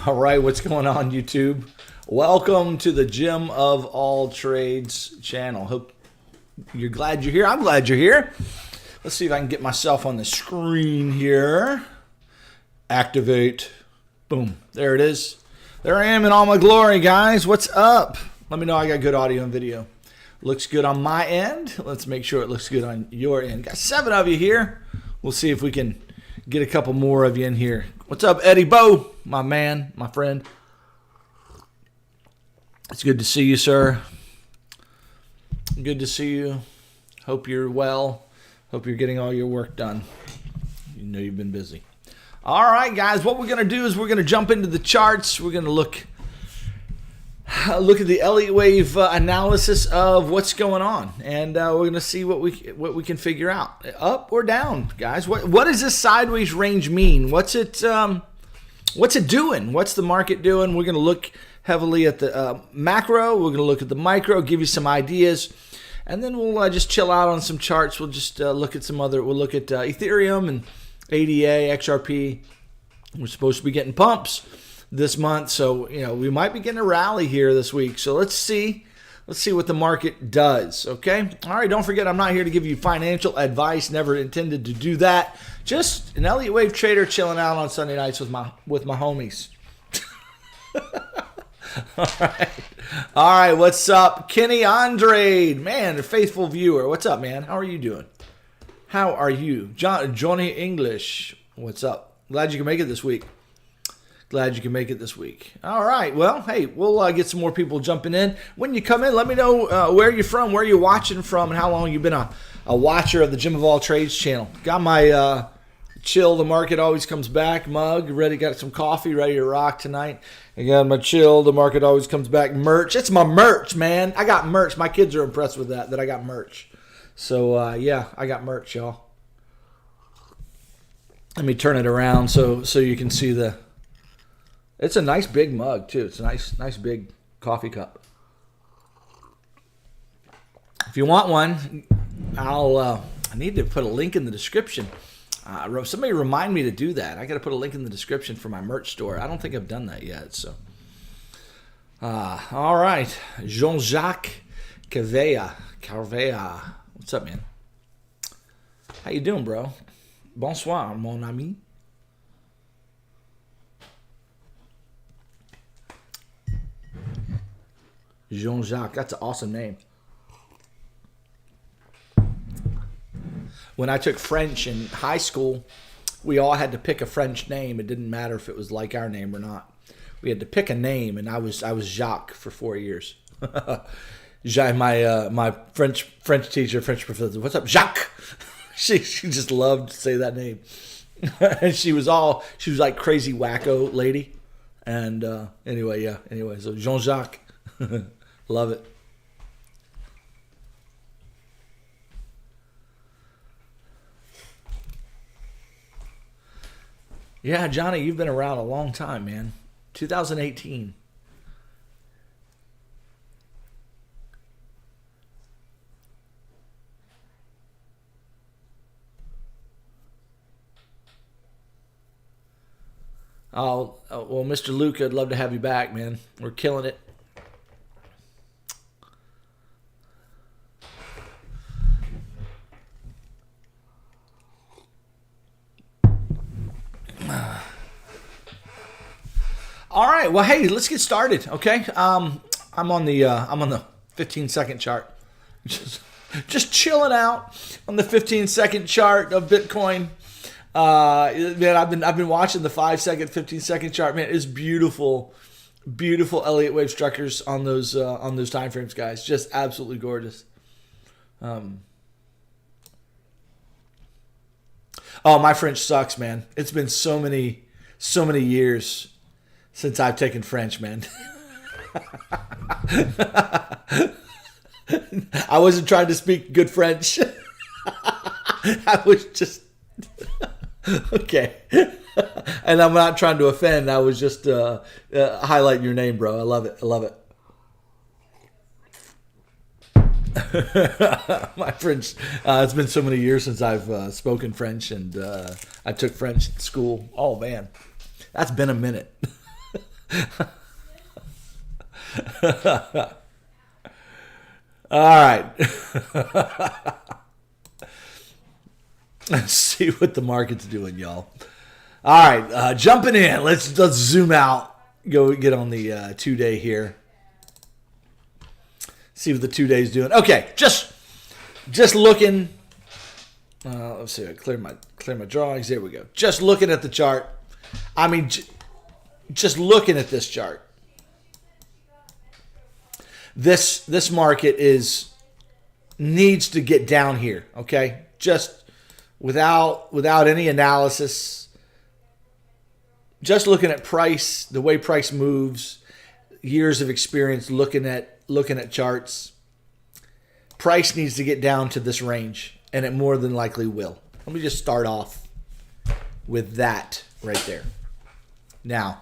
All right, what's going on, YouTube? Welcome to the Gym of All Trades channel. Hope you're glad you're here. I'm glad you're here. Let's see if I can get myself on the screen here. Activate. Boom. There it is. There I am in all my glory, guys. What's up? Let me know I got good audio and video. Looks good on my end. Let's make sure it looks good on your end. Got 7 of you here. We'll see if we can get a couple more of you in here. What's up, Eddie Bo? My man, my friend. It's good to see you, sir. Good to see you. Hope you're well. Hope you're getting all your work done. You know you've been busy. All right, guys. What we're going to do is we're going to jump into the charts. We're going to look at the Elliott wave analysis of what's going on, and we're going to see what we can figure out, up or down, guys. What does this sideways range mean? What's it doing? What's the market doing? We're going to look heavily at the macro. We're going to look at the micro, give you some ideas, and then we'll just chill out on some charts. We'll just look at some other. We'll look at Ethereum and ADA, XRP. We're supposed to be getting pumps this month, so we might be getting a rally here this week. So let's see what the market does. Okay. All right. Don't forget, I'm not here to give you financial advice. Never intended to do that. Just an Elliott wave trader chilling out on Sunday nights with my homies. All right. What's up, Kenny Andrade? Man, a faithful viewer. What's up, man? How are you doing? How are you, Johnny English? What's up? Glad you can make it this week. Glad you can make it this week. All right. Well, hey, we'll get some more people jumping in. When you come in, let me know where you're from, where you're watching from, and how long you've been a watcher of the Gym of All Trades channel. Got my chill, the market always comes back mug. Ready, got some coffee, ready to rock tonight. I got my chill, the market always comes back merch. It's my merch, man. I got merch. My kids are impressed with that I got merch. So, yeah, I got merch, y'all. Let me turn it around so you can see the... It's a nice big mug, too. It's a nice big coffee cup. If you want one, I need to put a link in the description. Somebody remind me to do that. I got to put a link in the description for my merch store. I don't think I've done that yet. So, all right. Jean-Jacques Carvea. What's up, man? How you doing, bro? Bonsoir, mon ami. Jean-Jacques, that's an awesome name. When I took French in high school, we all had to pick a French name. It didn't matter if it was like our name or not. We had to pick a name, and I was Jacques for 4 years. My French teacher, French professor, what's up, Jacques? She just loved to say that name. And she was like crazy wacko lady. And anyway, so Jean-Jacques. Love it. Yeah, Johnny, you've been around a long time, man. 2018. Oh, well, Mr. Luke, I'd love to have you back, man. We're killing it. All right. Well, hey, let's get started. Okay. I'm on the 15-second chart. Just chilling out on the 15-second chart of Bitcoin. Man, I've been watching the 5-second, 15-second chart. Man, it's beautiful, beautiful Elliott wave structures on those time frames, guys. Just absolutely gorgeous. Oh, my French sucks, man. It's been so many years since I've taken French, man. I wasn't trying to speak good French. I was just okay. And I'm not trying to offend. I was just highlighting your name, bro. I love it. I love it. My French. It's been so many years since I've spoken French, and I took French at school. Oh man, that's been a minute. All right. Let's see what the market's doing, y'all. All right, jumping in. Let's zoom out. Go get on the 2-day here. See what the 2-day's doing. Okay, just looking. Let's see. I clear my drawings. There we go. Just looking at the chart. I mean, just looking at this chart. This market needs to get down here. Okay, just without any analysis. Just looking at price, the way price moves, years of experience looking at charts. Price needs to get down to this range, and it more than likely will. Let me just start off with that right there. Now,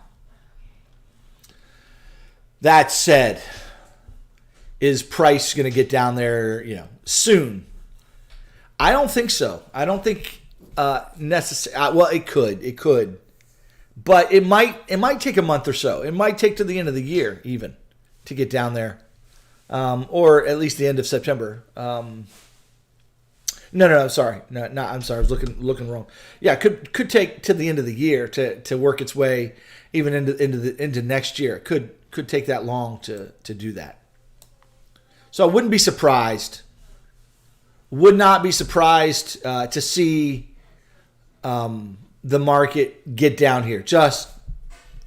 that said, is price going to get down there, soon? I don't think so. I don't think necessarily. Well, it could. But it might take a month or so. It might take to the end of the year even to get down there, or at least the end of September. No, sorry, no, I'm sorry, I was looking wrong. Yeah, could take to the end of the year to work its way even into next year. Could take that long to do that. So I wouldn't be surprised. Would not be surprised to see the market get down here, just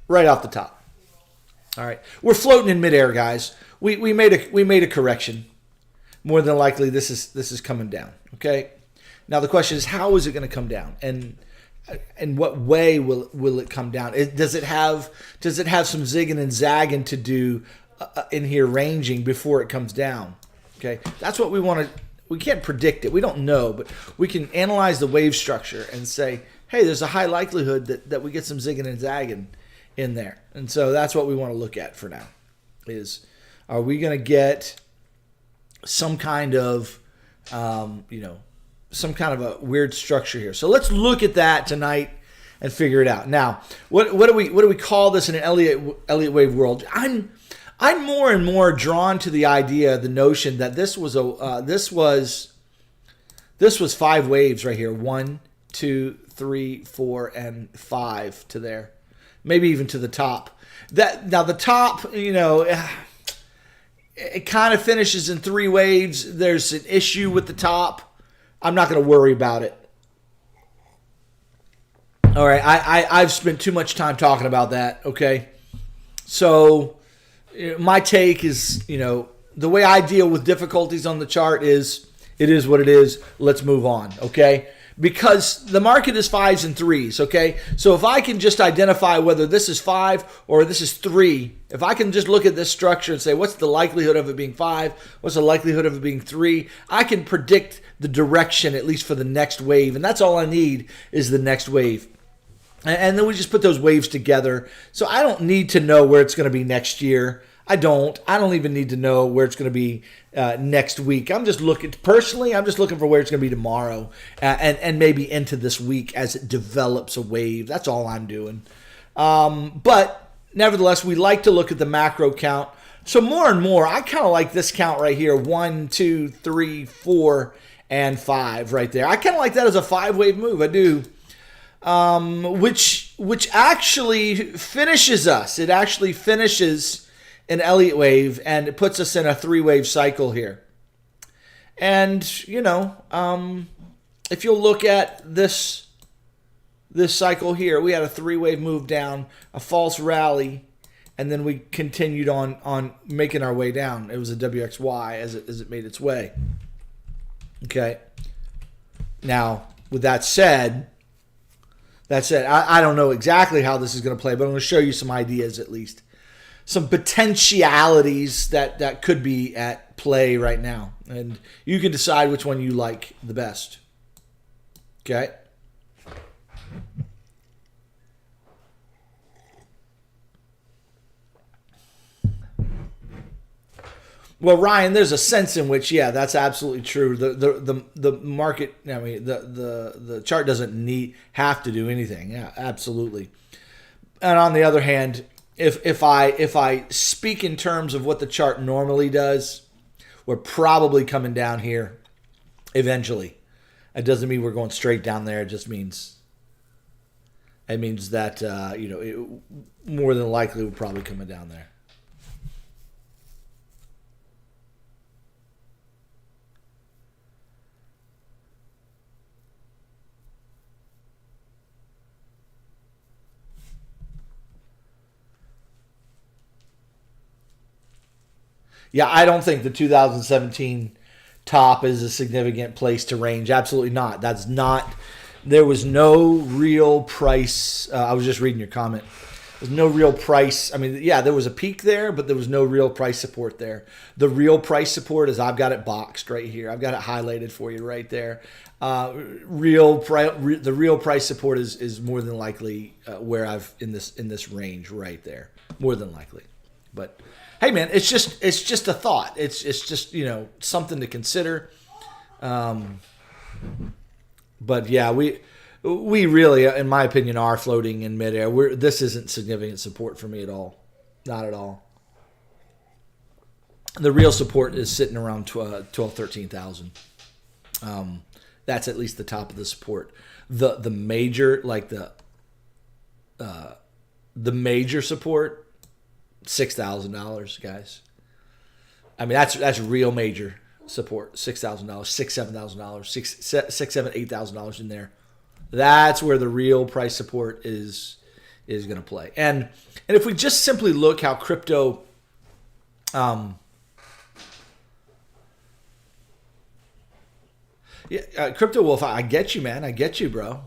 right off the top. All right, we're floating in midair, guys. We made a correction. More than likely, this is coming down. Okay. Now the question is, how is it going to come down, and in what way will it come down? Does it have some zigging and zagging to do in here, ranging before it comes down? Okay, that's what we want to. We can't predict it. We don't know, but we can analyze the wave structure and say, hey, there's a high likelihood that we get some zigging and zagging in there. And so that's what we want to look at for now is, are we going to get some kind of, some kind of a weird structure here? So let's look at that tonight and figure it out. Now, what do we call this in an Elliott wave world? I'm more and more drawn to the idea, the notion that this was 5 waves right here. 1, 2, 3, 4, and 5 to there, maybe even to the top. Now the top, it kind of finishes in 3 waves. There's an issue with the top. I'm not going to worry about it. All right, I've spent too much time talking about that. Okay, so my take is, the way I deal with difficulties on the chart is, it is what it is. Let's move on. Okay. Because the market is 5s and 3s, okay? So if I can just identify whether this is 5 or this is 3, if I can just look at this structure and say, what's the likelihood of it being 5? What's the likelihood of it being 3? I can predict the direction, at least for the next wave, and that's all I need is the next wave. And then we just put those waves together. So I don't need to know where it's going to be next year. I don't even need to know where it's going to be next week. I'm just looking for where it's going to be tomorrow and maybe into this week as it develops a wave. That's all I'm doing. But nevertheless, we like to look at the macro count. So more and more, I kind of like this count right here, 1, 2, 3, 4, and 5 right there. I kind of like that as a 5-wave move. I do. Which actually finishes us. It actually finishes an Elliott wave, and it puts us in a 3-wave cycle here. And, if you'll look at this cycle here, we had a 3-wave move down, a false rally, and then we continued on making our way down. It was a WXY as it made its way. Okay. Now, with that said, I don't know exactly how this is going to play, but I'm going to show you some ideas at least. Some potentialities that could be at play right now. And you can decide which one you like the best. Okay? Well, Ryan, there's a sense in which, yeah, that's absolutely true. The market, I mean, the chart doesn't have to do anything. Yeah, absolutely. And on the other hand, if I speak in terms of what the chart normally does, we're probably coming down here eventually. It doesn't mean we're going straight down there. It just means that it more than likely we're probably coming down there. Yeah, I don't think the 2017 top is a significant place to range. Absolutely not. That's not. There was no real price. I was just reading your comment. There's no real price. I mean, yeah, there was a peak there, but there was no real price support there. The real price support is I've got it boxed right here. I've got it highlighted for you right there. The real price support is more than likely where I've in this range right there. More than likely, but. Hey man, it's just a thought. It's just something to consider. But yeah, we really, in my opinion, are floating in midair. This isn't significant support for me at all, not at all. The real support is sitting around 13,000. That's at least the top of the support. The major the major support. $6,000, guys. I mean, that's real major support. $6,000, $7,000, $8,000 in there. That's where the real price support is going to play. And if we just simply look how crypto, Crypto Wolf, I get you, man. I get you, bro.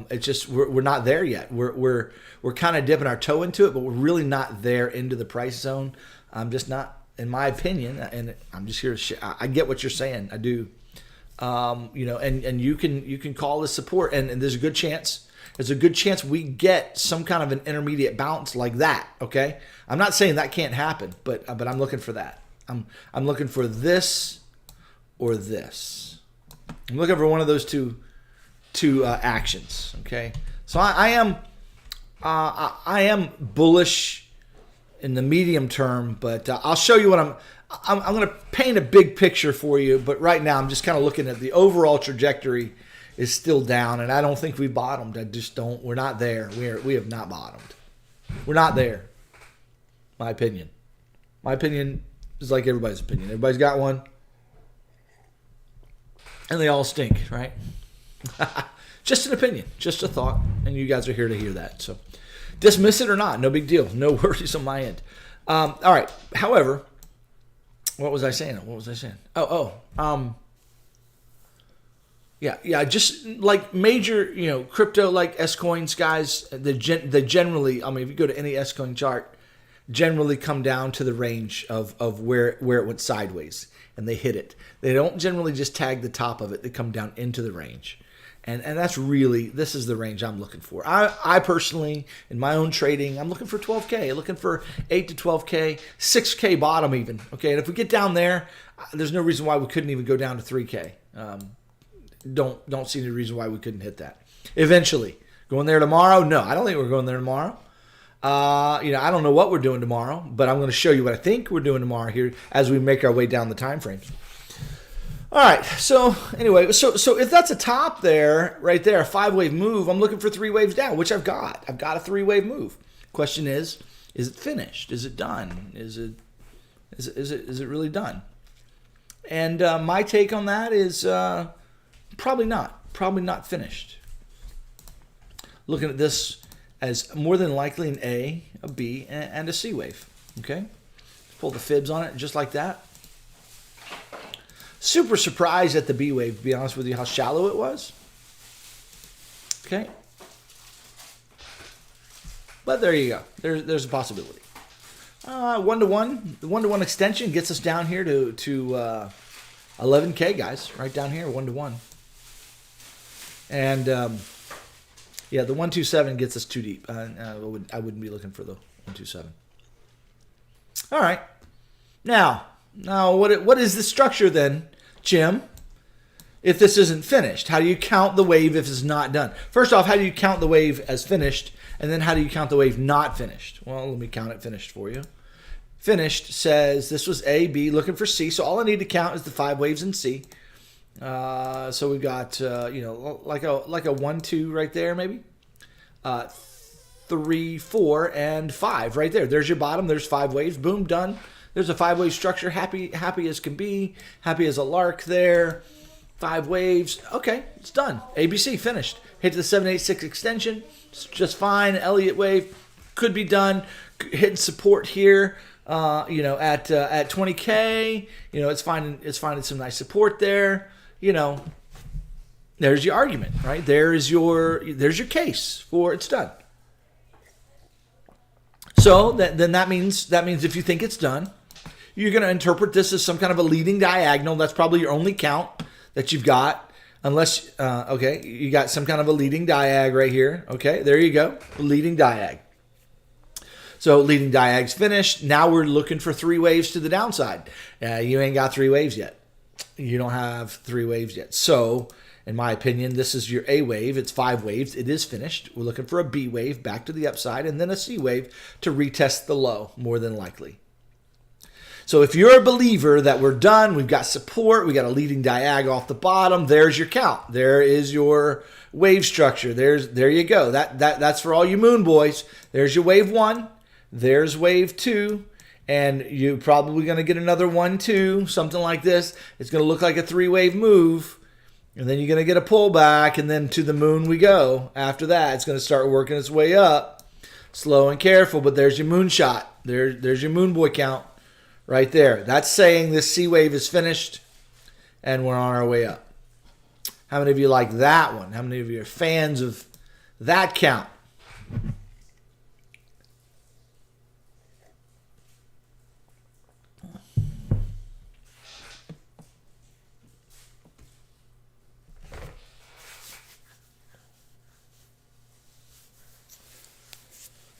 It's just we're not there yet. We're kind of dipping our toe into it, but we're really not there into the price zone. I'm just not, in my opinion, and I'm just here to I get what you're saying. I do. And you can call this support, and there's a good chance. There's a good chance we get some kind of an intermediate bounce like that. Okay, I'm not saying that can't happen, but I'm looking for that. I'm looking for this or this. I'm looking for one of those two actions. Okay, so I am bullish in the medium term, but I'll show you what I'm going to paint a big picture for you. But right now, I'm just kind of looking at the overall trajectory is still down, and I don't think we bottomed. I just don't. We're not there. We have not bottomed. We're not there. My opinion. My opinion is like everybody's opinion. Everybody's got one. And they all stink, right? Just an opinion, just a thought, and you guys are here to hear that. So dismiss it or not, no big deal. No worries on my end. All right. However, what was I saying? Yeah. Just like major, crypto like S coins, guys. They generally, I mean, if you go to any S coin chart, generally come down to the range of where it went sideways. And they hit it. They don't generally just tag the top of it. They come down into the range. And this is the range I'm looking for. I personally, in my own trading, I'm looking for 12K, looking for 8 to 12K, 6K bottom even. Okay, and if we get down there, there's no reason why we couldn't even go down to 3K. Don't see any reason why we couldn't hit that. Eventually. Going there tomorrow? No, I don't think we're going there tomorrow. I don't know what we're doing tomorrow, but I'm going to show you what I think we're doing tomorrow here as we make our way down the time frames. All right. So anyway, so if that's a top there, right there, a 5-wave move, I'm looking for 3 waves down, which I've got. I've got a 3-wave move. Question is it finished? Is it done? Is it really done? And my take on that is probably not finished. Looking at this as more than likely an A, a B, and a C wave. Okay? Pull the fibs on it just like that. Super surprised at the B wave, to be honest with you, how shallow it was. Okay? But there you go. There's a possibility. 1-to-1. The 1-to-1 extension gets us down here to 11K, guys. Right down here, 1-to-1. And yeah, the 127 gets us too deep. I wouldn't be looking for the 127. All right. Now what is the structure then, Jim? If this isn't finished, how do you count the wave if it's not done? First off, how do you count the wave as finished? And then how do you count the wave not finished? Well, let me count it finished for you. Finished says this was A, B, looking for C. So all I need to count is the 5 waves in C. So we've got, you know, like a 1, 2 right there, maybe. 3, 4, and 5 right there. There's your bottom. There's 5 waves. Boom, done. There's a 5-wave structure. Happy as can be. Happy as a lark there. 5 waves. Okay, it's done. ABC finished. Hit the 786 extension. It's just fine. Elliott wave could be done. Hitting support here. You know, at 20K. You know, it's finding some nice support there. You know, there's your argument, right? There's your case for it's done. So then that means if you think it's done, you're going to interpret this as some kind of a leading diagonal. That's probably your only count that you've got, unless okay, you got some kind of a leading diag right here. Okay, there you go, leading diag. So leading diag's finished. Now we're looking for 3 waves to the downside. You ain't got 3 waves yet. You don't have 3 waves yet. So, in my opinion, this is your A wave. It's 5 waves. It is finished. We're looking for a B wave back to the upside and then a C wave to retest the low, more than likely. So if you're a believer that we're done, we've got support, we got a leading diag off the bottom, there's your count. There is your wave structure. There you go. That's for all you moon boys. There's your wave 1. There's wave 2. And you're probably going to get another 1, 2, something like this. It's going to look like a 3-wave move. And then you're going to get a pullback, and then to the moon we go. After that, it's going to start working its way up. Slow and careful, but there's your moonshot. There's your moon boy count right there. That's saying this C wave is finished, and we're on our way up. How many of you like that one? How many of you are fans of that count?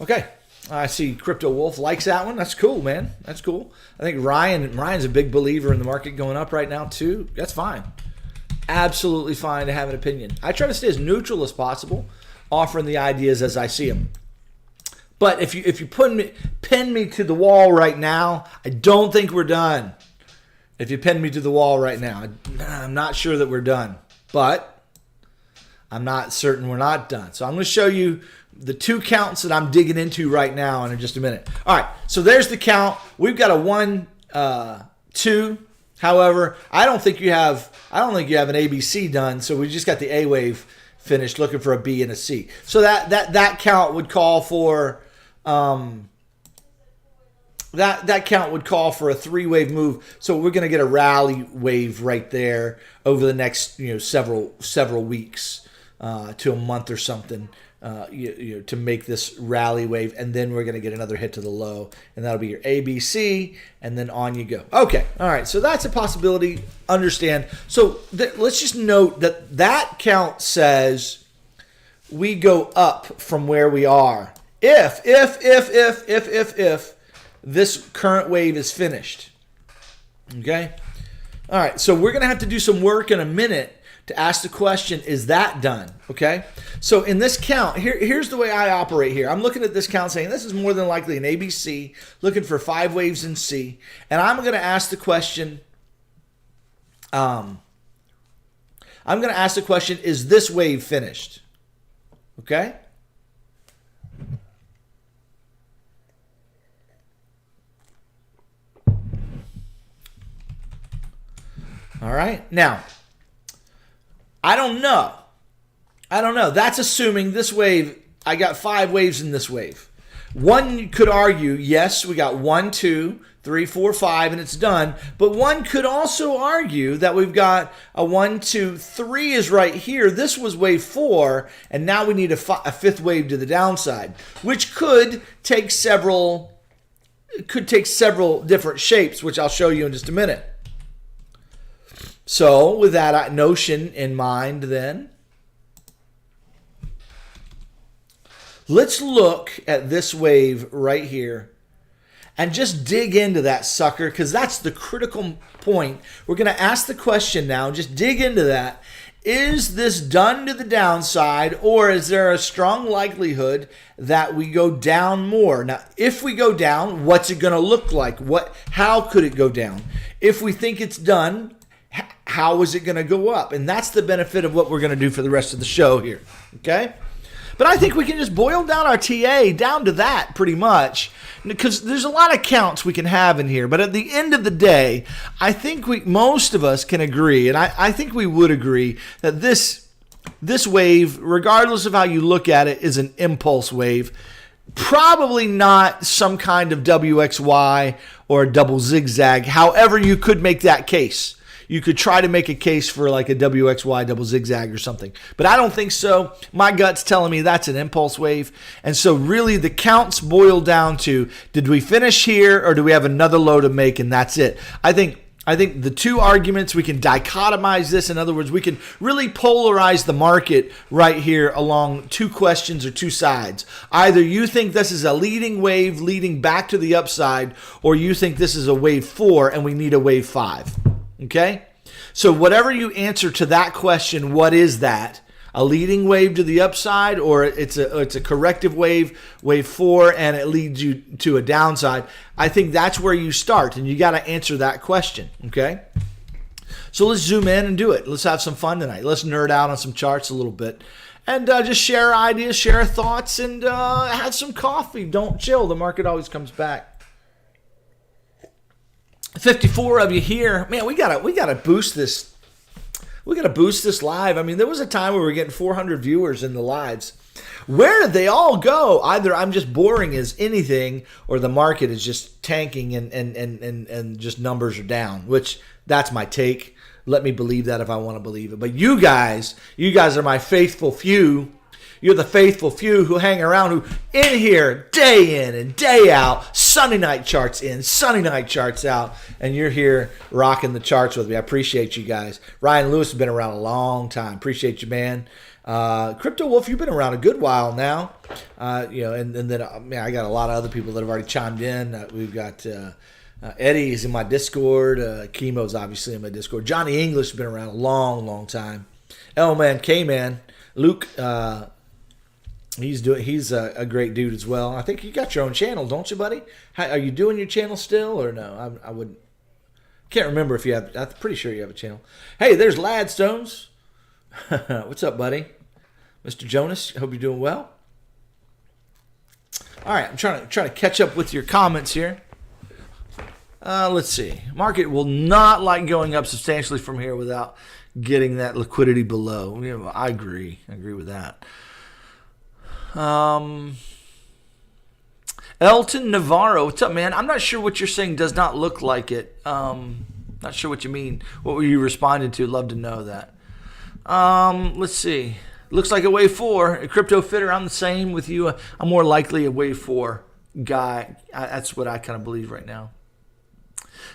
Okay, I see Crypto Wolf likes that one. That's cool, man. That's cool. I think Ryan's a big believer in the market going up right now too. That's fine. Absolutely fine to have an opinion. I try to stay as neutral as possible, offering the ideas as I see them. But if you pin me to the wall right now, I don't think we're done. If you pin me to the wall right now, I'm not sure that we're done. But I'm not certain we're not done. So I'm going to show you the 2 counts that I'm digging into right now in just a minute. All right, so there's the count. We've got a 1, 2. However, I don't think you have an ABC done. So we just got the A wave finished, looking for a B and a C. So that count would call for that count would call for a 3-wave move. So we're going to get a rally wave right there over the next several weeks to a month or something. To make this rally wave, and then we're going to get another hit to the low, and that'll be your ABC, and then on you go. Okay, all right, so that's a possibility. Understand. So let's just note that count says we go up from where we are if this current wave is finished. Okay, all right, so we're going to have to do some work in a minute to ask the question, is that done? Okay, so in this count, here's the way I operate here. I'm looking at this count saying this is more than likely an ABC, looking for 5 waves in C, and I'm going to ask the question, is this wave finished? Okay? All right, now, I don't know. That's assuming this wave, I got 5 waves in this wave. One could argue, yes, we got 1, 2, 3, 4, 5, and it's done. But one could also argue that we've got a 1, 2, 3 is right here. This was wave 4, and now we need a 5th wave to the downside, which could take several different shapes, which I'll show you in just a minute. So with that notion in mind then, let's look at this wave right here and just dig into that sucker, because that's the critical point. We're going to ask the question now, just dig into that. Is this done to the downside, or is there a strong likelihood that we go down more? Now, if we go down, what's it going to look like? How could it go down? If we think it's done, how is it going to go up? And that's the benefit of what we're going to do for the rest of the show here, okay? But I think we can just boil down our TA down to that pretty much, because there's a lot of counts we can have in here. But at the end of the day, I think most of us can agree, and I think we would agree, that this wave, regardless of how you look at it, is an impulse wave. Probably not some kind of WXY or a double zigzag. However, you could make that case. You could try to make a case for like a WXY double zigzag or something. But I don't think so. My gut's telling me that's an impulse wave. And so really the counts boil down to, did we finish here or do we have another low to make, and that's it. I think the two arguments, we can dichotomize this. In other words, we can really polarize the market right here along two questions or two sides. Either you think this is a leading wave leading back to the upside, or you think this is a wave 4 and we need a wave 5. Okay? So whatever you answer to that question, what is that? A leading wave to the upside, or it's a corrective wave, wave 4, and it leads you to a downside? I think that's where you start, and you got to answer that question, okay? So let's zoom in and do it. Let's have some fun tonight. Let's nerd out on some charts a little bit, and just share ideas, share thoughts, and have some coffee. Don't chill. The market always comes back. 54 of you here. Man, we gotta boost this. We gotta boost this live. I mean, there was a time where we were getting 400 viewers in the lives. Where did they all go? Either I'm just boring as anything, or the market is just tanking and just numbers are down. Which that's my take. Let me believe that if I want to believe it. But you guys are my faithful few. You're the faithful few who hang around, who in here day in and day out, Sunday night charts in, Sunday night charts out, and you're here rocking the charts with me. I appreciate you guys. Ryan Lewis has been around a long time. Appreciate you, man. Crypto Wolf, you've been around a good while now. And then I got a lot of other people that have already chimed in. We've got Eddie is in my Discord. Chemo's obviously in my Discord. Johnny English has been around a long, long time. L-Man, K-Man, Luke. He's a great dude as well. I think you got your own channel, don't you, buddy? Are you doing your channel still, or no? I wouldn't. Can't remember if you have. I'm pretty sure you have a channel. Hey, there's Ladstones. What's up, buddy? Mr. Jonas, hope you're doing well. All right, I'm trying to catch up with your comments here. Let's see. Market will not like going up substantially from here without getting that liquidity below. I agree. I agree with that. Elton Navarro, what's up, man? I'm not sure what you're saying does not look like it. Not sure what you mean. What were you responding to? Love to know that. Let's see. Looks like a wave 4. A crypto fitter, I'm the same with you. I'm more likely a wave 4 guy. That's what I kind of believe right now.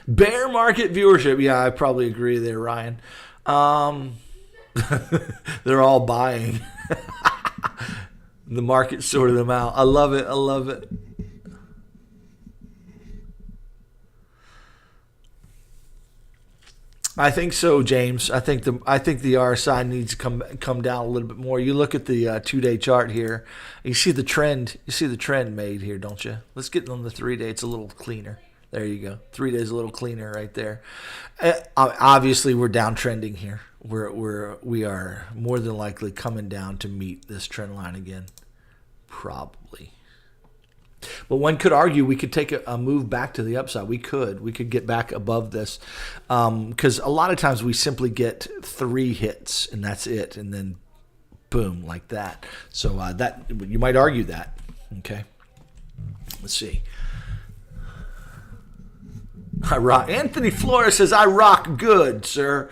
Bear market viewership. Yeah, I probably agree there, Ryan. They're all buying. The market sorted them out. I love it. I love it. I think so, James. I think the RSI needs to come down a little bit more. You look at the 2-day chart here. You see the trend. You see the trend made here, don't you? Let's get on the 3-day. It's a little cleaner. There you go. 3 days a little cleaner right there. Obviously, we're downtrending here. We are more than likely coming down to meet this trend line again. Probably. But one could argue we could take a move back to the upside. We could get back above this, because a lot of times we simply get 3 hits and that's it, and then boom, like that. So that you might argue that. Okay, let's see. I rock. Anthony Flores says, I rock good, sir.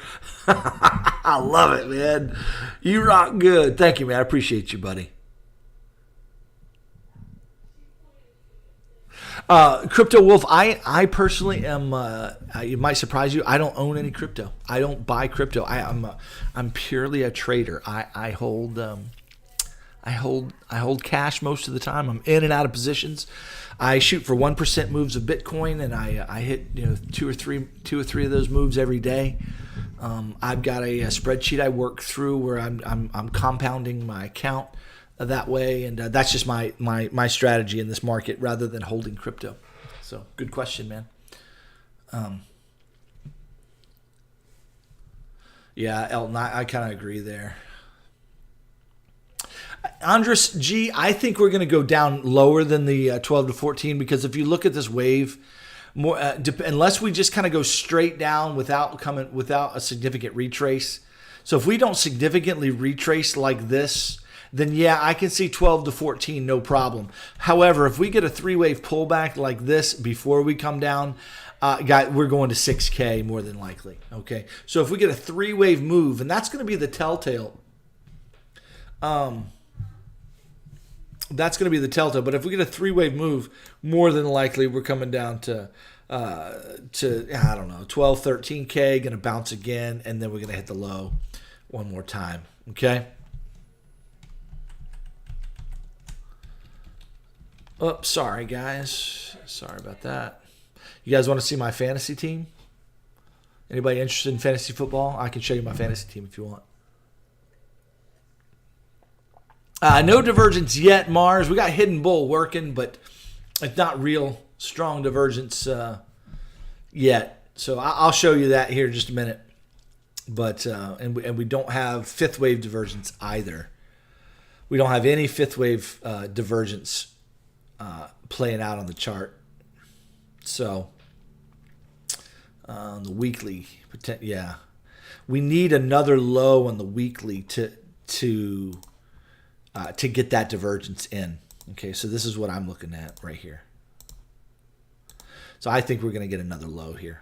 I love it, man. You rock good. Thank you, man. I appreciate you, buddy. Crypto Wolf, I personally am, it might surprise you, I don't own any crypto. I don't buy crypto. I'm purely a trader. I hold cash most of the time. I'm in and out of positions. I shoot for 1% moves of Bitcoin, and I hit 2 or 3 of those moves every day. I've got a spreadsheet I work through where I'm compounding my account that way, and that's just my strategy in this market rather than holding crypto. So good question, man. Yeah, Elton, I kind of agree there. Andres G, I think we're going to go down lower than the 12 to 14 because if you look at this wave, more unless we just kind of go straight down without a significant retrace. So if we don't significantly retrace like this, then yeah, I can see 12 to 14, no problem. However, if we get a three-wave pullback like this before we come down, we're going to 6K more than likely. Okay, so if we get a three-wave move, and that's going to be the telltale. That's going to be the telltale. But if we get a three-wave move, more than likely we're coming down to I don't know, 12, 13K, going to bounce again, and then we're going to hit the low one more time. Okay. Oh, sorry, guys. Sorry about that. You guys want to see my fantasy team? Anybody interested in fantasy football? I can show you my fantasy team if you want. No divergence yet, Mars. We got Hidden Bull working, but it's not real strong divergence yet. So I'll show you that here in just a minute. But and we don't have fifth wave divergence either. We don't have any fifth wave divergence playing out on the chart. So the weekly, yeah, we need another low on the weekly to get that divergence in. Okay, so this is what I'm looking at right here. So I think we're going to get another low here.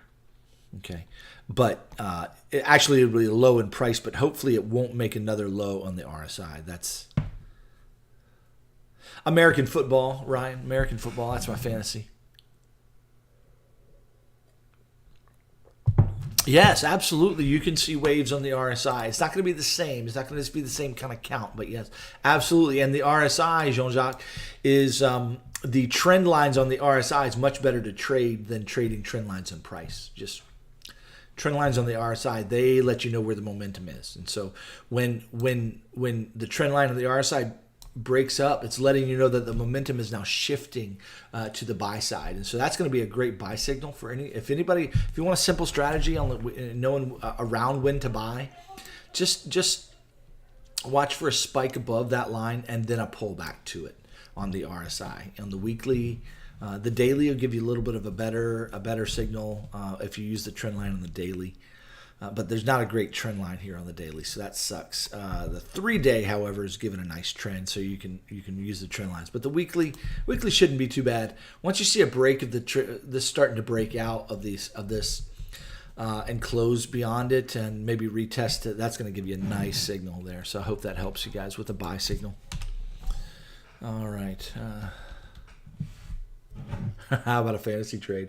Okay, but actually it'll be a low in price, but hopefully it won't make another low on the RSI. That's American football, Ryan. American football, that's my fantasy. Yes, absolutely. You can see waves on the RSI. It's not going to be the same. It's not going to just be the same kind of count, but yes, absolutely. And the RSI, Jean-Jacques, is the trend lines on the RSI is much better to trade than trading trend lines on price. Just trend lines on the RSI, they let you know where the momentum is. And so when the trend line on the RSI breaks up, it's letting you know that the momentum is now shifting to the buy side, and so that's going to be a great buy signal for if you want a simple strategy on knowing around when to buy, just watch for a spike above that line and then a pullback to it on the RSI. On the weekly, the daily will give you a little bit of a better signal if you use the trend line on the daily. But there's not a great trend line here on the daily, so that sucks. The 3-day, however, is given a nice trend, so you can use the trend lines. But the weekly shouldn't be too bad. Once you see a break of this starting to break out of this and close beyond it, and maybe retest it, that's going to give you a nice signal there. So I hope that helps you guys with a buy signal. All right. How about a fantasy trade?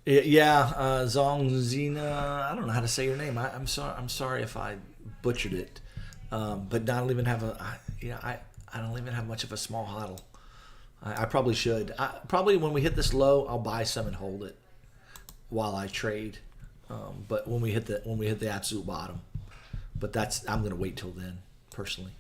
Yeah, Zongzina. I don't know how to say your name. I'm sorry if I butchered it. But I don't even have I don't even have much of a small hodl. I probably should. Probably when we hit this low, I'll buy some and hold it while I trade. But when we hit the absolute bottom, but I'm gonna wait till then personally.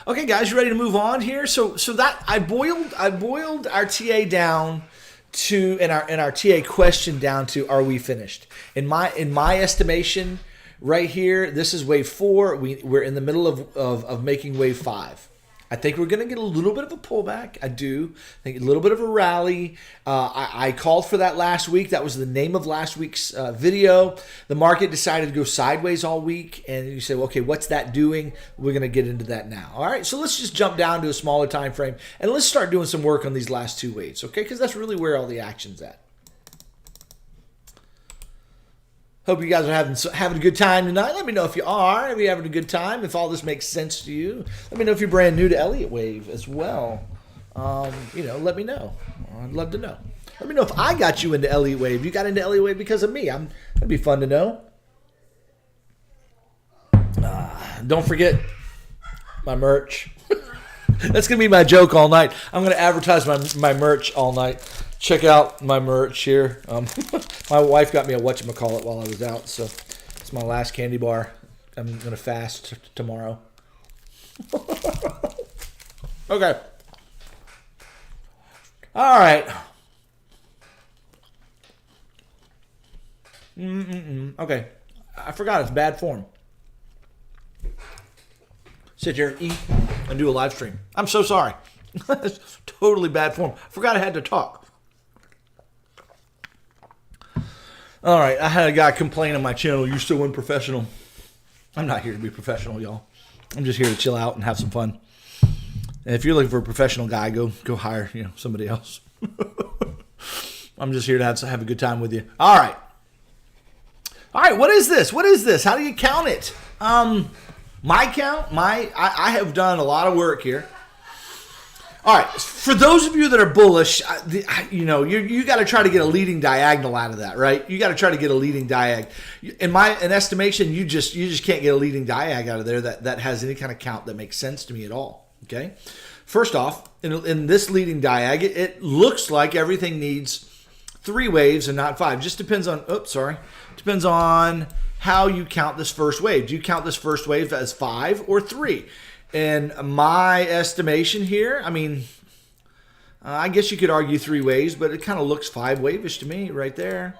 Okay, guys, you ready to move on here? So that I boiled our TA down to and our TA question down to, are we finished? In my estimation, right here, this is wave 4. We're in the middle of making wave 5. I think we're going to get a little bit of a pullback. I do. I think a little bit of a rally. I called for that last week. That was the name of last week's video. The market decided to go sideways all week. And you say, well, okay, what's that doing? We're going to get into that now. All right, so let's just jump down to a smaller time frame. And let's start doing some work on these last 2 waves, okay? Because that's really where all the action's at. Hope you guys are having a good time tonight. Let me know if you are. If you're having a good time, if all this makes sense to you. Let me know if you're brand new to Elliott Wave as well. Let me know. I'd love to know. Let me know if I got you into Elliott Wave. You got into Elliott Wave because of me. That'd be fun to know. Don't forget my merch. That's going to be my joke all night. I'm going to advertise my merch all night. Check out my merch here. My wife got me a whatchamacallit while I was out, so it's my last candy bar. I'm going to fast tomorrow. Okay. All right. Okay. I forgot it's bad form. Sit here and eat and do a live stream. I'm so sorry. It's totally bad form. I forgot I had to talk. All right, I had a guy complain on my channel, "You're so unprofessional." I'm not here to be professional, y'all. I'm just here to chill out and have some fun. And if you're looking for a professional guy, go hire somebody else. I'm just here to have a good time with you. All right. What is this? What is this? How do you count it? My count, I have done a lot of work here. All right, for those of you that are bullish, you got to try to get a leading diagonal out of that, right? You got to try to get a leading diag. In estimation, you just can't get a leading diag out of there that has any kind of count that makes sense to me at all. Okay, first off, in this leading diag, it looks like everything needs 3 waves and not 5. Just depends on. Depends on how you count this first wave. Do you count this first wave as 5 or 3? And my estimation here, I guess you could argue 3 waves, but it kind of looks 5 wave-ish to me right there.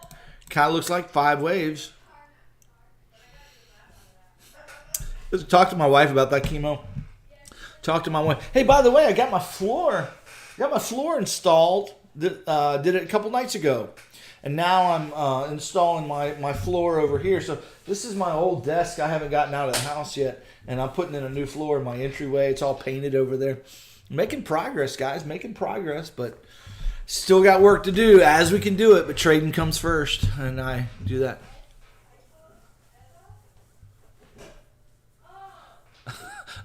Kind of looks like 5 waves. Let's talk to my wife about that, chemo. Talk to my wife. Hey, by the way, I got my floor. Installed. Did it a couple nights ago. And now I'm installing my floor over here. So this is my old desk. I haven't gotten out of the house yet. And I'm putting in a new floor in my entryway. It's all painted over there. Making progress, guys. Making progress. But still got work to do as we can do it. But trading comes first. And I do that.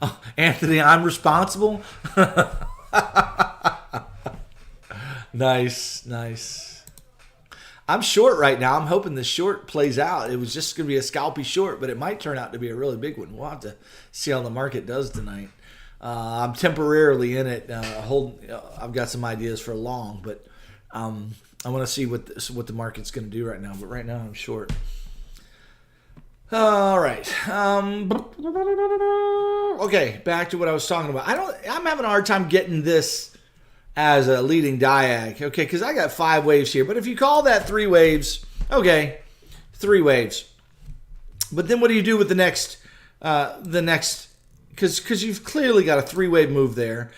Oh, Anthony, I'm responsible? Nice. I'm short right now. I'm hoping this short plays out. It was just going to be a scalpy short, but it might turn out to be a really big one. We'll have to see how the market does tonight. I'm temporarily in it. I've got some ideas for long, but I want to see what the market's going to do right now. But right now I'm short. All right. Okay, back to what I was talking about. I'm having a hard time getting this as a leading diag, okay, because I got 5 waves here. But if you call that 3 waves, okay, 3 waves. But then what do you do with the next, because you've clearly got a 3-wave move there,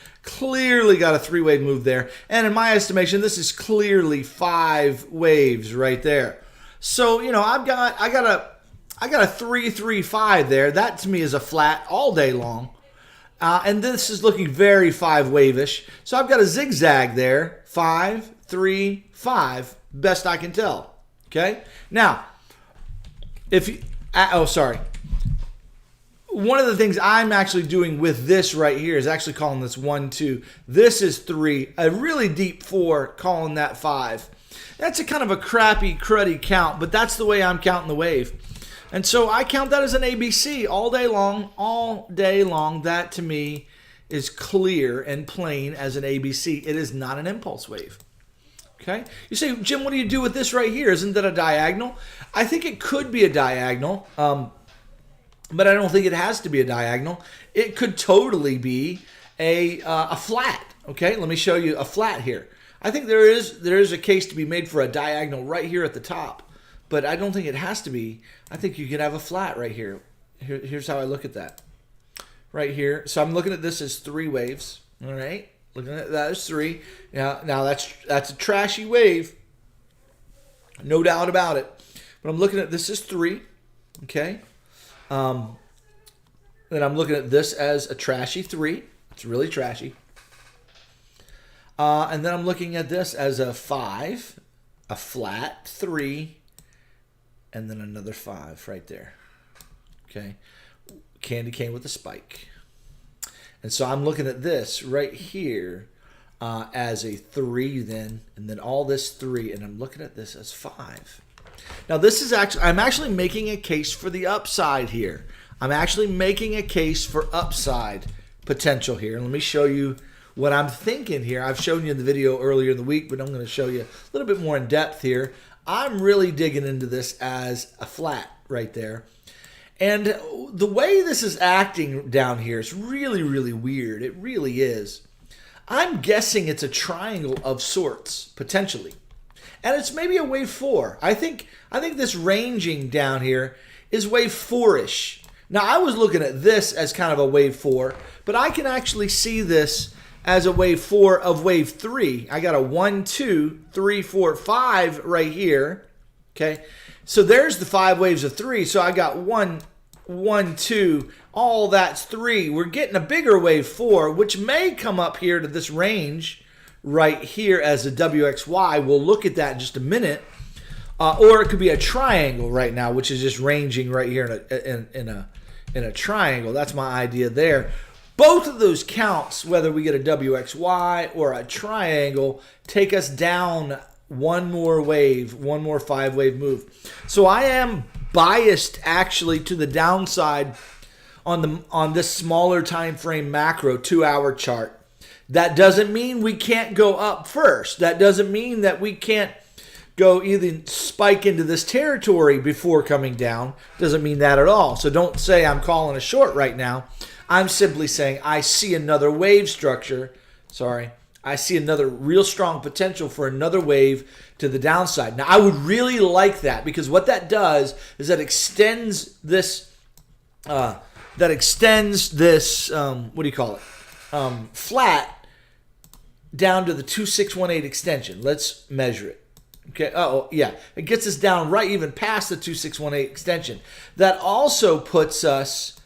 and in my estimation, this is clearly 5 waves right there. So I got a 3-3-5 there. That to me is a flat all day long. And this is looking very 5 wave-ish. So I've got a zigzag there. 5, 3, 5. Best I can tell. Okay? Now, one of the things I'm actually doing with this right here is actually calling this 1, 2. This is 3. A really deep 4, calling that 5. That's a kind of a crappy, cruddy count, but that's the way I'm counting the wave. And so I count that as an ABC all day long. That to me is clear and plain as an ABC. It is not an impulse wave. Okay? You say, Jim, what do you do with this right here? Isn't that a diagonal? I think it could be a diagonal, but I don't think it has to be a diagonal. It could totally be a flat. Okay? Let me show you a flat here. I think there is a case to be made for a diagonal right here at the top. But I don't think it has to be. I think you could have a flat right here. Here's how I look at that. Right here. So I'm looking at this as 3 waves. All right. Looking at that as 3. Now that's a trashy wave. No doubt about it. But I'm looking at this as 3. Okay. Then I'm looking at this as a trashy 3. It's really trashy. And then I'm looking at this as a 5, a flat 3, and then another 5 right there. Okay. Candy cane with a spike. And so I'm looking at this right here as a 3 then, and then all this 3, and I'm looking at this as 5. Now this is I'm actually making a case for the upside here. I'm actually making a case for upside potential here. Let me show you what I'm thinking here. I've shown you in the video earlier in the week, but I'm going to show you a little bit more in depth here. I'm really digging into this as a flat right there. And the way this is acting down here is really, really weird. It really is. I'm guessing it's a triangle of sorts, potentially. And it's maybe a wave 4. I think this ranging down here is wave 4-ish. Now, I was looking at this as kind of a wave 4, but I can actually see this as a wave 4 of wave 3. I got a 1, 2, 3, 4, 5 right here. Okay, so there's the 5 waves of 3. So I got 1, 1, 2, all that's 3. We're getting a bigger wave 4, which may come up here to this range right here as a WXY. We'll look at that in just a minute. Or it could be a triangle right now, which is just ranging right here in a triangle. That's my idea there. Both of those counts, whether we get a WXY or a triangle, take us down one more wave, one more 5-wave move. So I am biased actually to the downside on this smaller time frame macro 2-hour chart. That doesn't mean we can't go up first. That doesn't mean that we can't go either spike into this territory before coming down. Doesn't mean that at all. So don't say I'm calling a short right now. I'm simply saying I see another wave structure. Sorry. I see another real strong potential for another wave to the downside. Now, I would really like that, because what that does is that extends this, what do you call it? Flat down to the 2618 extension. Let's measure it. Okay. Oh, yeah. It gets us down right even past the 2618 extension. That also puts us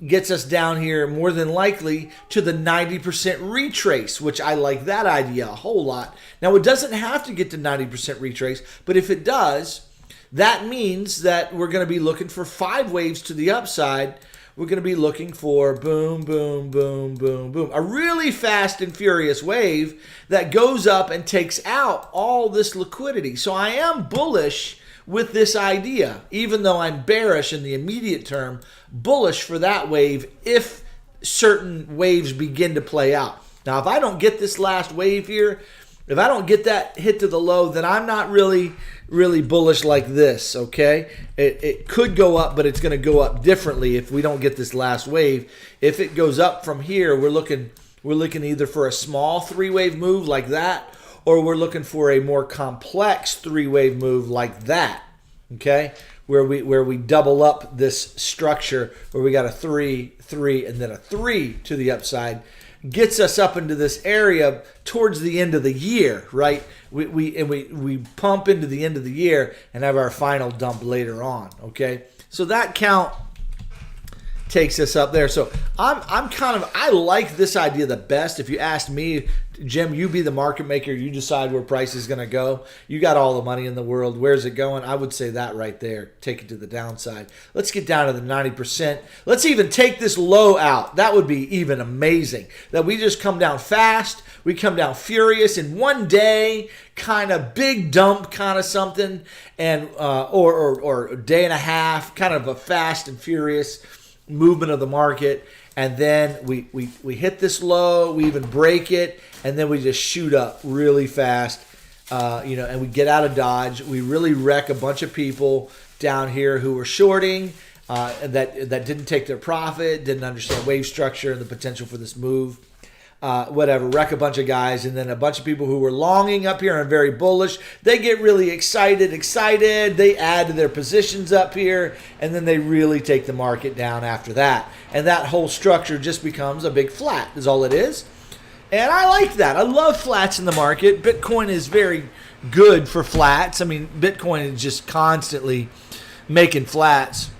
gets us down here more than likely to the 90% retrace, which I like that idea a whole lot. Now, it doesn't have to get to 90% retrace, but if it does, that means that we're going to be looking for 5 waves to the upside. We're going to be looking for boom, boom, boom, boom, boom. A really fast and furious wave that goes up and takes out all this liquidity. So I am bullish with this idea, even though I'm bearish in the immediate term, bullish for that wave if certain waves begin to play out. Now, if I don't get this last wave here, if I don't get that hit to the low, then I'm not really bullish like this, okay? It could go up, but it's going to go up differently if we don't get this last wave. If it goes up from here, we're looking either for a small 3-wave move like that, or we're looking for a more complex 3-wave move like that, okay? Where we double up this structure, where we got a 3, 3, and then a 3 to the upside, gets us up into this area towards the end of the year, right? We pump into the end of the year and have our final dump later on, okay? So that count takes us up there. So I like this idea the best. If you asked me, Jim, you be the market maker, you decide where price is going to go. You got all the money in the world. Where's it going? I would say that right there. Take it to the downside. Let's get down to the 90%. Let's even take this low out. That would be even amazing. That we just come down fast. We come down furious in one day, kind of big dump kind of something, and or a day and a half, kind of a fast and furious movement of the market. And then we hit this low, we even break it, and then we just shoot up really fast, and we get out of Dodge. We really wreck a bunch of people down here who were shorting, that didn't take their profit, didn't understand wave structure and the potential for this move. Wreck a bunch of guys, and then a bunch of people who were longing up here and very bullish, they get really excited, they add to their positions up here, and then they really take the market down after that. And that whole structure just becomes a big flat, is all it is. And I like that. I love flats in the market. Bitcoin is very good for flats. I mean, Bitcoin is just constantly making flats.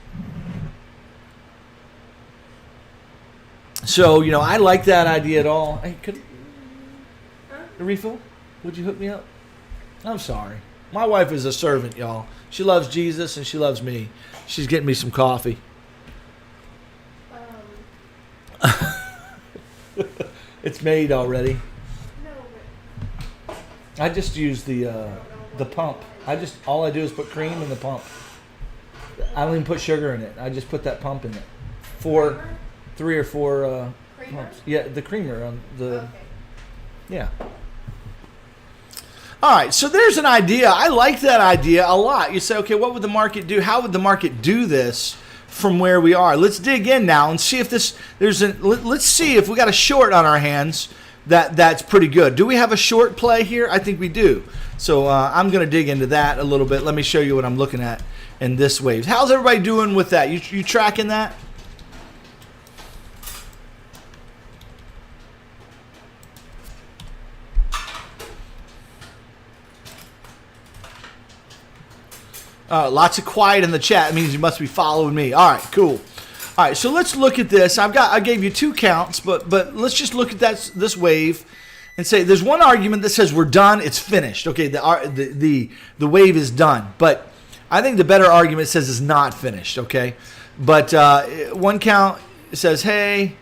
So, I like that idea at all. Hey, a refill? Would you hook me up? I'm sorry. My wife is a servant, y'all. She loves Jesus and she loves me. She's getting me some coffee. It's made already. No. I just use the pump. All I do is put cream in the pump. I don't even put sugar in it. I just put that pump in it. 3 or 4 pumps. Yeah, the creamer on the. Okay. Yeah. All right, so there's an idea. I like that idea a lot. You say, okay, what would the market do? How would the market do this from where we are? Let's dig in now and see if let's see if we got a short on our hands that's pretty good. Do we have a short play here? I think we do. So I'm going to dig into that a little bit. Let me show you what I'm looking at in this wave. How's everybody doing with that? You tracking that? Lots of quiet in the chat. It means you must be following me. All right, cool. All right, so let's look at this. I gave you 2 counts, but let's just look at this wave and say there's one argument that says we're done, it's finished. Okay, the wave is done. But I think the better argument says it's not finished. Okay, but one count says, hey,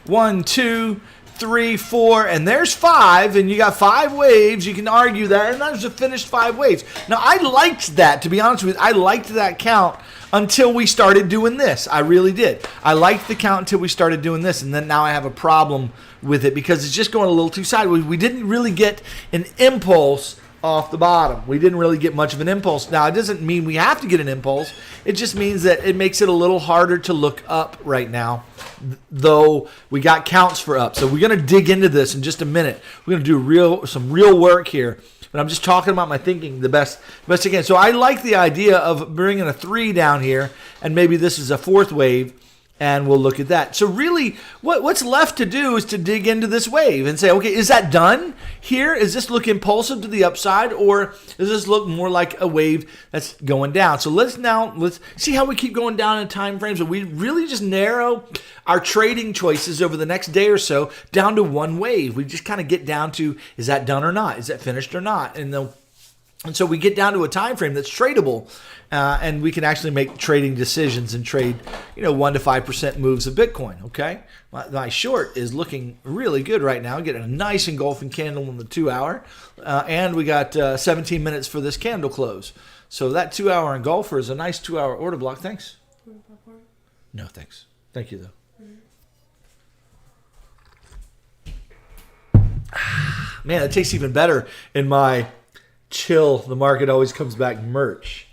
1, 2, 3, 4, and there's 5, and you got 5 waves. You can argue that, and there's a finished 5 waves. Now, I liked that, to be honest with you. I liked that count until we started doing this. I really did. I liked the count until we started doing this, and then now I have a problem with it because it's just going a little too sideways. We didn't really get an impulse off the bottom. We didn't really get much of an impulse. Now, it doesn't mean we have to get an impulse. It just means that it makes it a little harder to look up right now, though we got counts for up. So we're going to dig into this in just a minute. We're going to do some real work here. But I'm just talking about my thinking the best I can. So I like the idea of bringing a 3 down here, and maybe this is a 4th wave, and we'll look at that. So really, what's left to do is to dig into this wave and say, okay, is that done here? Is this look impulsive to the upside, or does this look more like a wave that's going down? So let's see how we keep going down in time frames. So we really just narrow our trading choices over the next day or so down to one wave. We just kind of get down to, is that done or not? Is that finished or not? And so we get down to a time frame that's tradable, and we can actually make trading decisions and trade, 1 to 5% moves of Bitcoin. Okay, my short is looking really good right now. Getting a nice engulfing candle in the 2-hour, and we got 17 minutes for this candle close. So that 2-hour engulfer is a nice 2-hour order block. Thanks. No, thanks. Thank you though. Man, it tastes even better in my chill, the market always comes back merch,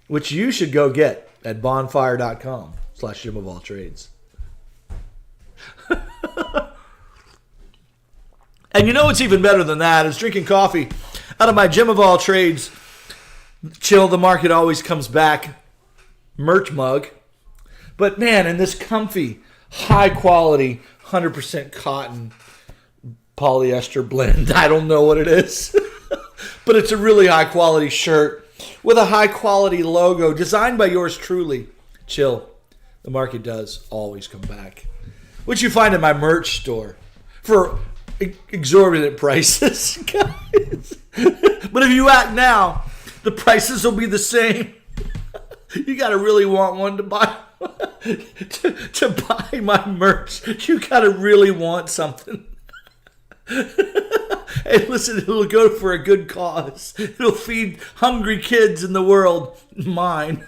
which you should go get at bonfire.com/GymOfAllTrades. And you know what's even better than that is drinking coffee out of my Gym of All Trades chill, the market always comes back merch mug. But man, in this comfy, high quality, 100% cotton polyester blend, I don't know what it is. But it's a really high-quality shirt with a high-quality logo designed by yours truly. Chill. The market does always come back. Which you find in my merch store for exorbitant prices, guys. But if you act now, the prices will be the same. You got to really want one to buy to buy my merch. You got to really want something. Hey, listen, it'll go for a good cause. It'll feed hungry kids in the world. Mine.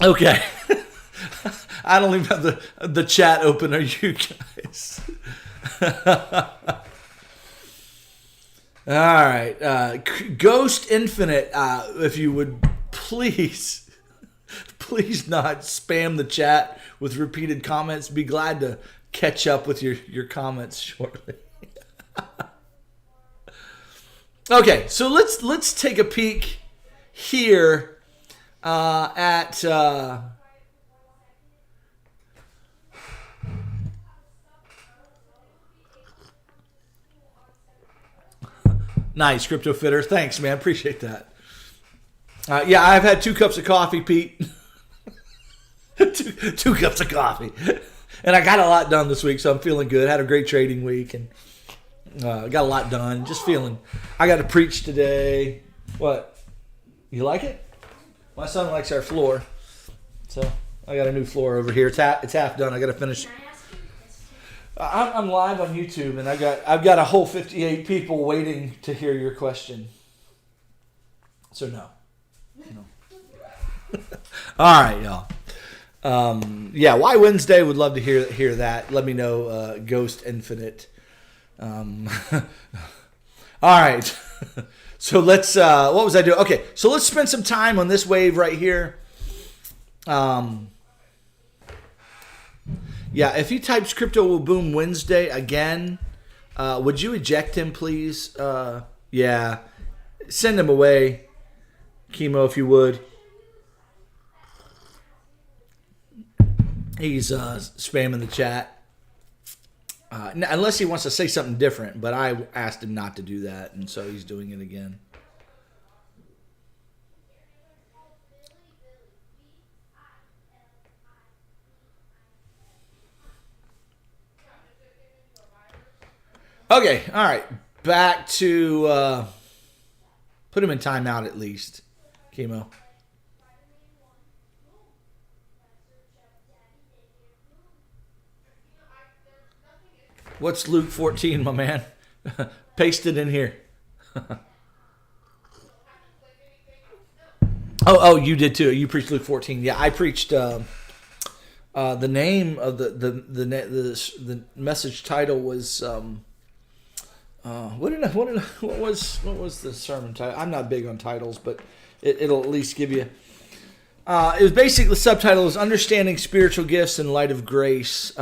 Okay. I don't even have the chat open. Are you guys? All right. Ghost Infinite, if you would please not spam the chat with repeated comments. Be glad to catch up with your comments shortly. Okay, so let's take a peek here at nice, Crypto Fitter. Thanks, man. Appreciate that. Yeah, I've had 2 cups of coffee, Pete. two cups of coffee. And I got a lot done this week, so I'm feeling good. Had a great trading week, and got a lot done. Just feeling. I got to preach today. What? You like it? My son likes our floor. So I got a new floor over here. It's half done. I got to finish. I'm live on YouTube, and I've got a whole 58 people waiting to hear your question. So no. All right, y'all. Yeah, why Wednesday? Would love to hear that. Let me know, Ghost Infinite. All right. So let's. What was I doing? Okay, so let's spend some time on this wave right here. Yeah, if he types crypto will boom Wednesday again, would you eject him, please? Yeah, send him away, Chemo, if you would. He's spamming the chat. Unless he wants to say something different, but I asked him not to do that, and so he's doing it again. Okay, all right. Back to put him in timeout at least, Chemo. What's Luke 14, my man? Paste it in here. Oh, you did too. You preached Luke 14. Yeah, I preached the name of the message title was what was the sermon title? I'm not big on titles, but it'll at least give you. It was basically, the subtitle is Understanding Spiritual Gifts in Light of Grace.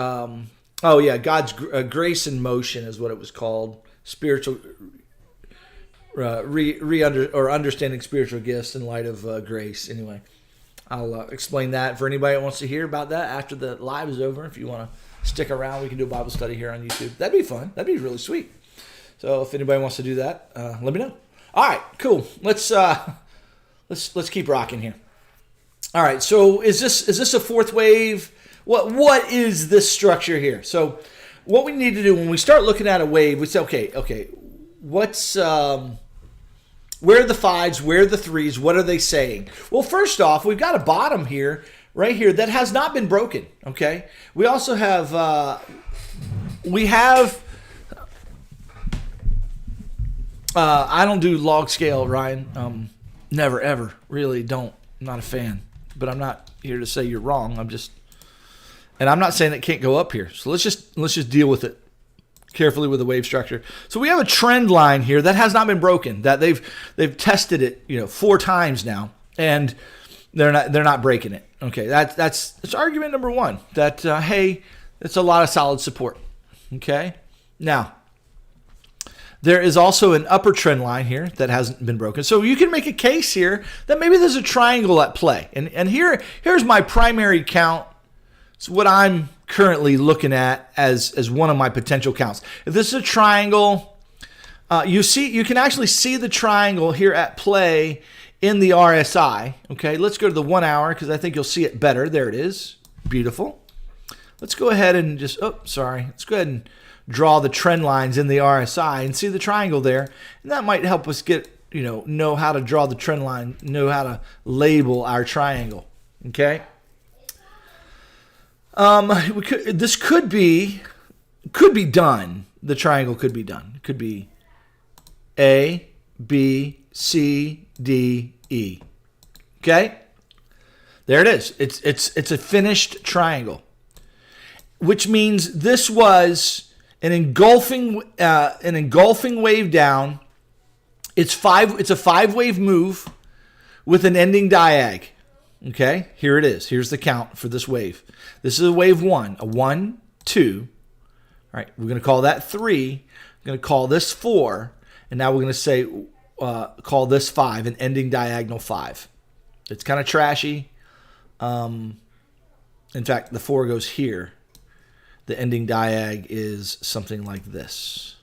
Oh yeah, God's Grace in Motion is what it was called. Spiritual understanding spiritual gifts in light of grace. Anyway, I'll explain that for anybody that wants to hear about that after the live is over. If you want to stick around, we can do a Bible study here on YouTube. That'd be fun. That'd be really sweet. So if anybody wants to do that, let me know. All right, cool. Let's keep rocking here. All right. So is this a fourth wave? What is this structure here? So what we need to do when we start looking at a wave, we say, okay, what's where are the fives, where are the threes, what are they saying? Well, first off, we've got a bottom here, right here, that has not been broken. Okay. We also have I don't do log scale, Ryan. Never ever, really don't. I'm not a fan, but I'm not here to say you're wrong. And I'm not saying it can't go up here. So let's just deal with it carefully with the wave structure. So we have a trend line here that has not been broken. That they've tested it, 4 times now, and they're not breaking it. Okay, that's argument number 1. That hey, it's a lot of solid support. Okay, now there is also an upper trend line here that hasn't been broken. So you can make a case here that maybe there's a triangle at play. And here's my primary count. It's what I'm currently looking at as one of my potential counts. If this is a triangle, you can actually see the triangle here at play in the RSI. Okay, let's go to the 1 hour because I think you'll see it better. There it is. Beautiful. Let's go ahead and let's go ahead and draw the trend lines in the RSI and see the triangle there. And that might help us know how to draw the trend line, know how to label our triangle. Okay. This could be done. The triangle could be done. It could be A, B, C, D, E. Okay? There it is. It's a finished triangle, which means this was an engulfing wave down. It's a 5-wave move with an ending diag. Okay, here it is. Here's the count for this wave. This is a wave 1, a 1, 2. All right, we're going to call that 3. We're going to call this 4, and now we're going to say call this 5, an ending diagonal 5. It's kind of trashy. In fact, the 4 goes here. The ending diag is something like this: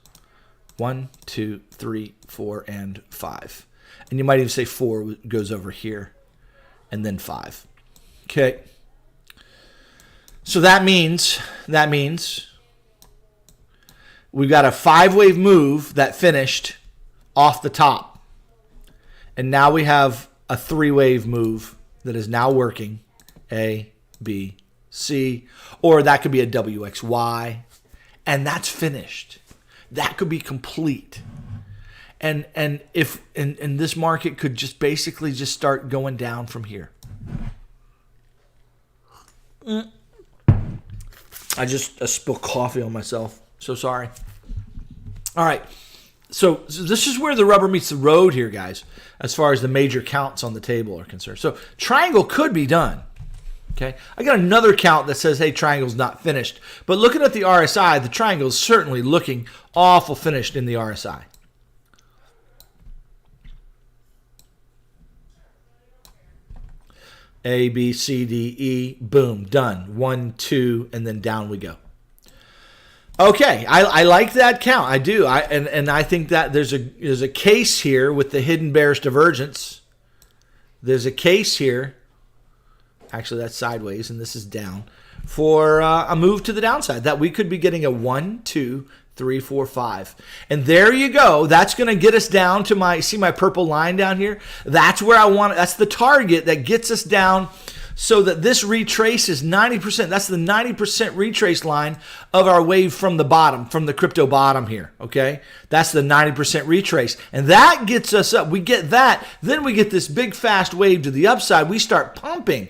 1, 2, 3, 4, and 5. And you might even say 4 goes over here. And then 5. Okay. So that means we've got a 5-wave move that finished off the top. And now we have a 3-wave move that is now working. A, B, C. Or that could be a WXY. and that's finished. That could be complete. And if and this market could just basically just start going down from here. I spilled coffee on myself. So sorry. All right. So this is where the rubber meets the road here, guys, as far as the major counts on the table are concerned. So triangle could be done. Okay. I got another count that says, hey, triangle's not finished. But looking at the RSI, the triangle is certainly looking awful finished in the RSI. A, B, C, D, E, boom, done. 1, 2, and then down we go. Okay, I like that count. I do. And I think that there's a case here with the hidden bearish divergence. There's a case here. Actually, that's sideways, and this is down for a move to the downside. That we could be getting a 1, 2, 3, 4, 5. And there you go. That's going to get us down to my purple line down here? That's where I want it. That's the target that gets us down so that this retraces 90%. That's the 90% retrace line of our wave from the bottom, from the crypto bottom here, okay? That's the 90% retrace. And that gets us up. We get that. Then we get this big fast wave to the upside. We start pumping.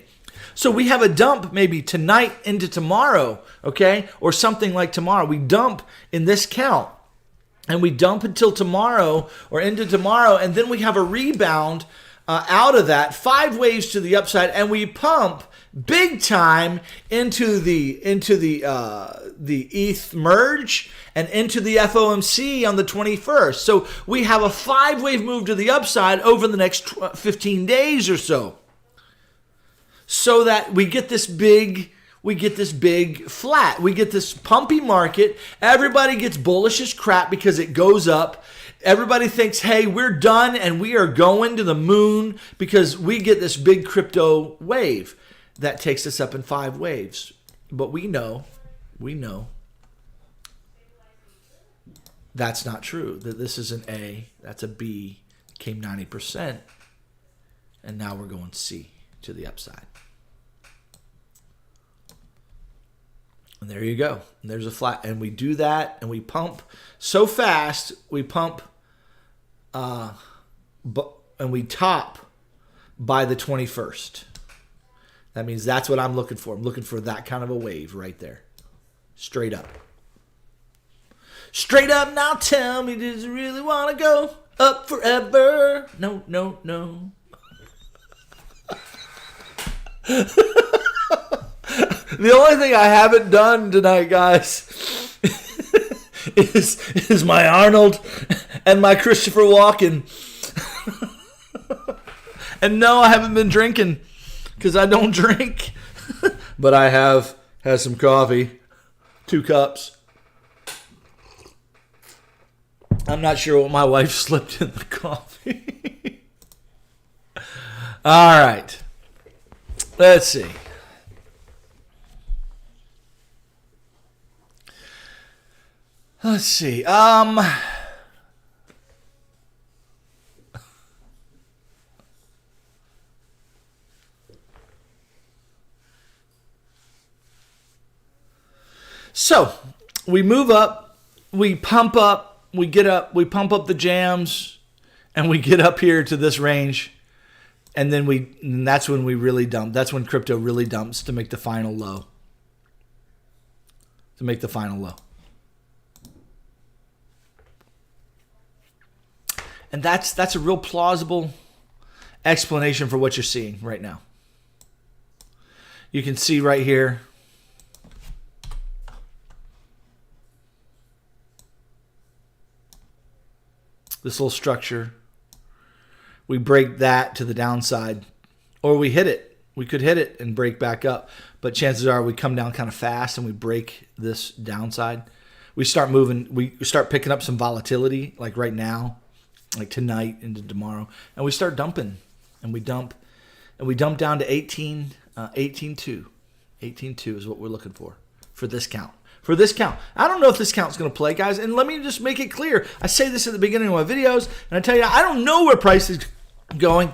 So we have a dump maybe tonight into tomorrow, okay? Or something like tomorrow. We dump in this count. And we dump until tomorrow or into tomorrow. And then we have a rebound out of that. 5 waves to the upside. And we pump big time into the ETH merge and into the FOMC on the 21st. So we have a 5-wave move to the upside over the next 15 days or so. So that we get this big flat. We get this pumpy market. Everybody gets bullish as crap because it goes up. Everybody thinks, hey, we're done and we are going to the moon because we get this big crypto wave that takes us up in 5 waves. But we know that's not true. That this is an A, that's a B, came 90%, and now we're going C to the upside. And there you go. And there's a flat. And we do that and we pump so fast. We pump and we top by the 21st. That means that's what I'm looking for. I'm looking for that kind of a wave right there. Straight up. Straight up now, tell me, does you really want to go up forever? No, no, no. The only thing I haven't done tonight, guys, is my Arnold and my Christopher Walken. And no, I haven't been drinking because I don't drink. But I have had some coffee, 2 cups. I'm not sure what my wife slipped in the coffee. All right. Let's see. Let's see. So we move up, we pump up, we get up, we pump up the jams, and we get up here to this range, and then that's when we really dump. That's when crypto really dumps to make the final low. And that's a real plausible explanation for what you're seeing right now. You can see right here. This little structure. We break that to the downside. Or we hit it. We could hit it and break back up. But chances are we come down kind of fast and we break this downside. We start moving. We start picking up some volatility like right now. Like tonight into tomorrow, and we start dumping, and we dump down to 18.2. 18.2 is what we're looking for this count. I don't know if this count's going to play, guys, and let me just make it clear. I say this at the beginning of my videos, and I tell you, I don't know where price is going.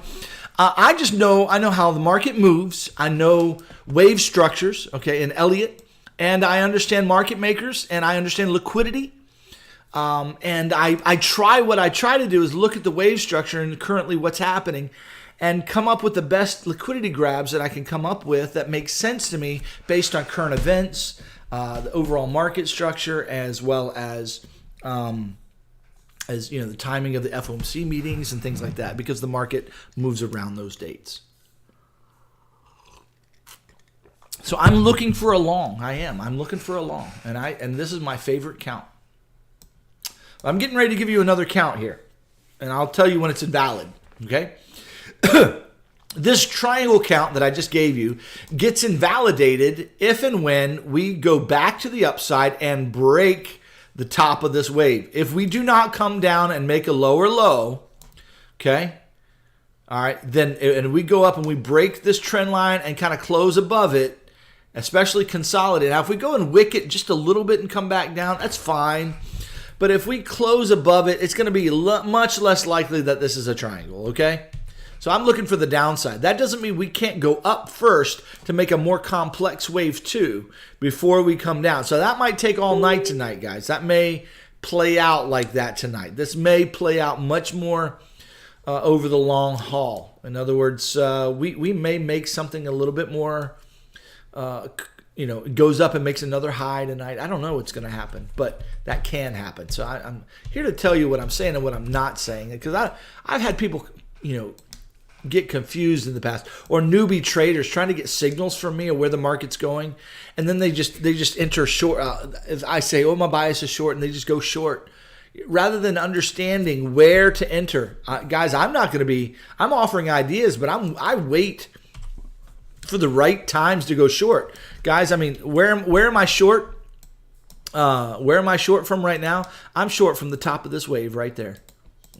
I just know, I know how the market moves. I know wave structures, okay, and Elliott, and I understand market makers, and I understand liquidity. And I try, what I try to do is look at the wave structure and currently what's happening and come up with the best liquidity grabs that I can come up with that makes sense to me based on current events, the overall market structure, as well as the timing of the FOMC meetings and things like that, because the market moves around those dates. So I'm looking for a long. I'm looking for a long, and this is my favorite count. I'm getting ready to give you another count here, and I'll tell you when it's invalid. Okay. This triangle count that I just gave you gets invalidated if and when we go back to the upside and break the top of this wave. If we do not come down and make a lower low, okay, all right, then and we go up and we break this trend line and kind of close above it, especially consolidate. Now, if we go and wick it just a little bit and come back down, that's fine. But if we close above it, it's going to be much less likely that this is a triangle, okay? So I'm looking for the downside. That doesn't mean we can't go up first to make a more complex wave 2 before we come down. So that might take all night tonight, guys. That may play out like that tonight. This may play out much more over the long haul. In other words, we may make something a little bit more, it goes up and makes another high tonight. I don't know what's going to happen, but that can happen. So I'm here to tell you what I'm saying and what I'm not saying, because I've had people, get confused in the past, or newbie traders trying to get signals from me of where the market's going, and then they just enter short. If I say, "Oh, my bias is short," and they just go short, rather than understanding where to enter. Guys, I'm offering ideas, but I wait for the right times to go short. Guys, I mean, where am I short? Where am I short from right now? I'm short from the top of this wave right there.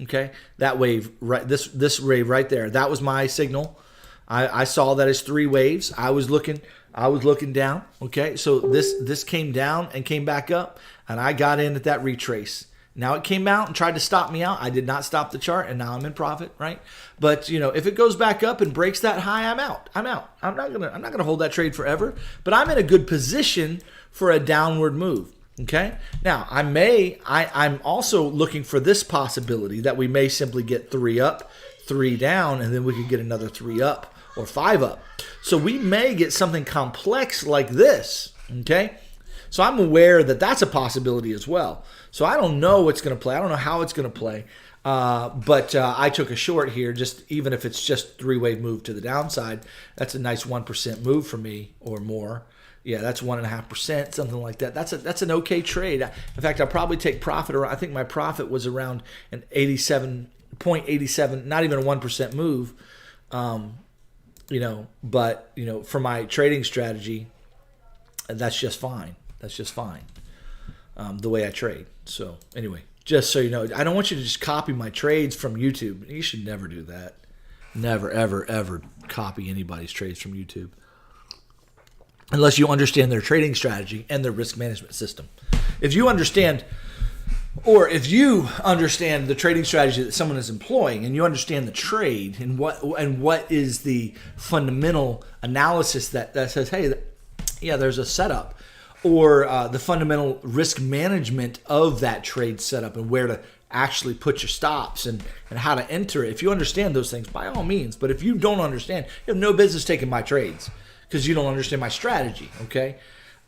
Okay, that wave, right? This wave right there. That was my signal. I saw that as 3 waves. I was looking down. Okay, so this came down and came back up, and I got in at that retrace. Now it came out and tried to stop me out. I did not stop the chart, and now I'm in profit, right? But if it goes back up and breaks that high, I'm out. I'm not gonna hold that trade forever. But I'm in a good position for a downward move. Okay. Now I'm also looking for this possibility that we may simply get 3 up, 3 down, and then we could get another 3 up or 5 up. So we may get something complex like this. Okay. So I'm aware that that's a possibility as well. So I don't know what's going to play. I don't know how it's going to play. But I took a short here, even if it's just 3-wave move to the downside. That's a nice 1% move for me or more. Yeah, that's 1.5%, something like that. That's an okay trade. In fact, I'll probably take profit around. I think my profit was around an 87.87, not even a 1% move. But for my trading strategy, that's just fine. That's just fine. The way I trade. So anyway, just so you know, I don't want you to just copy my trades from YouTube. You should never do that. Never, ever, ever copy anybody's trades from YouTube, unless you understand their trading strategy and their risk management system. If you understand the trading strategy that someone is employing, and you understand the trade and what is the fundamental analysis that says, hey, yeah, there's a setup, or the fundamental risk management of that trade setup and where to actually put your stops and how to enter it. If you understand those things, by all means. But if you don't understand, you have no business taking my trades, because you don't understand my strategy, okay?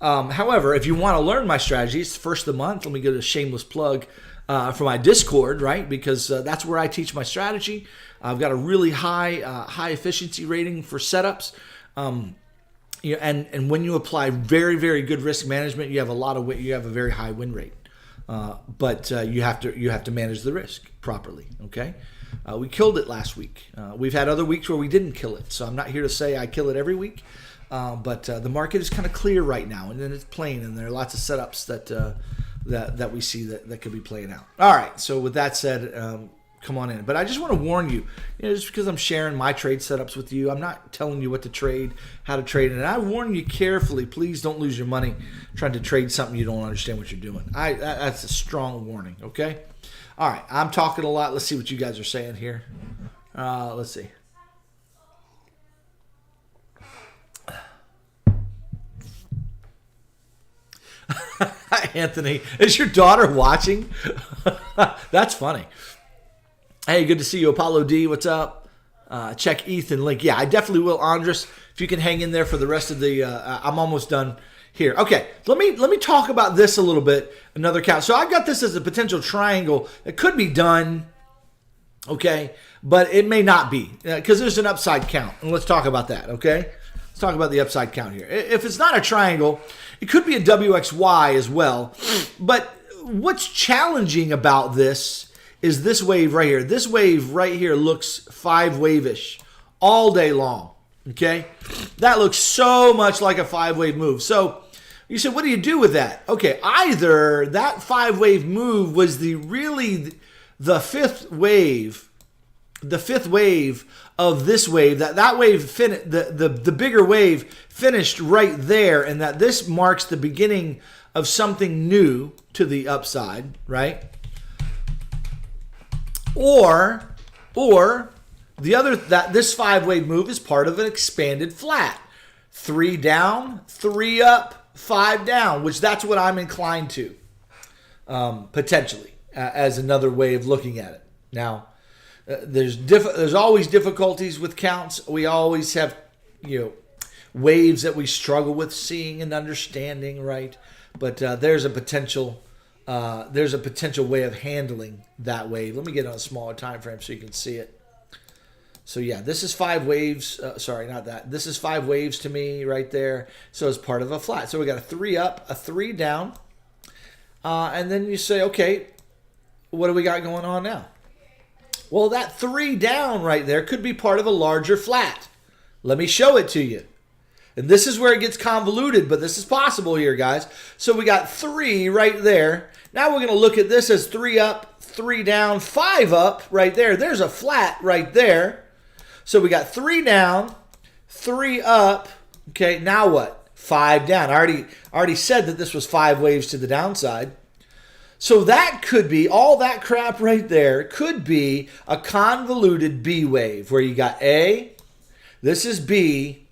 However, if you want to learn my strategy, it's the first of the month. Let me get a shameless plug for my Discord, right? Because that's where I teach my strategy. I've got a really high efficiency rating for setups. And when you apply very, very good risk management, you have a very high win rate. But you have to manage the risk properly, okay? We killed it last week. We've had other weeks where we didn't kill it, so I'm not here to say I kill it every week. But the market is kind of clear right now, and then it's playing, and there are lots of setups that we see that could be playing out. All right, so with that said, come on in. But I just want to warn you, just because I'm sharing my trade setups with you, I'm not telling you what to trade, how to trade, and I warn you carefully. Please don't lose your money trying to trade something you don't understand what you're doing. That's a strong warning, okay? All right, I'm talking a lot. Let's see what you guys are saying here. Let's see. Anthony, is your daughter watching? That's funny. Hey, good to see you, Apollo D. What's up? Check Ethan link. Yeah, I definitely will, Andres. If you can hang in there for the rest of the, I'm almost done here. Okay, let me talk about this a little bit. Another count. So I've got this as a potential triangle. It could be done, okay, but it may not be because there's an upside count, and let's talk about that. Okay, let's talk about the upside count here. If it's not a triangle, it could be a WXY as well. But what's challenging about this is this wave right here. This wave right here looks 5 wave-ish all day long. Okay, that looks so much like a 5-wave move. So you said, what do you do with that? Okay, either that 5-wave move was the fifth wave of this wave. That wave the bigger wave finished right there, and that this marks the beginning of something new to the upside, right? Or the other, that this 5-wave move is part of an expanded flat. 3 down, 3 up, 5 down, which that's what I'm inclined to, potentially, as another way of looking at it. Now, there's always difficulties with counts. We always have, waves that we struggle with seeing and understanding, right? But there's a potential way of handling that wave. Let me get on a smaller time frame so you can see it. So yeah, this is 5 waves. Sorry, not that. This is 5 waves to me right there. So it's part of a flat. So we got a 3 up, a 3 down. And then you say, okay, what do we got going on now? Well, that 3 down right there could be part of a larger flat. Let me show it to you. And this is where it gets convoluted, but this is possible here, guys. So we got 3 right there. Now we're going to look at this as 3 up, 3 down, 5 up right there. There's a flat right there. So we got 3 down, 3 up. Okay, now what? 5 down. I already said that this was 5 waves to the downside. So that could be, all that crap right there could be a convoluted B wave where you got A, this is B.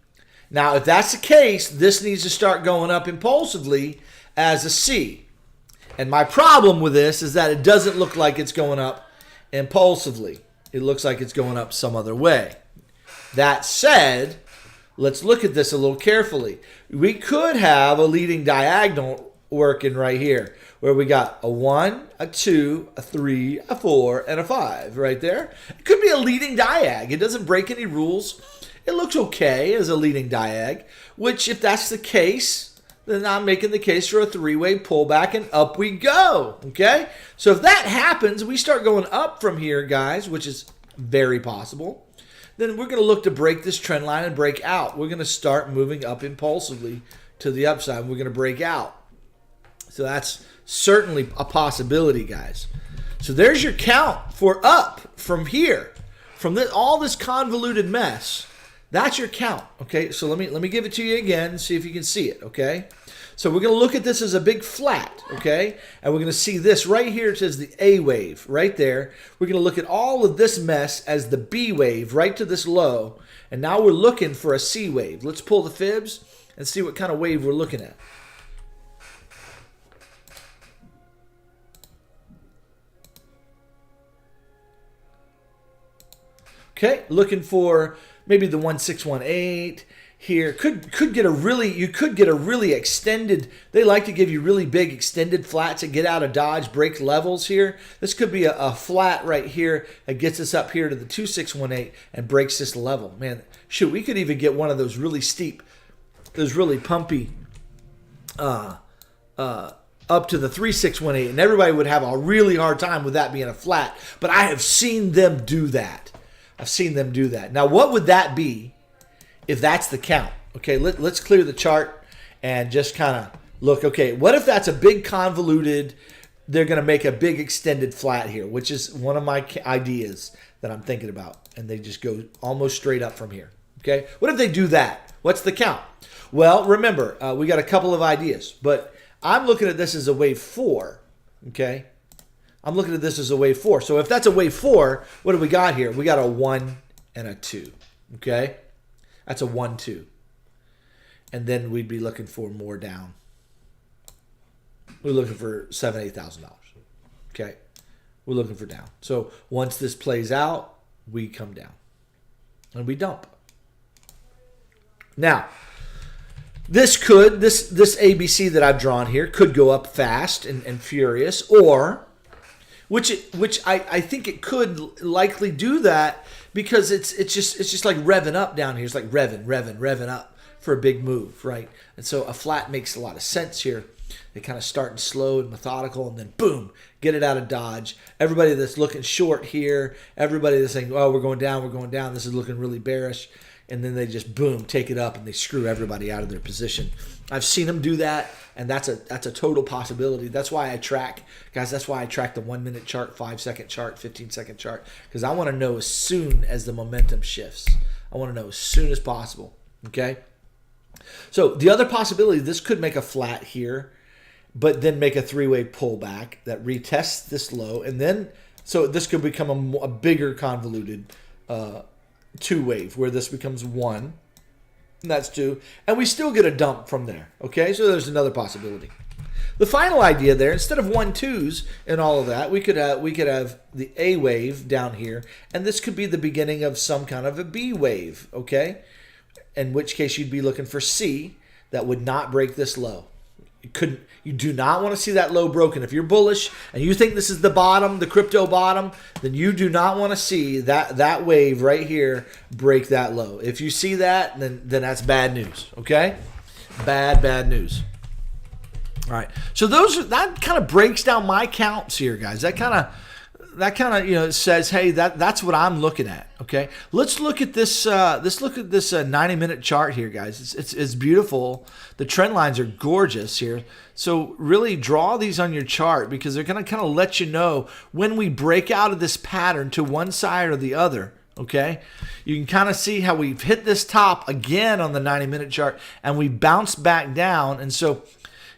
Now, if that's the case, this needs to start going up impulsively as a C. And my problem with this is that it doesn't look like it's going up impulsively. It looks like it's going up some other way. That said, let's look at this a little carefully. We could have a leading diagonal working right here, where we got a 1, a 2, a 3, a 4, and a 5 right there. It could be a leading diag. It doesn't break any rules. It looks okay as a leading diag, which if that's the case, then I'm making the case for a 3-wave pullback and up we go, okay? So if that happens, we start going up from here, guys, which is very possible, then we're going to look to break this trend line and break out. We're going to start moving up impulsively to the upside. We're going to break out. So that's certainly a possibility, guys. So there's your count for up from here, from this, all this convoluted mess. That's your count, okay? So let me give it to you again and see if you can see it, okay? So we're going to look at this as a big flat, okay? And we're going to see this right here. It says the A wave right there. We're going to look at all of this mess as the B wave right to this low. And now we're looking for a C wave. Let's pull the fibs and see what kind of wave we're looking at. Okay, looking for maybe the 1618 here. Could get a really extended. They like to give you really big extended flats that get out of dodge, break levels here. This could be a flat right here that gets us up here to the 2618 and breaks this level. Man, shoot, we could even get one of those really steep, those really pumpy up to the 3618, and everybody would have a really hard time with that being a flat. But I have seen them do that. I've seen them do that. Now, what would that be if that's the count? Okay, let's clear the chart and just kind of look. Okay, what if that's a big convoluted, they're going to make a big extended flat here, which is one of my ideas that I'm thinking about, and they just go almost straight up from here. Okay, what if they do that? What's the count? Well, remember, we got a couple of ideas, but I'm looking at this as a wave 4, okay? I'm looking at this as a wave 4. So if that's a wave 4, what do we got here? We got a 1 and a 2, okay? That's a 1, 2. And then we'd be looking for more down. we're looking for $7,000, $8,000. Okay, we're looking for down. So once this plays out, we come down and we dump. Now, this ABC that I've drawn here could go up fast and furious, or which I think it could likely do that because it's just like revving up down here. It's like revving up for a big move, right? And so a flat makes a lot of sense here. They kind of starting slow and methodical, and then boom, get it out of Dodge. Everybody that's looking short here, everybody that's saying, oh, we're going down, this is looking really bearish, and then they just boom, take it up, and they screw everybody out of their position. I've seen them do that, and that's a total possibility. That's why I track, guys, that's why I track the 1 minute chart, 5 second chart, 15-second chart, because I want to know as soon as the momentum shifts. I want to know as soon as possible, okay? So the other possibility, this could make a flat here, but then make a three-way pullback that retests this low, and then so this could become a bigger convoluted two wave where this becomes one, and that's two, and we still get a dump from there. Okay, so there's another possibility. The final idea there, instead of 1-2s and all of that, we could have the A wave down here, and this could be the beginning of some kind of a B wave. Okay, in which case you'd be looking for C that would not break this low. You do not want to see that low broken. If you're bullish and you think this is the bottom, the crypto bottom, then you do not want to see that wave right here break that low. If you see that, then that's bad news. Okay, bad news. All right. So that kind of breaks down my counts here, guys. That kind of says, hey, that's what I'm looking at. Okay, let's look at this. Let's look at this 90-minute chart here, guys. It's beautiful. The trend lines are gorgeous here. So really draw these on your chart because they're going to kind of let you know when we break out of this pattern to one side or the other. Okay, you can kind of see how we've hit this top again on the 90-minute chart and we bounce back down, and so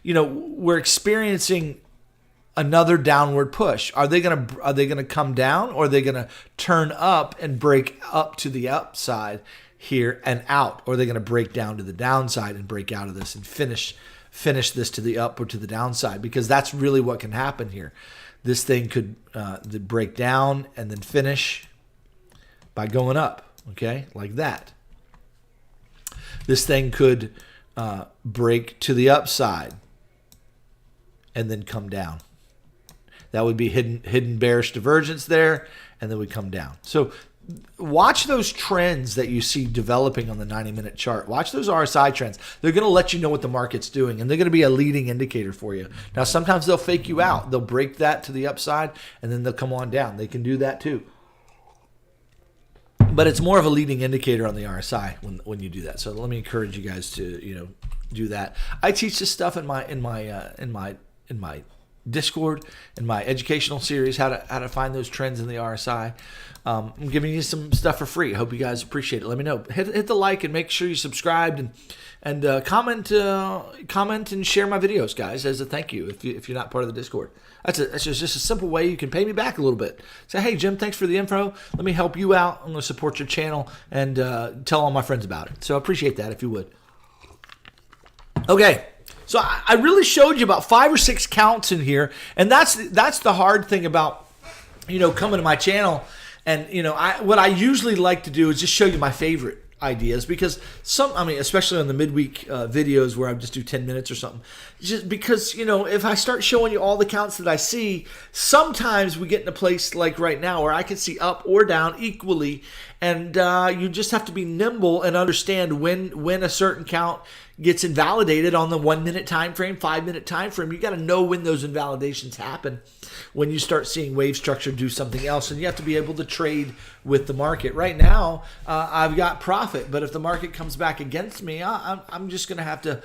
we're experiencing another downward push. Are they gonna come down, or are they gonna turn up and break up to the upside here and out, or are they gonna break down to the downside and break out of this and finish this to the up or to the downside? Because that's really what can happen here. This thing could break down and then finish by going up. Okay, like that. This thing could break to the upside and then come down. That would be hidden bearish divergence there, and then we come down. So watch those trends that you see developing on the 90-minute chart. Watch those RSI trends. They're going to let you know what the market's doing, and they're going to be a leading indicator for you. Now, sometimes they'll fake you out. They'll break that to the upside, and then they'll come on down. They can do that too. But it's more of a leading indicator on the RSI when you do that. So let me encourage you guys to do that. I teach this stuff in my Discord, in my educational series, how to find those trends in the RSI. I'm giving you some stuff for free. I hope you guys appreciate it. Let me know. Hit the like and make sure you subscribed and comment and share my videos, guys, as a thank you if you're not part of the Discord. That's just a simple way you can pay me back a little bit. Say, hey, Jim, thanks for the info. Let me help you out. I'm going to support your channel and tell all my friends about it. So I appreciate that if you would. Okay. So I really showed you about 5 or 6 counts in here, and that's the hard thing about coming to my channel. And what I usually like to do is just show you my favorite ideas, because especially on the midweek videos where I just do 10 minutes or something, just because if I start showing you all the counts that I see, sometimes we get in a place like right now where I can see up or down equally, and you just have to be nimble and understand when a certain count gets invalidated on the 1 minute time frame, 5 minute time frame. You got to know when those invalidations happen, when you start seeing wave structure do something else, and you have to be able to trade with the market. Right now, I've got profit, but if the market comes back against me, I'm just going to have to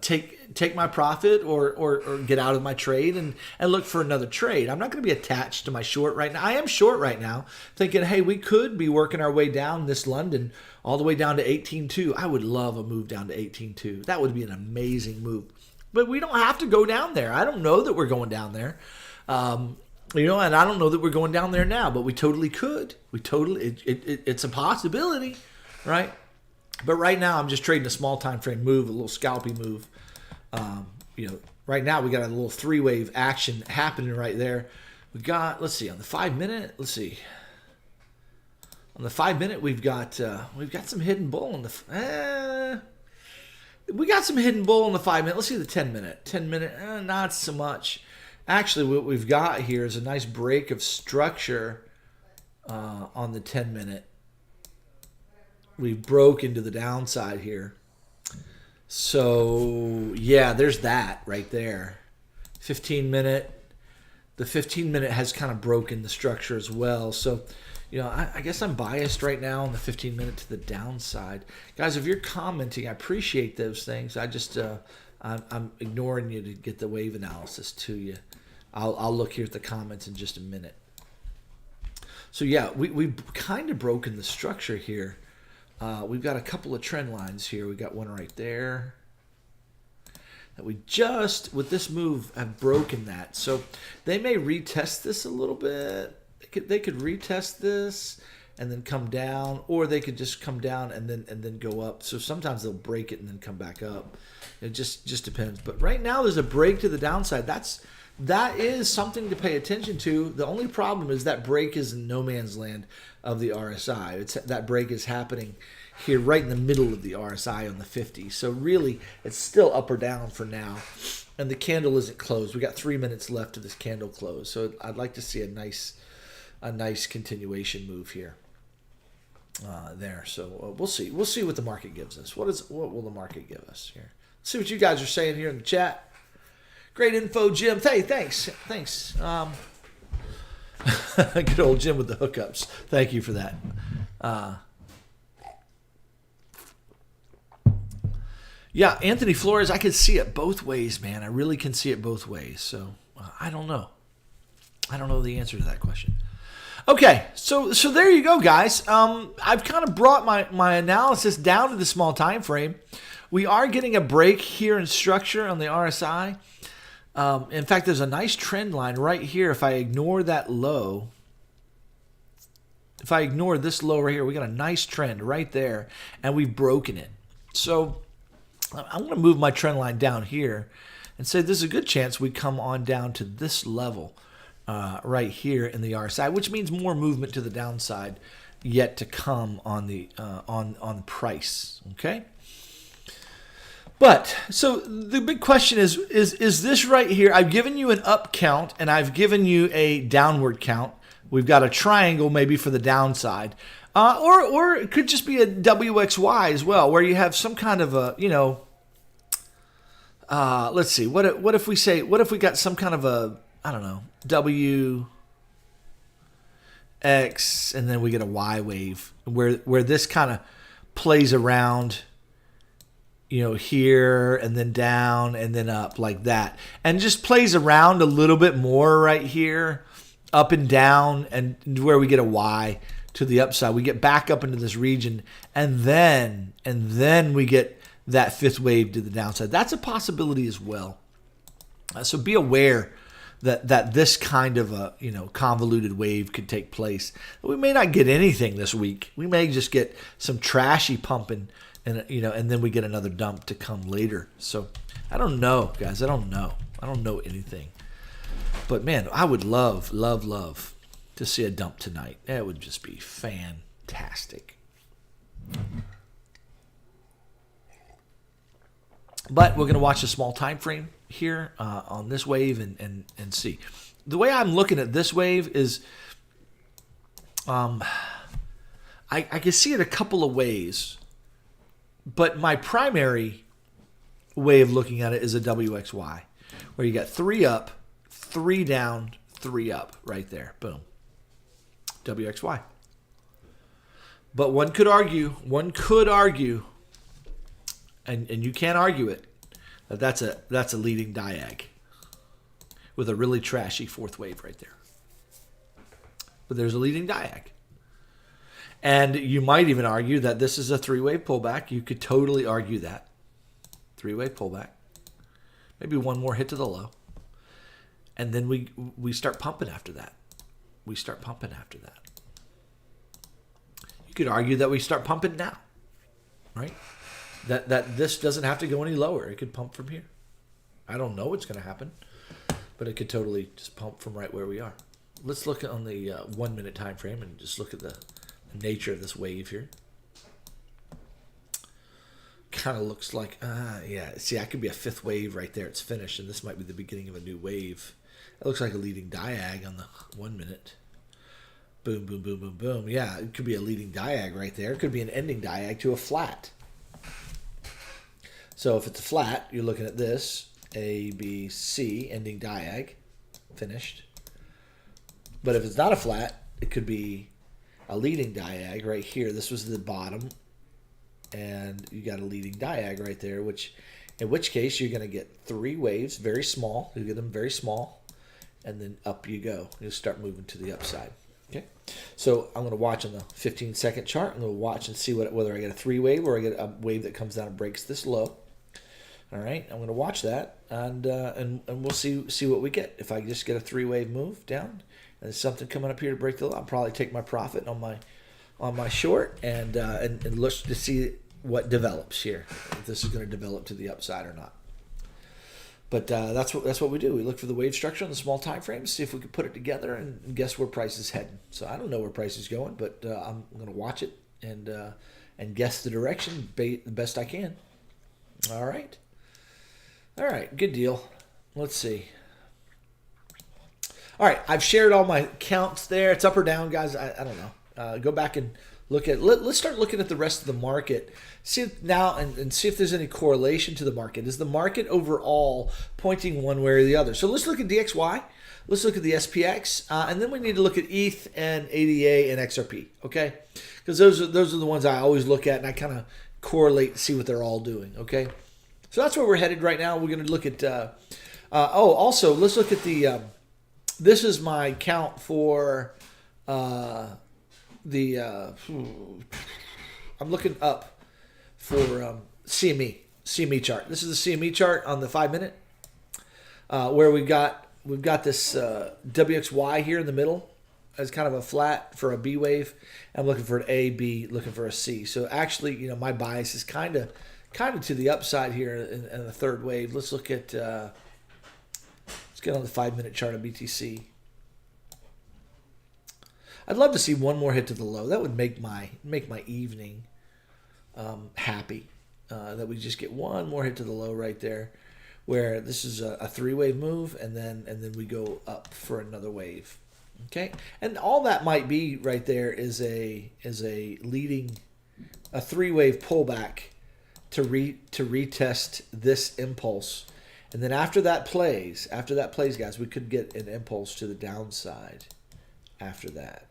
take my profit or get out of my trade and look for another trade. I'm not going to be attached to my short right now. I am short right now, thinking, hey, we could be working our way down this London all the way down to 18.2. I would love a move down to 18.2. That would be an amazing move. But we don't have to go down there. I don't know that we're going down there. And I don't know that we're going down there now, but we totally could. It's a possibility, right? But right now I'm just trading a small time frame move, a little scalpy move, right now we got a little three-wave action happening right there. We got, let's see, on the 5-minute, let's see. On the 5-minute, we've got some hidden bull on the we got some hidden bull on the 5-minute. Let's see the 10-minute. 10-minute, not so much. Actually, what we've got here is a nice break of structure on the 10-minute. We broke into the downside here. So, yeah, there's that right there. 15-minute. The 15-minute has kind of broken the structure as well. So, you know, I guess I'm biased right now on the 15-minute to the downside. Guys, if you're commenting, I appreciate those things. I just, I'm ignoring you to get the wave analysis to you. I'll look here at the comments in just a minute. So, yeah, we've kind of broken the structure here. We've got a couple of trend lines here. We got one right there that we just, with this move, have broken that. So they may retest this a little bit. They could retest this and then come down, or they could just come down and then go up. So sometimes they'll break it and then come back up. It just depends. But right now there's a break to the downside. That is something to pay attention to. The only problem is that break is in no man's land of the RSI. That break is happening here right in the middle of the RSI on the 50. So really, it's still up or down for now. And the candle isn't closed. We got 3 minutes left of this candle close. So I'd like to see a nice continuation move here. There. So we'll see. We'll see what the market gives us. What will the market give us here? Let's see what you guys are saying here in the chat. Great info, Jim. Hey, thanks. Good old Jim with the hookups. Thank you for that. Yeah, Anthony Flores, I can see it both ways, man. I really can see it both ways. So I don't know. I don't know the answer to that question. Okay, so there you go, guys. I've kind of brought my analysis down to the small time frame. We are getting a break here in structure on the RSI. In fact, there's a nice trend line right here. If I ignore that low, if I ignore this low right here, we got a nice trend right there, and we've broken it. So I'm going to move my trend line down here and say there's a good chance we come on down to this level right here in the RSI, which means more movement to the downside yet to come on the on price. Okay. But so the big question is this right here? I've given you an up count and I've given you a downward count. We've got a triangle maybe for the downside, or it could just be a WXY as well, where you have some kind of a, you know, let's see, what if we got some kind of a, I don't know, WX, and then we get a Y wave where this kind of plays around, you know, here and then down and then up like that, and just plays around a little bit more right here, up and down, and where we get a Y to the upside. We get back up into this region, and then we get that fifth wave to the downside. That's a possibility as well. So be aware that this kind of a, you know, convoluted wave could take place. We may not get anything this week. We may just get some trashy pumping, and, you know, and then we get another dump to come later. So I don't know, guys. I don't know anything. But man, I would love to see a dump tonight. That would just be fantastic. But we're going to watch a small time frame here on this wave and see. The way I'm looking at this wave is I can see it a couple of ways, but my primary way of looking at it is a WXY, where you got 3 up, 3 down, 3 up right there. Boom. WXY. But one could argue, and you can't argue it, that's a leading diag with a really trashy fourth wave right there. But there's a leading diag. And you might even argue that this is a 3-wave pullback. You could totally argue that. 3-wave pullback. Maybe one more hit to the low. And then we start pumping after that. You could argue that we start pumping now, right? That this doesn't have to go any lower. It could pump from here. I don't know what's going to happen, but it could totally just pump from right where we are. Let's look on the 1 minute time frame and just look at the nature of this wave here. Kind of looks like, yeah, see, that could be a fifth wave right there. It's finished, and this might be the beginning of a new wave. It looks like a leading diag on the 1 minute. Boom, boom, boom, boom, boom. Yeah, it could be a leading diag right there. It could be an ending diag to a flat. So if it's a flat, you're looking at this, A, B, C, ending diag, finished. But if it's not a flat, it could be a leading diag right here. This was the bottom, and you got a leading diag right there, in which case you're going to get three waves, very small. You get them very small, and then up you go. You'll start moving to the upside. Okay, so I'm going to watch on the 15-second chart. I'm going to watch and see whether I get a three wave or I get a wave that comes down and breaks this low. All right, I'm going to watch that, and we'll see what we get. If I just get a three wave move down, and there's something coming up here to break the low, I'll probably take my profit on my short and look to see what develops here. If this is going to develop to the upside or not. But that's what we do. We look for the wave structure on the small time frames, see if we can put it together, and guess where price is heading. So I don't know where price is going, but I'm going to watch it and guess the direction the best I can. All right, good deal. Let's see. All right, I've shared all my counts there. It's up or down, guys. I don't know. Go back and look at. Let's start looking at the rest of the market. See if now and see if there's any correlation to the market. Is the market overall pointing one way or the other? So let's look at DXY. Let's look at the SPX, and then we need to look at ETH and ADA and XRP. Okay, because those are the ones I always look at, and I kind of correlate and see what they're all doing. Okay, so that's where we're headed right now. We're going to look at. Also let's look at the. This is my count for I'm looking up for CME chart. This is the CME chart on the 5 minute where we've got this WXY here in the middle as kind of a flat for a B wave. I'm looking for an A, B, looking for a C. So actually, my bias is kind of to the upside here in the third wave. Let's look at let's get on the 5 minute chart of BTC. I'd love to see one more hit to the low. That would make my evening happy. That we just get one more hit to the low right there, where this is a three wave move, and then we go up for another wave. Okay, and all that might be right there is a leading a three wave pullback to retest this impulse, and then after that plays, guys, we could get an impulse to the downside after that.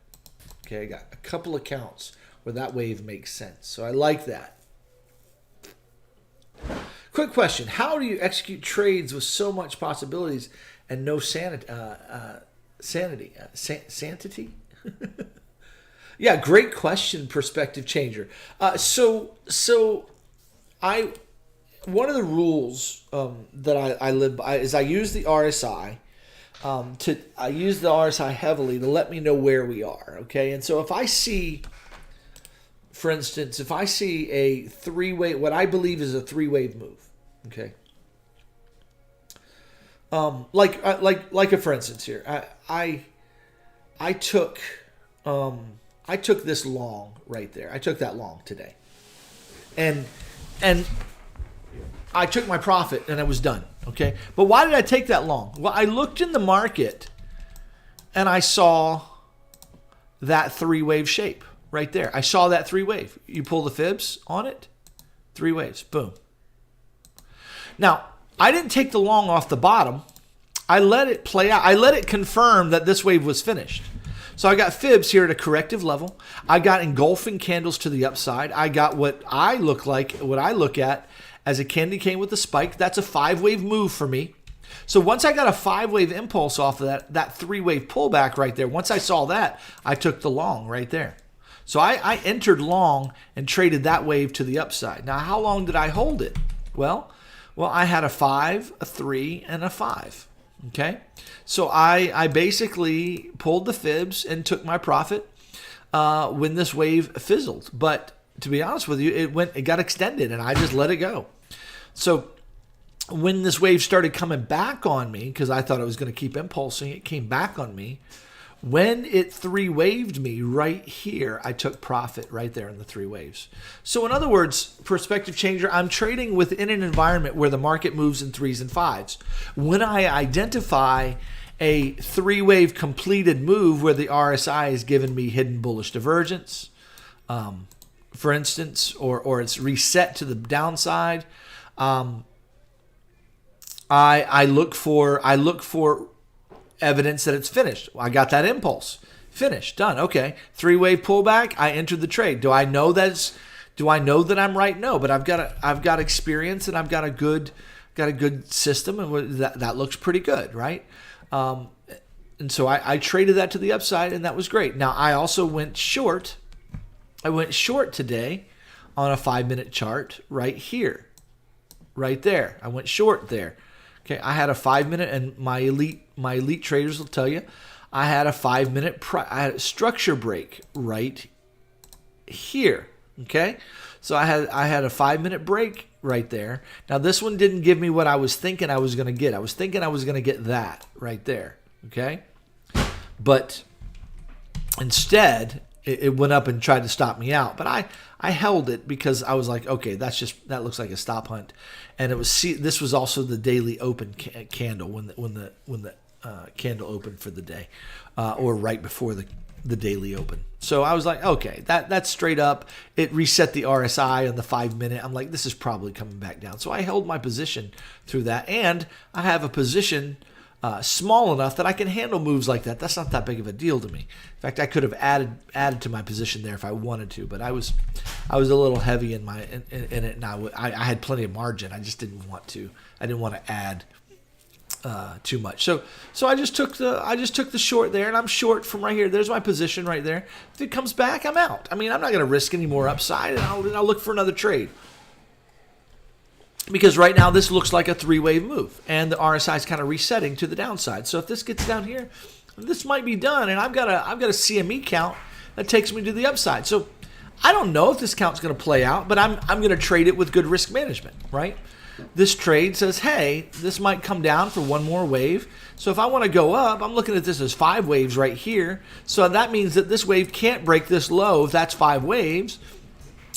Okay, I got a couple of counts where that wave makes sense. So I like that. Quick question. How do you execute trades with so much possibilities and no sanity? Sanctity? Yeah, great question, perspective changer. So one of the rules that I live by is I use the RSI. I use the RSI heavily to let me know where we are, okay? And so if I see, for instance, a three-wave, what I believe is a three-wave move, okay? Like for instance here, I took this long right there. I took that long today, and I took my profit and I was done. Okay, but why did I take that long? Well, I looked in the market and I saw that three wave shape right there. I saw that three wave. You pull the fibs on it, three waves, boom. Now, I didn't take the long off the bottom. I let it play out. I let it confirm that this wave was finished. So I got fibs here at a corrective level. I got engulfing candles to the upside. I got what I look at as a candy cane with a spike. That's a five wave move for me. So once I got a five wave impulse off of that three wave pullback right there, once I saw that, I took the long right there. So I entered long and traded that wave to the upside. Now, how long did I hold it? Well, I had a 5, a 3, and a 5. Okay, so I basically pulled the fibs and took my profit when this wave fizzled. But to be honest with you, it got extended, and I just let it go. So when this wave started coming back on me, because I thought it was going to keep impulsing, it came back on me. When it three waved me right here, I took profit right there in the three waves. So in other words, perspective changer, I'm trading within an environment where the market moves in threes and fives. When I identify a three wave completed move where the RSI has given me hidden bullish divergence, for instance, or it's reset to the downside, I look for evidence that it's finished. I got that impulse. Finished. Done. Okay. Three wave pullback. I entered the trade. Do I know that I'm right? No, but I've got experience and I've got a good system, and that looks pretty good, right? And so I traded that to the upside, and that was great. Now I also went short. I went short today on a 5-minute chart right here, right there. I went short there. Okay, I had a 5-minute, and my elite traders will tell you, I had a 5-minute I had a structure break right here. Okay, so I had a 5-minute break right there. Now this one didn't give me what I was thinking I was going to get. I was thinking I was going to get that right there. Okay, but instead it went up and tried to stop me out, but I held it because I was like, okay, that looks like a stop hunt, and it was this was also the daily open candle when the candle opened for the day, or right before the daily open. So I was like, okay, that's straight up. It reset the RSI on the 5-minute. I'm like, this is probably coming back down. So I held my position through that, and I have a position small enough that I can handle moves like that. That's not that big of a deal to me. In fact, I could have added to my position there if I wanted to, but I was a little heavy in it, and I had plenty of margin. I just didn't want to. I didn't want to add too much. So I just took the short there, and I'm short from right here. There's my position right there. If it comes back, I'm out. I mean, I'm not going to risk any more upside, and I'll look for another trade. Because right now this looks like a three-wave move, and the RSI is kind of resetting to the downside. So if this gets down here, this might be done, and I've got a CME count that takes me to the upside. So I don't know if this count's going to play out, but I'm going to trade it with good risk management, right? This trade says, hey, this might come down for one more wave. So if I want to go up, I'm looking at this as 5 waves right here. So that means that this wave can't break this low if that's 5 waves.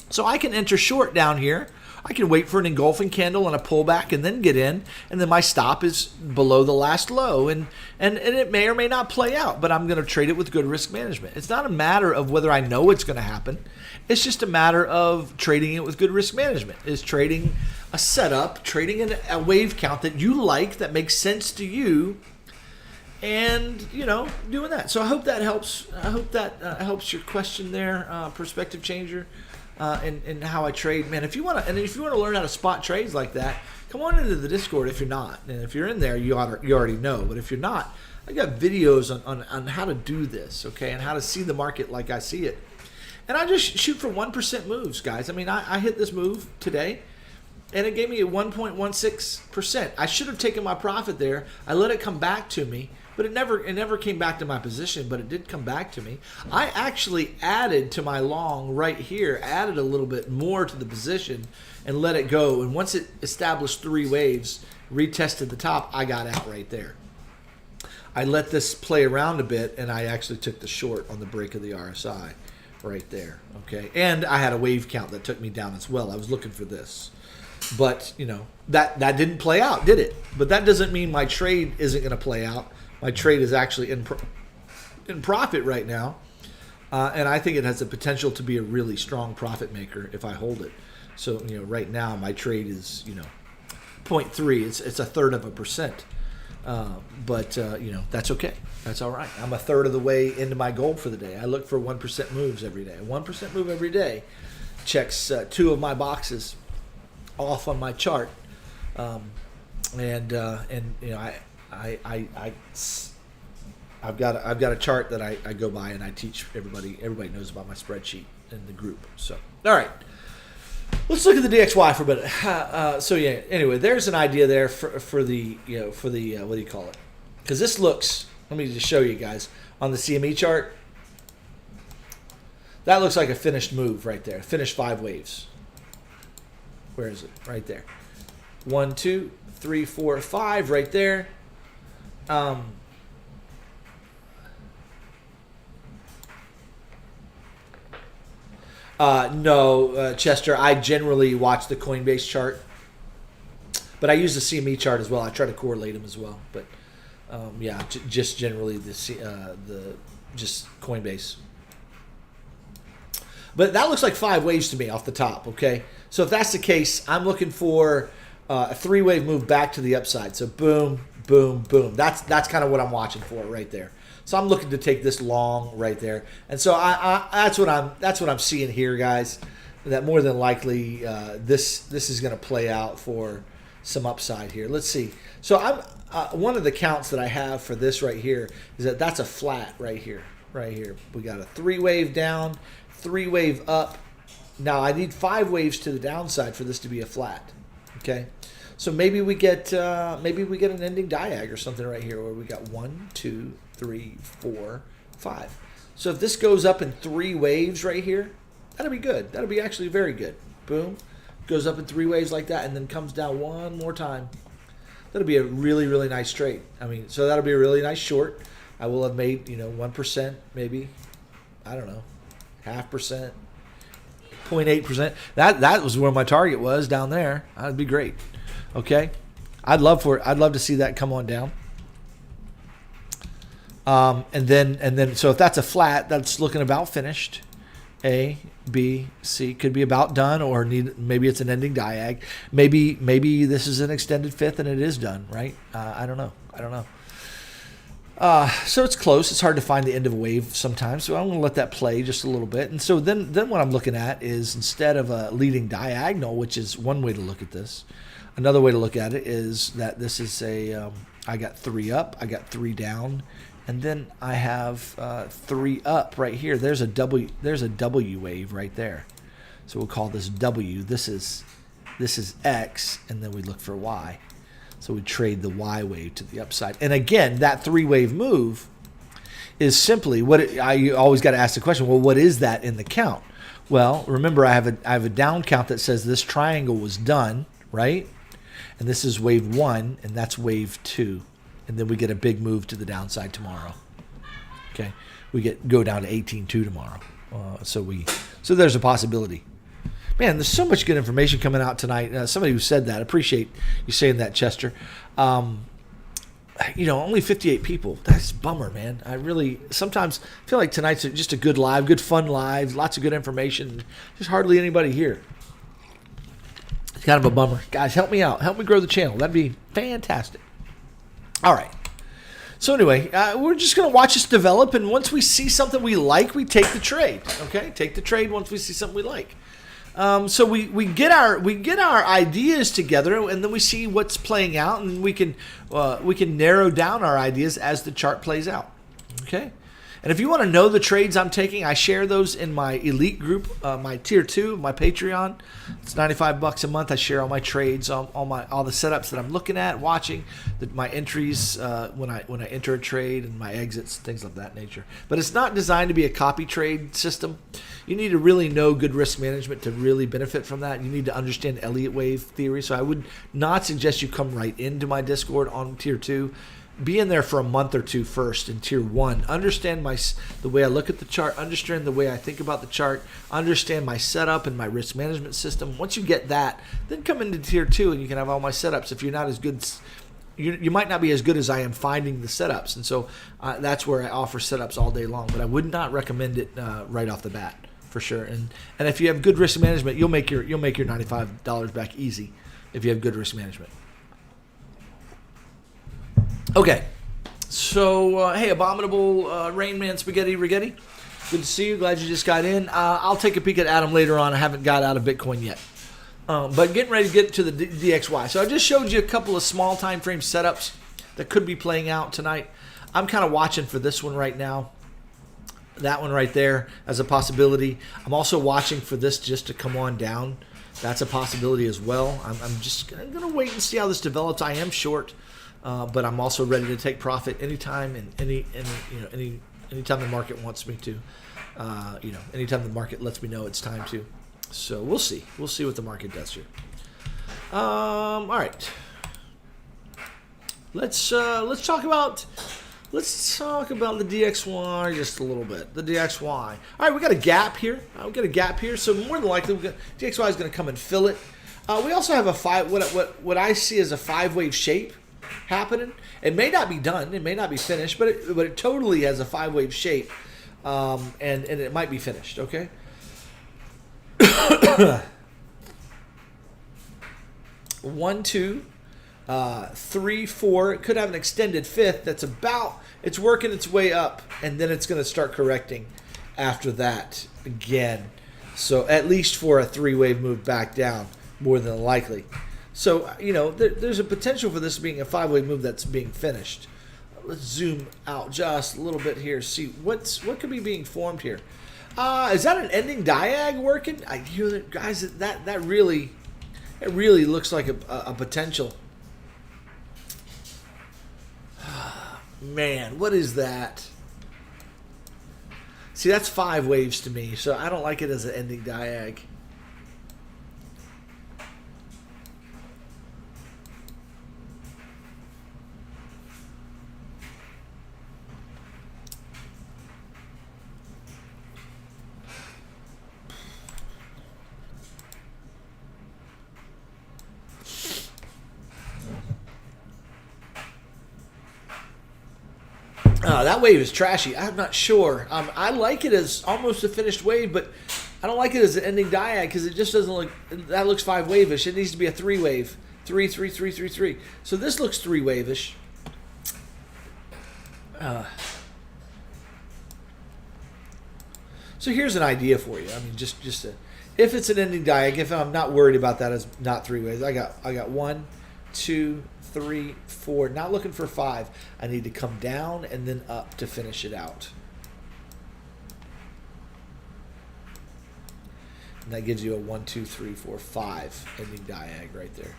So I can enter short down here. I can wait for an engulfing candle and a pullback and then get in, and then my stop is below the last low, and it may or may not play out, but I'm going to trade it with good risk management. It's not a matter of whether I know it's going to happen. It's just a matter of trading it with good risk management. It's trading a setup, trading a wave count that you like, that makes sense to you, and doing that. So I hope that helps. I hope that helps your question there, perspective changer. And how I trade, man. If you want to learn how to spot trades like that, come on into the Discord. If you're not, and if you're in there, you already know. But if you're not, I got videos on how to do this, okay, and how to see the market like I see it. And I just shoot for 1% moves, guys. I mean, I hit this move today, and it gave me a 1.16%. I should have taken my profit there. I let it come back to me. But it never came back to my position, but it did come back to me. I actually added to my long right here, added a little bit more to the position and let it go. And once it established 3 waves, retested the top, I got out right there. I let this play around a bit, and I actually took the short on the break of the RSI right there. Okay, and I had a wave count that took me down as well. I was looking for this. But, that didn't play out, did it? But that doesn't mean my trade isn't going to play out. My trade is actually in profit right now, and I think it has the potential to be a really strong profit maker if I hold it. So right now my trade is 0.3. It's 1/3%, but that's okay. That's all right. I'm 1/3 of the way into my goal for the day. I look for 1% moves every day. A 1% move every day checks 2 of my boxes off on my chart, I've got a chart that I go by, and I teach everybody. Everybody knows about my spreadsheet in the group. So all right, let's look at the DXY for a bit. So yeah, anyway, there's an idea there for the what do you call it? Because this looks. Let me just show you guys on the CME chart. That looks like a finished move right there. Finished 5 waves. Where is it? Right there. 1, 2, 3, 4, 5 right there. No, Chester, I generally watch the Coinbase chart, but I use the CME chart as well. I try to correlate them as well, but yeah, just generally the just Coinbase. But that looks like 5 waves to me off the top, okay? So if that's the case, I'm looking for a 3-wave move back to the upside. So boom, boom, boom. That's kind of what I'm watching for right there. So I'm looking to take this long right there. And so that's what I'm seeing here, guys. That more than likely this is going to play out for some upside here. Let's see. So I'm one of the counts that I have for this right here is that that's a flat right here. Right here. We got a 3-wave down, 3-wave up. Now I need 5 waves to the downside for this to be a flat. Okay. So maybe we get an ending diag or something right here where we got 1, 2, 3, 4, 5. So if this goes up in 3 waves right here, that'll be good. That'll be actually very good. Boom. Goes up in 3 waves like that and then comes down one more time. That'll be a really, really nice trade. I mean, so that'll be a really nice short. I will have made, 1% maybe. I don't know. 0.5%. 0.8%. That was where my target was down there. That'd be great. Okay. I'd love to see that come on down. And then so if that's a flat, that's looking about finished. A, B, C could be about done, or maybe it's an ending diag. Maybe this is an extended fifth and it is done, right? I don't know. So it's close. It's hard to find the end of a wave sometimes. So I'm going to let that play just a little bit. And so then what I'm looking at is, instead of a leading diagonal, which is one way to look at this, another way to look at it is that this is I got 3 up, I got 3 down, and then I have 3 up right here. There's a W wave right there. So we'll call this W. This is X, and then we look for Y. So we trade the Y wave to the upside. And again, that 3-wave move is simply I always got to ask the question, well, what is that in the count? Well, remember, I have a down count that says this triangle was done, right? And this is wave 1, and that's wave 2. And then we get a big move to the downside tomorrow. Okay, we go down to 18.2 tomorrow. So there's a possibility. Man, there's so much good information coming out tonight. Somebody who said that, appreciate you saying that, Chester. Only 58 people. That's a bummer, man. I really sometimes feel like tonight's just a good live, good fun live, lots of good information. There's hardly anybody here. It's kind of a bummer. Guys, help me out. Help me grow the channel. That'd be fantastic. All right. So anyway, we're just going to watch this develop, and once we see something we like, we take the trade. Okay? Take the trade once we see something we like. So we get our ideas together, and then we see what's playing out, and we can narrow down our ideas as the chart plays out. Okay, and if you want to know the trades I'm taking, I share those in my elite group, my tier 2, my Patreon. It's $95 a month. I share all my trades, all the setups that I'm looking at, watching, my entries when I enter a trade, and my exits, things of that nature. But it's not designed to be a copy trade system. You need to really know good risk management to really benefit from that. You need to understand Elliott wave theory. So I would not suggest you come right into my Discord on tier 2. Be in there for a month or two first in tier 1. Understand the way I look at the chart. Understand the way I think about the chart. Understand my setup and my risk management system. Once you get that, then come into tier 2 and you can have all my setups. If you're not as good, you might not be as good as I am finding the setups. And so that's where I offer setups all day long. But I would not recommend it right off the bat. For sure, and if you have good risk management, you'll make your $95 back easy if you have good risk management. Okay, so hey, Abominable Rain Man Spaghetti Rigetti, good to see you. Glad you just got in. I'll take a peek at Adam later on. I haven't got out of Bitcoin yet, but getting ready to get to the DXY. So I just showed you a couple of small time frame setups that could be playing out tonight. I'm kind of watching for this one right now. That one right there as a possibility. I'm also watching for this just to come on down. That's a possibility as well. I'm just going to wait and see how this develops. I am short, but I'm also ready to take profit anytime and anytime the market wants me to. Anytime the market lets me know it's time to. So we'll see. We'll see what the market does here. All right. Let's talk about the DXY just a little bit. The DXY. All right, we got a gap here. So more than likely, DXY is going to come and fill it. We also have a what I see as a 5-wave shape happening. It may not be done. It may not be finished, but it totally has a 5-wave shape, and it might be finished. Okay. 1, 2, 3, 4. It could have an extended 5th. It's working its way up, and then it's going to start correcting after that again. So at least for a 3-wave move back down, more than likely. So, there's a potential for this being a 5-wave move that's being finished. Let's zoom out just a little bit here. See what could be being formed here. Is that an ending diag working? I hear that, guys. That really looks like a potential. Man, what is that? See, that's 5 waves to me, so I don't like it as an ending diag. That wave is trashy. I'm not sure. I like it as almost a finished wave, but I don't like it as an ending diag because it just doesn't look. That looks 5-wave-ish. It needs to be a 3-wave. 3, 3, 3, 3, 3. So this looks 3-wave-ish. So here's an idea for you. I mean, if it's an ending diag, if I'm not worried about that as not 3 waves, I got 1, 2, 3, 4. Not looking for 5. I need to come down and then up to finish it out. And that gives you a 1, 2, 3, 4, 5 ending diag right there.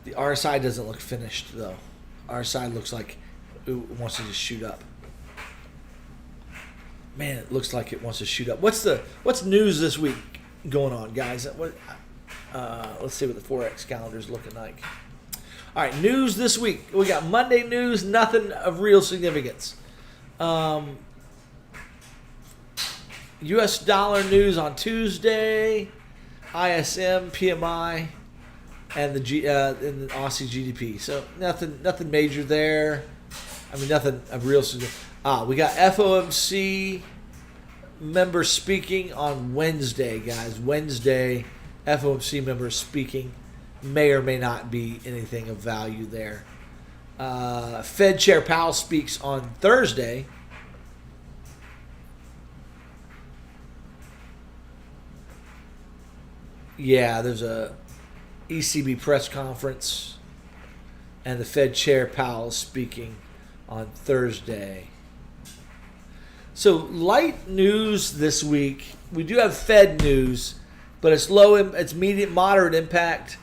The RSI doesn't look finished though. RSI looks like it wants to just shoot up. Man, it looks like it wants to shoot up. What's news this week going on, guys? Let's see what the Forex calendar is looking like. All right, news this week. We got Monday news, nothing of real significance. U.S. dollar news on Tuesday, ISM, PMI, and the Aussie GDP. So nothing major there. I mean, nothing of real significance. We got FOMC members speaking on Wednesday, guys. Wednesday, FOMC members speaking. May or may not be anything of value there. Fed Chair Powell speaks on Thursday. Yeah, there's a ECB press conference, and the Fed Chair Powell is speaking on Thursday. So light news this week. We do have Fed news, but it's it's medium, moderate impact.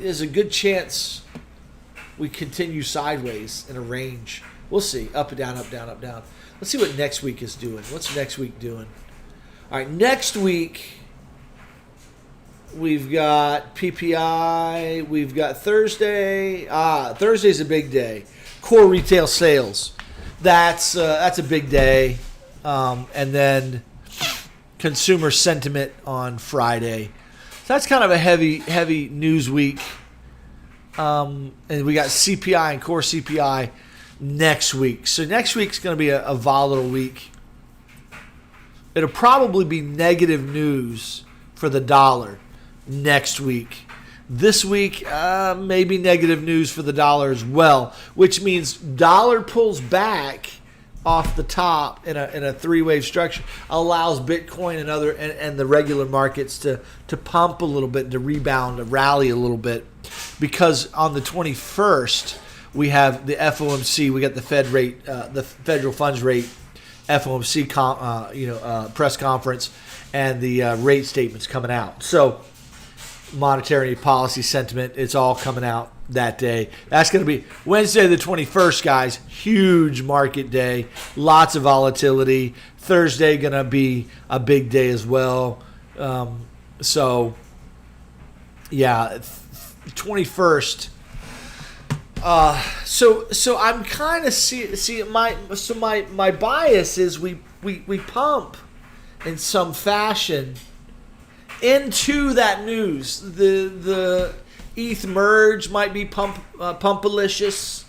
There's a good chance we continue sideways in a range. We'll see. Up and down, up, down, up, down. Let's see what next week is doing. What's next week doing? All right, next week we've got PPI. We've got Thursday. Thursday's a big day. Core retail sales. That's a big day. And then consumer sentiment on Friday. So that's kind of a heavy news week. And we got CPI and core CPI next week. So next week's going to be a volatile week. It'll probably be negative news for the dollar next week. This week, maybe negative news for the dollar as well, which means dollar pulls back off the top in a three-wave structure, allows Bitcoin and the regular markets to pump a little bit, to rebound, to rally a little bit, because on the 21st we have the FOMC, we got the Fed rate, the federal funds rate, FOMC press conference, and the rate statements coming out. So monetary policy sentiment, it's all coming out that day. That's going to be Wednesday the 21st, guys. Huge market day. Lots of volatility. Thursday going to be a big day as well. So, yeah, 21st. So I'm kind of my bias is we pump in some fashion into that news. The ETH merge might be pumpalicious.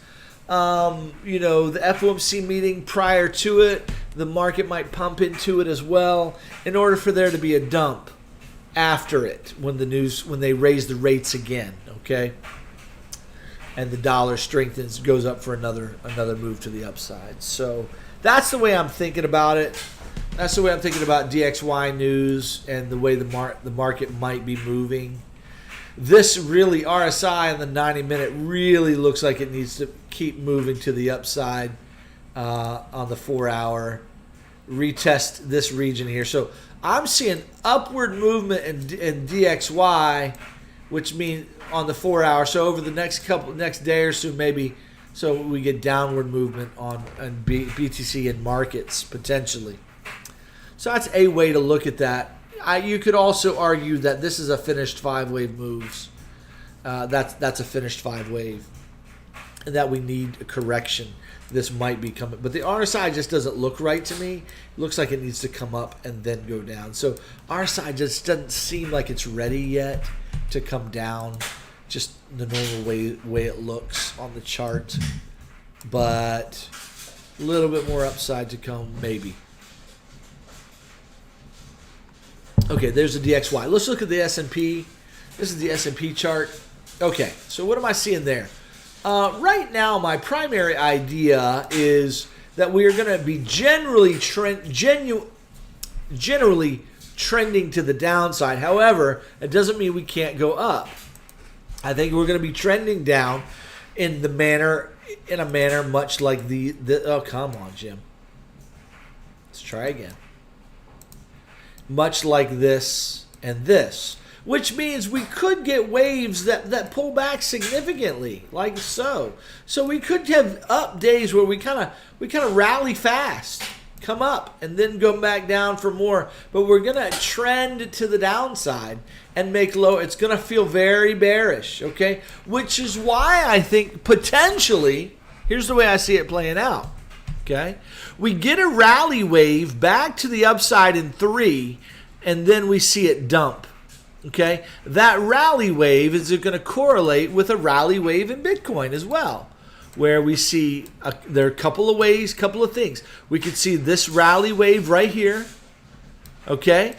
The FOMC meeting prior to it, the market might pump into it as well in order for there to be a dump after it when they raise the rates again, okay? And the dollar strengthens, goes up for another move to the upside. So that's the way I'm thinking about it. That's the way I'm thinking about DXY news and the way the market might be moving. This really, RSI on the 90-minute really looks like it needs to keep moving to the upside on the 4-hour. Retest this region here. So I'm seeing upward movement in DXY, which means on the 4-hour. So over the next day or so, maybe, so we get downward movement on BTC and markets potentially. So that's a way to look at that. You could also argue that this is a finished 5-wave moves. That's a finished 5-wave, and that we need a correction. This might be coming, but the RSI just doesn't look right to me. It looks like it needs to come up and then go down. So RSI just doesn't seem like it's ready yet to come down, just the normal way it looks on the chart. But a little bit more upside to come, maybe. Okay, there's the DXY. Let's look at the S&P. This is the S&P chart. Okay, so what am I seeing there? Right now, my primary idea is that we are going to be generally trending to the downside. However, it doesn't mean we can't go up. I think we're going to be trending down in a manner much like the oh, come on, Jim. Let's try again. Much like this and this, which means we could get waves that pull back significantly, like so. So we could have up days where we kind of rally fast, come up, and then go back down for more. But we're gonna trend to the downside and make low. It's gonna feel very bearish, okay? Which is why I think potentially, here's the way I see it playing out. Okay, we get a rally wave back to the upside in 3, and then we see it dump. Okay, that rally wave is going to correlate with a rally wave in Bitcoin as well, where we see there are a couple of ways, couple of things. We could see this rally wave right here. Okay,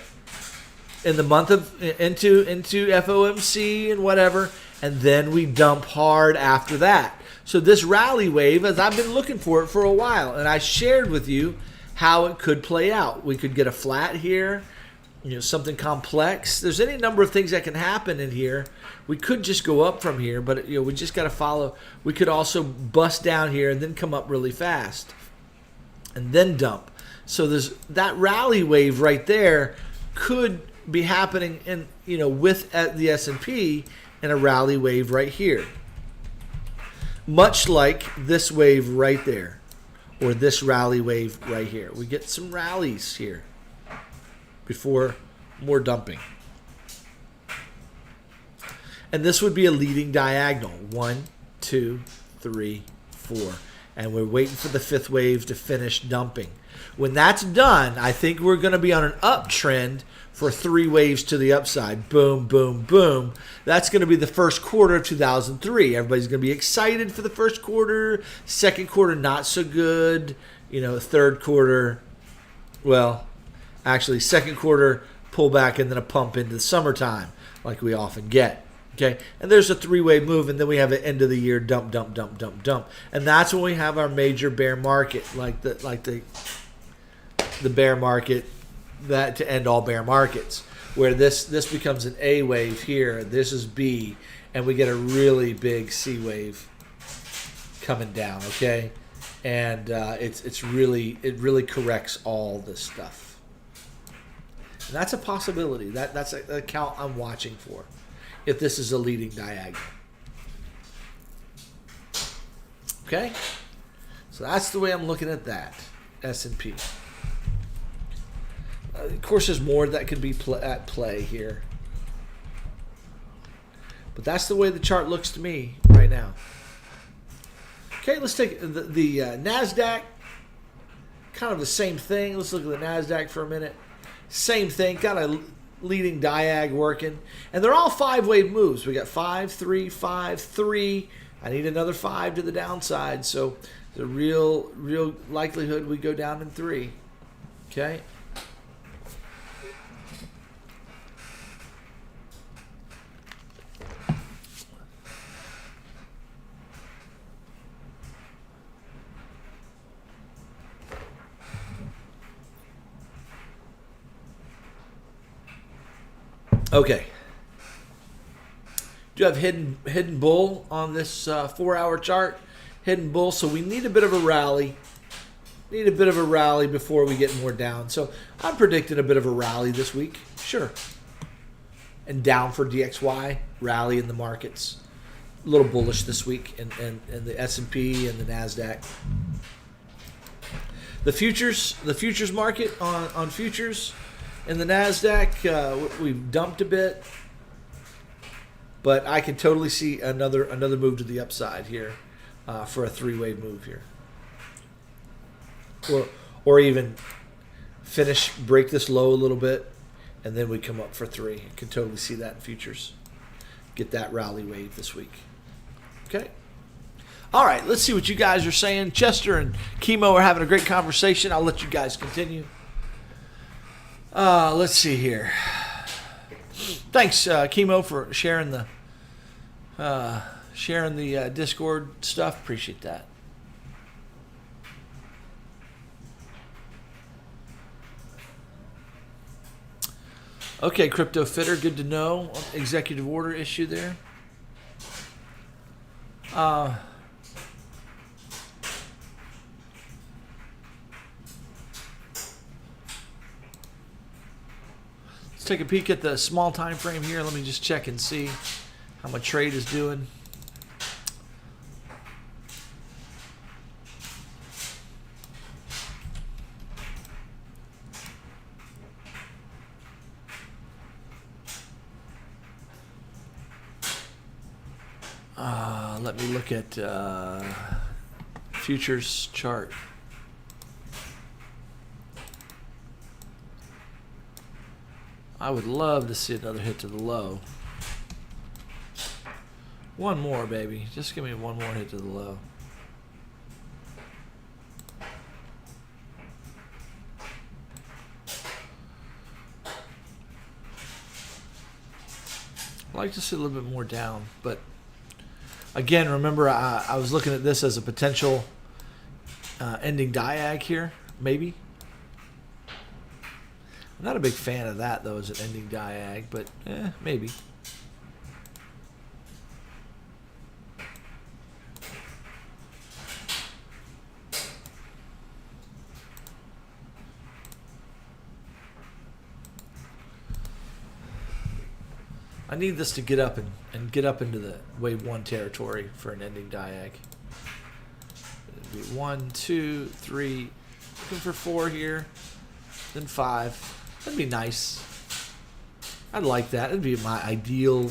in the month of into FOMC and whatever, and then we dump hard after that. So this rally wave, as I've been looking for it for a while, and I shared with you how it could play out. We could get a flat here, something complex. There's any number of things that can happen in here. We could just go up from here, but we just got to follow. We could also bust down here and then come up really fast and then dump. So there's that rally wave right there could be happening in with the S&P and a rally wave right here. Much like this wave right there, or this rally wave right here. We get some rallies here before more dumping. And this would be a leading diagonal. 1, 2, 3, 4. And we're waiting for the 5th wave to finish dumping. When that's done, I think we're going to be on an uptrend for 3 waves to the upside. Boom, boom, boom. That's going to be the first quarter of 2003. Everybody's going to be excited for the first quarter. Second quarter, not so good. Third quarter, well, actually, second quarter, pull back and then a pump into the summertime, like we often get. Okay, and there's a 3-way move, and then we have an end of the year dump, dump, dump, dump, dump, and that's when we have our major bear market, like the bear market that to end all bear markets, where this becomes an A wave here, this is B, and we get a really big C wave coming down. Okay, and it really corrects all this stuff, and that's a possibility. That's an account I'm watching for. If this is a leading diagonal. Okay? So that's the way I'm looking at that, S&P. Of course, there's more that could be at play here. But that's the way the chart looks to me right now. Okay, let's take the NASDAQ. Kind of the same thing. Let's look at the NASDAQ for a minute. Same thing, kind of leading diag working. And they're all 5-wave moves. We got 5, 3, 5, 3. I need another 5 to the downside. So the real likelihood we go down in 3. Okay. Okay. Do have hidden bull on this 4-hour chart? Hidden bull. So we need a bit of a rally. Need a bit of a rally before we get more down. So I'm predicting a bit of a rally this week. Sure. And down for DXY. Rally in the markets. A little bullish this week in the S&P and the NASDAQ. The futures market on futures. In the NASDAQ, we've dumped a bit, but I can totally see another move to the upside here for a 3-wave move here, or even break this low a little bit, and then we come up for 3. I can totally see that in futures. Get that rally wave this week. Okay. All right, let's see what you guys are saying. Chester and Chemo are having a great conversation. I'll let you guys continue. Let's see here. Thanks, Chemo, for sharing the Discord stuff. Appreciate that. Okay, Crypto Fitter, good to know. Executive order issue there. Take a peek at the small time frame here. Let me just check and see how my trade is doing. Let me look at futures chart. I would love to see another hit to the low. One more, baby. Just give me one more hit to the low. I'd like to see a little bit more down, but again, remember I was looking at this as a potential ending diag here, maybe. I'm not a big fan of that, though, as an ending diag, but maybe. I need this to get up and get up into the wave 1 territory for an ending diag. It'd be 1, 2, 3, looking for 4 here, then 5. That'd be nice. I'd like that. It'd be my ideal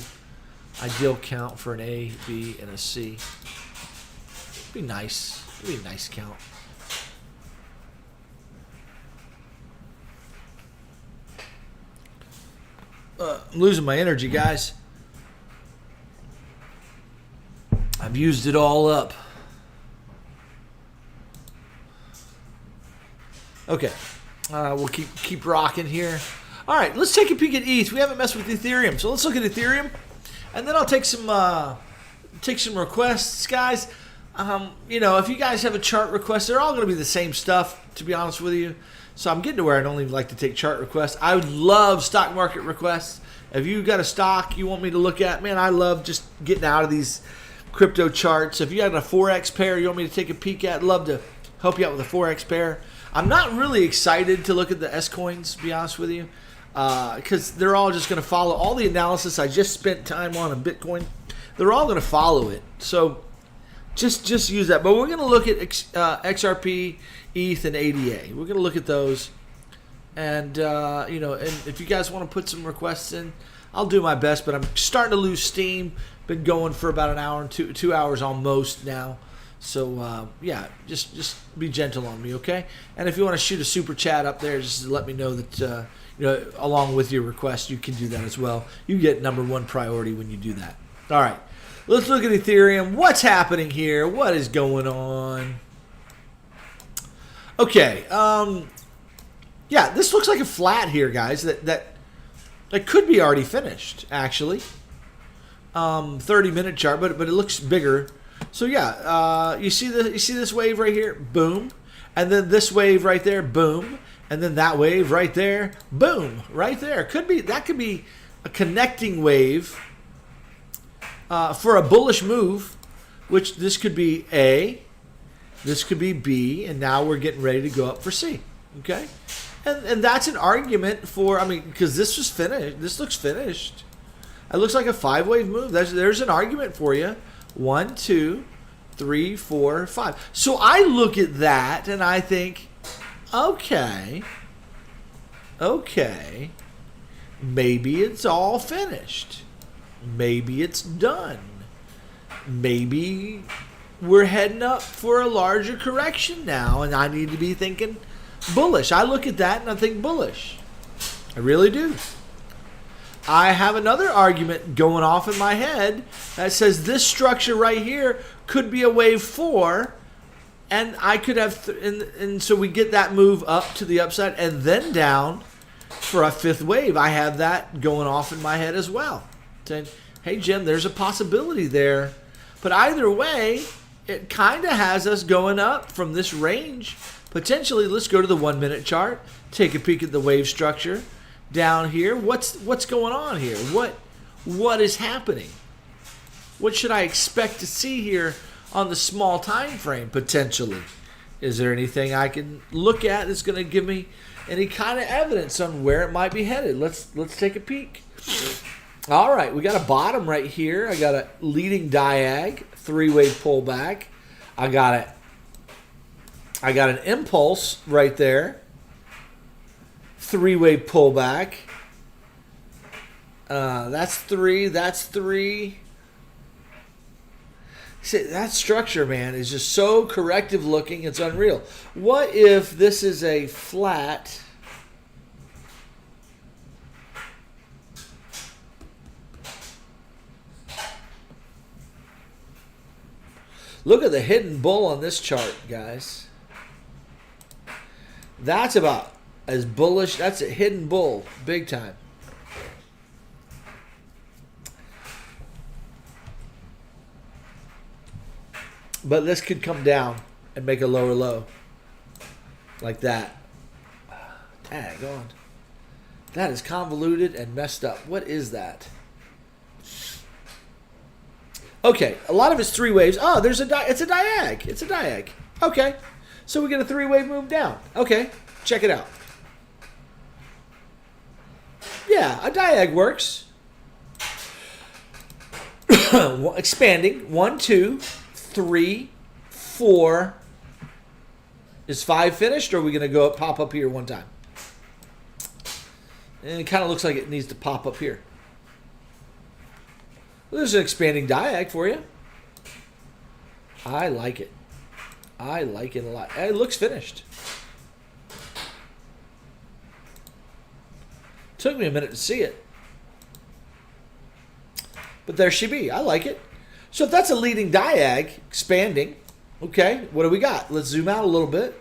count for an A, B, and a C. It'd be nice. It'd be a nice count. I'm losing my energy, guys. I've used it all up. Okay. We'll keep rocking here. All right, let's take a peek at ETH. We haven't messed with Ethereum, so let's look at Ethereum, and then I'll take some requests, guys. You know, if you guys have a chart request, they're all going to be the same stuff, to be honest with you. So I'm getting to where I don't even like to take chart requests. I would love stock market requests. If you got a stock you want me to look at, man, I love just getting out of these crypto charts. If you got a Forex pair you want me to take a peek at, I'd love to help you out with a Forex pair. I'm not really excited to look at the S coins, to be honest with you, because they're all just going to follow all the analysis I just spent time on Bitcoin. They're all going to follow it. So Just use that. But we're going to look at XRP, ETH, and ADA. We're going to look at those. And, you know, and if you guys want to put some requests in, I'll do my best. But I'm starting to lose steam. Been going for about an hour and 2 hours almost now. So, yeah, just be gentle on me, okay? And if you want to shoot a super chat up there, just let me know that, you know, along with your request, you can do that as well. You get #1 priority when you do that. All right, let's look at Ethereum. What's happening here? What is going on? Okay, yeah, this looks like a flat here, guys. That could be already finished, actually. 30-minute chart, but it looks bigger. So yeah, you see this wave right here, boom, and then this wave right there, boom, and then that wave right there, boom, right there. Could be a connecting wave for a bullish move, which this could be A, this could be B, and now we're getting ready to go up for C. Okay, and that's an argument for, I mean, because this was finished. This looks finished. It looks like a 5-wave move. There's an argument for you. 1, 2, 3, 4, 5. So I look at that and I think, okay, maybe it's all finished. Maybe it's done. Maybe we're heading up for a larger correction now, and I need to be thinking bullish. I look at that and I think bullish. I really do. I have another argument going off in my head that says this structure right here could be a wave 4, and I could have, and so we get that move up to the upside and then down for a 5th wave. I have that going off in my head as well, saying, hey Jim, there's a possibility there. But either way, it kind of has us going up from this range. Potentially, let's go to the 1-minute chart, take a peek at the wave structure. Down here, what's going on here? What is happening? What should I expect to see here on the small time frame potentially? Is there anything I can look at that's going to give me any kind of evidence on where it might be headed? Let's take a peek. All right, we got a bottom right here. I got a leading diag, 3-wave pullback. I got an impulse right there. 3-wave pullback. That's 3. That's 3. See, that structure, man, is just so corrective looking. It's unreal. What if this is a flat? Look at the hidden bull on this chart, guys. That's about as bullish. That's a hidden bull, big time. But this could come down and make a lower low. Like that. Dang on. That is convoluted and messed up. What is that? Okay, a lot of it's 3 waves. Oh, it's a diag. It's a diag. Okay. So we get a 3-wave move down. Okay, check it out. Yeah, a diag works. Expanding. 1, 2, 3, 4. Is 5 finished, or are we going to go pop up here one time? And it kind of looks like it needs to pop up here. Well, there's an expanding diag for you. I like it. I like it a lot. It looks finished. Took me a minute to see it. But there she be. I like it. So if that's a leading diag, expanding, okay, what do we got? Let's zoom out a little bit.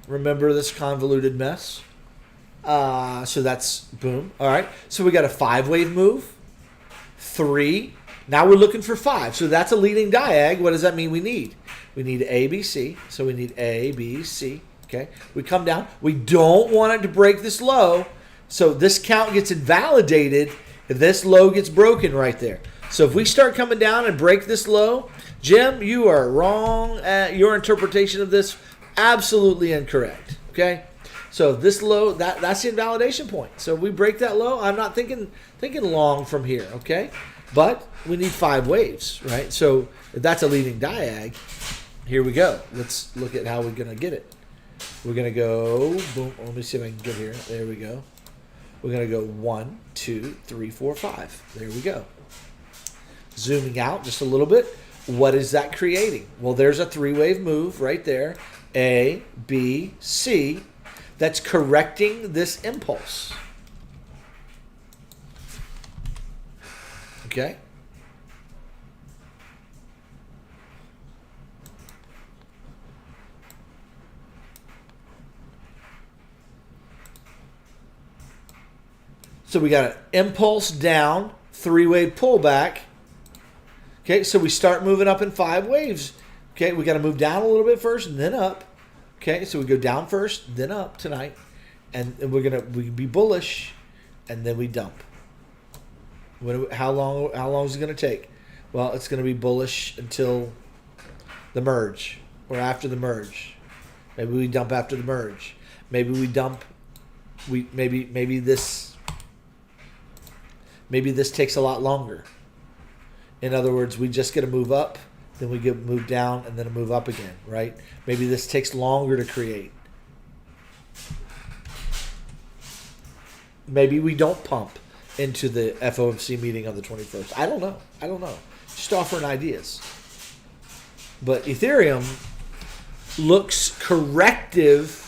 Remember this convoluted mess. So that's boom. All right. So we got a 5-wave move. 3. Now we're looking for 5. So that's a leading diag. What does that mean we need? We need A, B, C. So we need A, B, C. Okay. We come down. We don't want it to break this low. So this count gets invalidated if this low gets broken right there. So if we start coming down and break this low, Jim, you are wrong. Your interpretation of this, absolutely incorrect. Okay. So this low, that's the invalidation point. So if we break that low, I'm not thinking long from here. Okay. But we need 5 waves, right? So if that's a leading diag, here we go. Let's look at how we're going to get it. We're going to go, boom. Let me see if I can get here. There we go. We're going to go 1, 2, 3, 4, 5. There we go. Zooming out just a little bit. What is that creating? Well, there's a 3-wave move right there. A, B, C. That's correcting this impulse. Okay? So we got an impulse down, 3-wave pullback. Okay, so we start moving up in 5 waves. Okay, we got to move down a little bit first and then up. Okay, so we go down first, then up tonight. And we be bullish, and then we dump. How long is it going to take? Well, it's going to be bullish until the merge or after the merge. Maybe we dump after the merge. Maybe we dump. Maybe this takes a lot longer. In other words, we just get a move up, then we get move down, and then a move up again, right? Maybe this takes longer to create. Maybe we don't pump into the FOMC meeting on the 21st. I don't know. Just offering ideas. But Ethereum looks corrective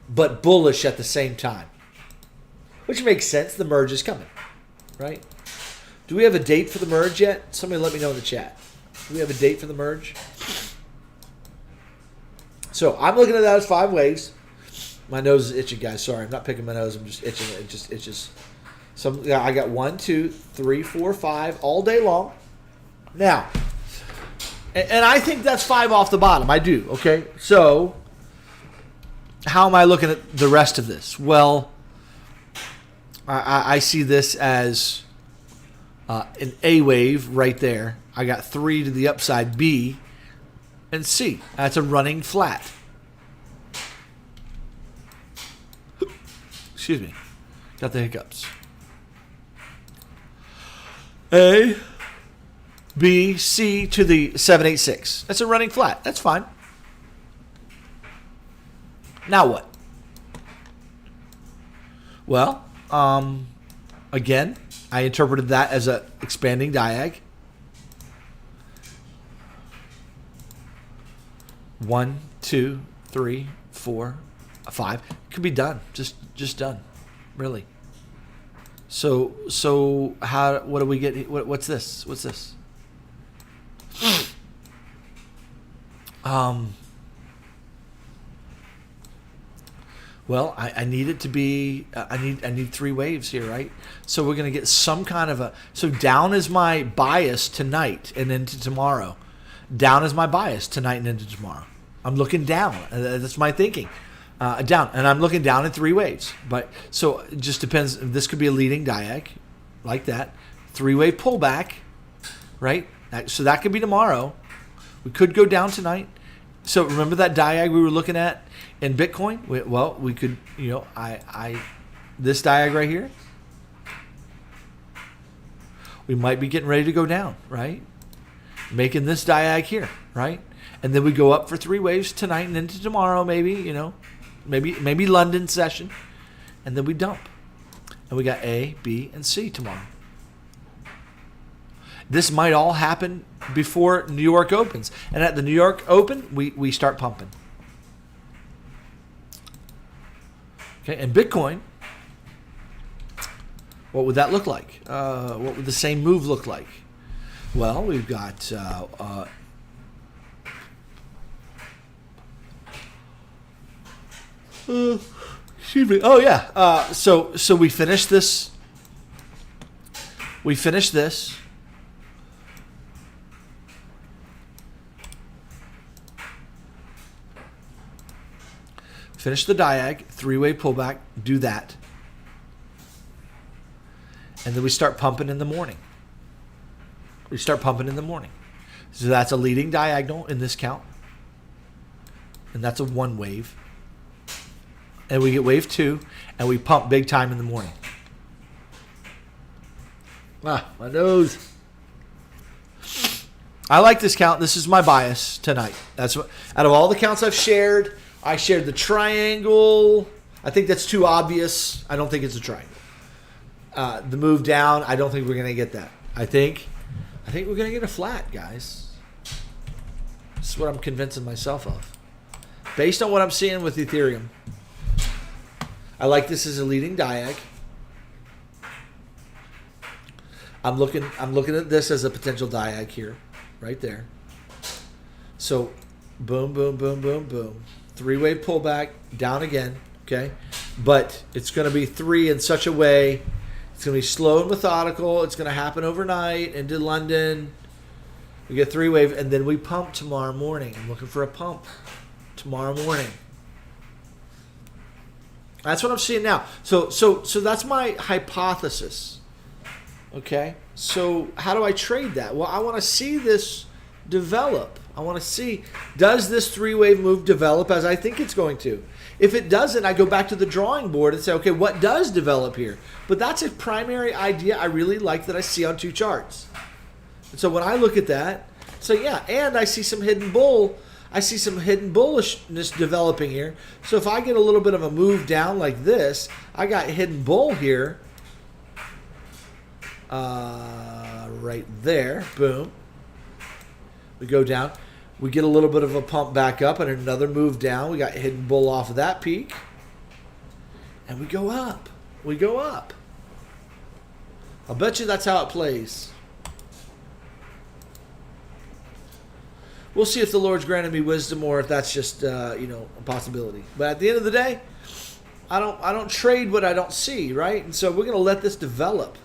but bullish at the same time, which makes sense. The merge is coming, right? Do we have a date for the merge yet? Somebody let me know in the chat. Do we have a date for the merge? So I'm looking at that as 5 waves. My nose is itching, guys. Sorry, I'm not picking my nose. I'm just itching. It just itches. So I got 1, 2, 3, 4, 5 all day long. Now, and I think that's 5 off the bottom. I do. Okay. So how am I looking at the rest of this? Well, I see this as an A wave right there. I got 3 to the upside, B and C. That's a running flat. Excuse me. Got the hiccups. A, B, C to the 786. That's a running flat. That's fine. Now what? Well, again, I interpreted that as a expanding diag. 1, 2, 3, 4, 5. It could be done. Just done. Really. So how? What do we get? What's this? What's this? Well, I need it to be. I need 3 waves here, right? So we're gonna get some kind of a. So down is my bias tonight and into tomorrow. Down is my bias tonight and into tomorrow. I'm looking down. That's my thinking. Down, and I'm looking down in 3 waves. But so it just depends. This could be a leading diag, like that. 3-wave pullback, right? So that could be tomorrow. We could go down tonight. So remember that diag we were looking at in Bitcoin? We could, this diag right here. We might be getting ready to go down, right? Making this diag here, right? And then we go up for 3 waves tonight and into tomorrow, maybe, maybe London session, and then we dump. And we got A, B, and C tomorrow. This might all happen before New York opens. And at the New York Open, we start pumping. Okay, and Bitcoin, what would that look like? What would the same move look like? Well, we've got excuse me. Oh yeah. So we finished this. We finished this. Finish the diag, 3-wave pullback, do that. And then we start pumping in the morning. So that's a leading diagonal in this count. And that's a 1 wave. And we get wave 2, and we pump big time in the morning. My nose. I like this count. This is my bias tonight. That's what, out of all the counts I've shared, I shared the triangle. I think that's too obvious. I don't think it's a triangle. The move down, I don't think we're going to get that. I think we're going to get a flat, guys. This is what I'm convincing myself of. Based on what I'm seeing with Ethereum. I like this as a leading diag. I'm looking at this as a potential diag here. Right there. So, boom, boom, boom, boom, boom. Three-wave pullback, down again, okay? But it's going to be three in such a way, it's going to be slow and methodical. It's going to happen overnight into London. We get three-wave, and then we pump tomorrow morning. I'm looking for a pump tomorrow morning. That's what I'm seeing now. So that's my hypothesis, okay? So how do I trade that? Well, I want to see this develop. I want to see, does this three-wave move develop as I think it's going to? If it doesn't, I go back to the drawing board and say, okay, what does develop here? But that's a primary idea I really like that I see on two charts. And so when I look at that, so yeah, and I see some hidden bull. I see some hidden bullishness developing here. So if I get a little bit of a move down like this, I got hidden bull here. Right there, boom. We go down. We get a little bit of a pump back up and another move down. We got hidden bull off of that peak. And we go up. We go up. I'll bet you that's how it plays. We'll see if the Lord's granted me wisdom or if that's just a possibility. But at the end of the day, I don't trade what I don't see, right? And so we're going to let this develop.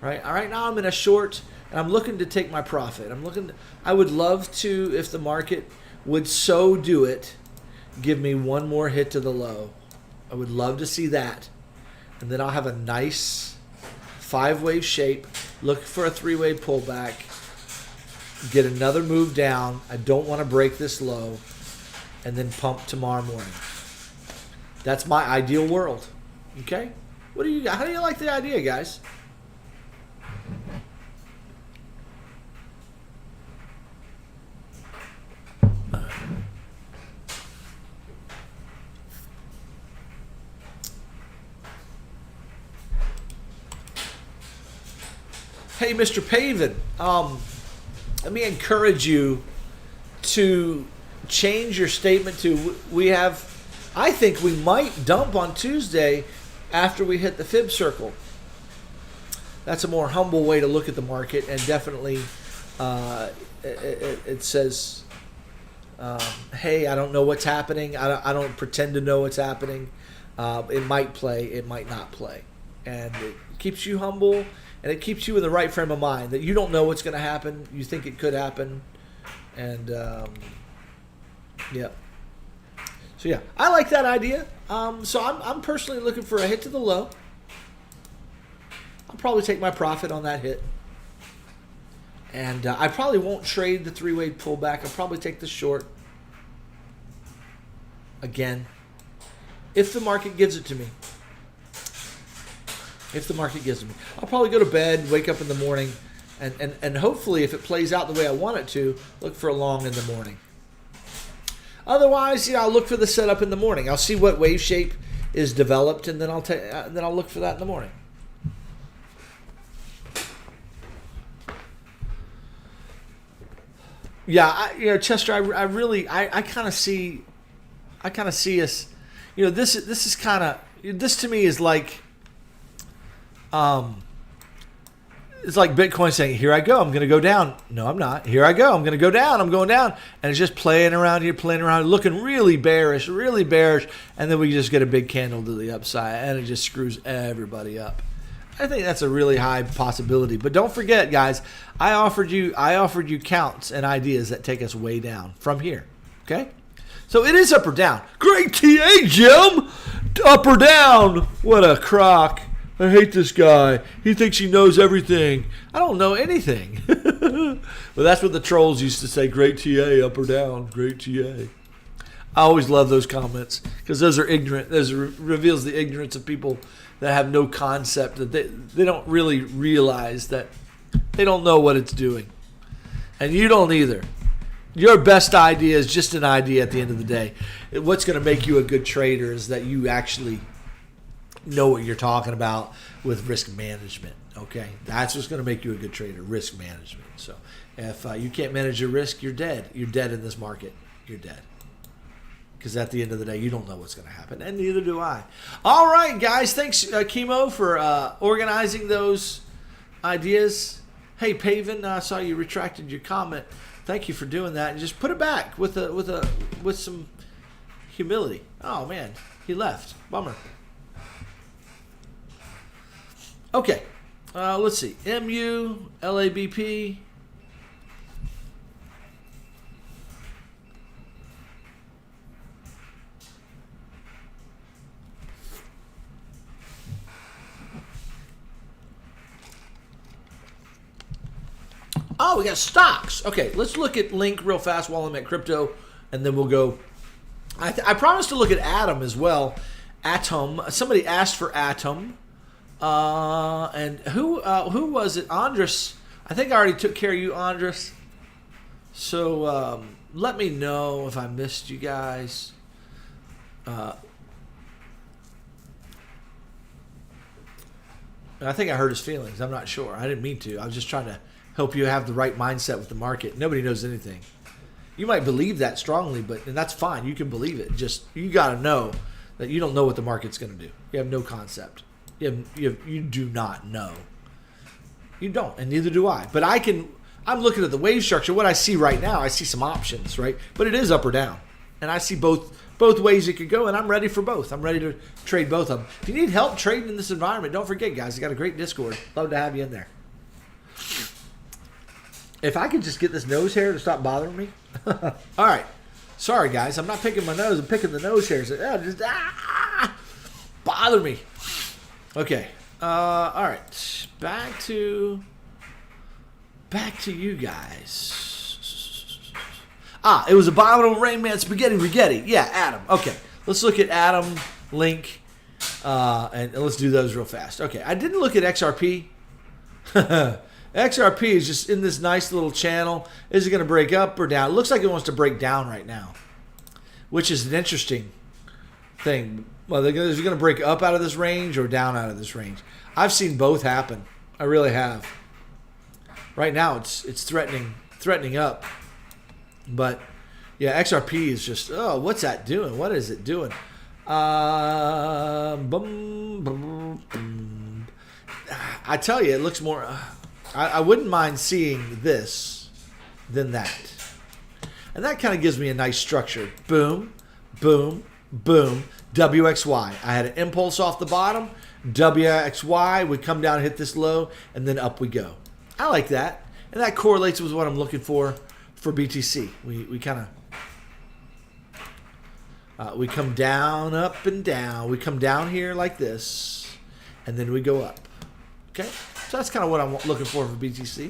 Right now I'm in a short and I'm looking to take my profit. I would love to, if the market would so do it, give me one more hit to the low. I would love to see that. And then I'll have a nice 5-wave shape, look for a 3-wave pullback, get another move down. I don't want to break this low, and then pump tomorrow morning. That's my ideal world. Okay? What do you got? How do you like the idea, guys? Hey, Mr. Paven, let me encourage you to change your statement to I think we might dump on Tuesday after we hit the fib circle. That's a more humble way to look at the market, and definitely it says, hey, I don't know what's happening. I don't pretend to know what's happening. It might play, it might not play. And it keeps you humble, and it keeps you in the right frame of mind that you don't know what's going to happen. You think it could happen. And, yeah. So, yeah, I like that idea. So I'm personally looking for a hit to the low. I'll probably take my profit on that hit. And I probably won't trade the 3-wave pullback. I'll probably take the short again if the market gives it to me. If the market gives it to me. I'll probably go to bed, wake up in the morning, and hopefully if it plays out the way I want it to, look for a long in the morning. Otherwise, I'll look for the setup in the morning. I'll see what wave shape is developed, and then I'll look for that in the morning. Yeah, Chester, I kind of see us. This to me is like, it's like Bitcoin saying, here I go, I'm going to go down. No, I'm not. Here I go, I'm going to go down. I'm going down. And it's just playing around here, looking really bearish. And then we just get a big candle to the upside, and it just screws everybody up. I think that's a really high possibility. But don't forget, guys, I offered you counts and ideas that take us way down from here. Okay? So it is up or down. Great TA, Jim! Up or down? What a crock. I hate this guy. He thinks he knows everything. I don't know anything. Well, that's what the trolls used to say. Great TA, up or down. Great TA. I always love those comments because those are ignorant. Those reveals the ignorance of people that have no concept, that they don't really realize that they don't know what it's doing. And you don't either. Your best idea is just an idea at the end of the day. What's going to make you a good trader is that you actually know what you're talking about with risk management. Okay, that's what's going to make you a good trader, risk management. So if you can't manage your risk, you're dead. You're dead in this market. You're dead. Because at the end of the day, you don't know what's going to happen, and neither do I. All right, guys. Thanks, Chemo, for organizing those ideas. Hey, Paven, I saw you retracted your comment. Thank you for doing that, and just put it back with some humility. Oh man, he left. Bummer. Okay, let's see. MU, LABP. Oh, we got stocks. Okay, let's look at Link real fast while I'm at crypto, and then we'll go. I promised to look at Atom as well. Atom. Somebody asked for Atom. And who was it? Andres. I think I already took care of you, Andres. So let me know if I missed you guys. I think I hurt his feelings. I'm not sure. I didn't mean to. I was just trying to help you have the right mindset with the market. Nobody knows anything. You might believe that strongly, and that's fine. You can believe it. Just you got to know that you don't know what the market's going to do. You have no concept. You do not know. You don't, and neither do I. But I'm looking at the wave structure. What I see right now, I see some options, right? But it is up or down, and I see both ways it could go, and I'm ready for both. I'm ready to trade both of them. If you need help trading in this environment, don't forget, guys. I got a great Discord. Love to have you in there. If I could just get this nose hair to stop bothering me. All right. Sorry, guys. I'm not picking my nose. I'm picking the nose hairs. Bother me. Okay. All right. Back to you guys. It was Abominable Rain Man Spaghetti Rigetti. Yeah, Adam. Okay. Let's look at Adam, Link, and let's do those real fast. Okay. I didn't look at XRP. XRP is just in this nice little channel. Is it going to break up or down? It looks like it wants to break down right now, which is an interesting thing. Well, is it going to break up out of this range or down out of this range? I've seen both happen. I really have. Right now, it's threatening up. But yeah, XRP is just, what's that doing? What is it doing? I tell you, it looks more. I wouldn't mind seeing this than that. And that kind of gives me a nice structure. Boom, boom, boom, WXY. I had an impulse off the bottom. WXY would come down, hit this low, and then up we go. I like that. And that correlates with what I'm looking for BTC. We kind of, we come down, up and down. We come down here like this, and then we go up. Okay? So that's kind of what I'm looking for BTC.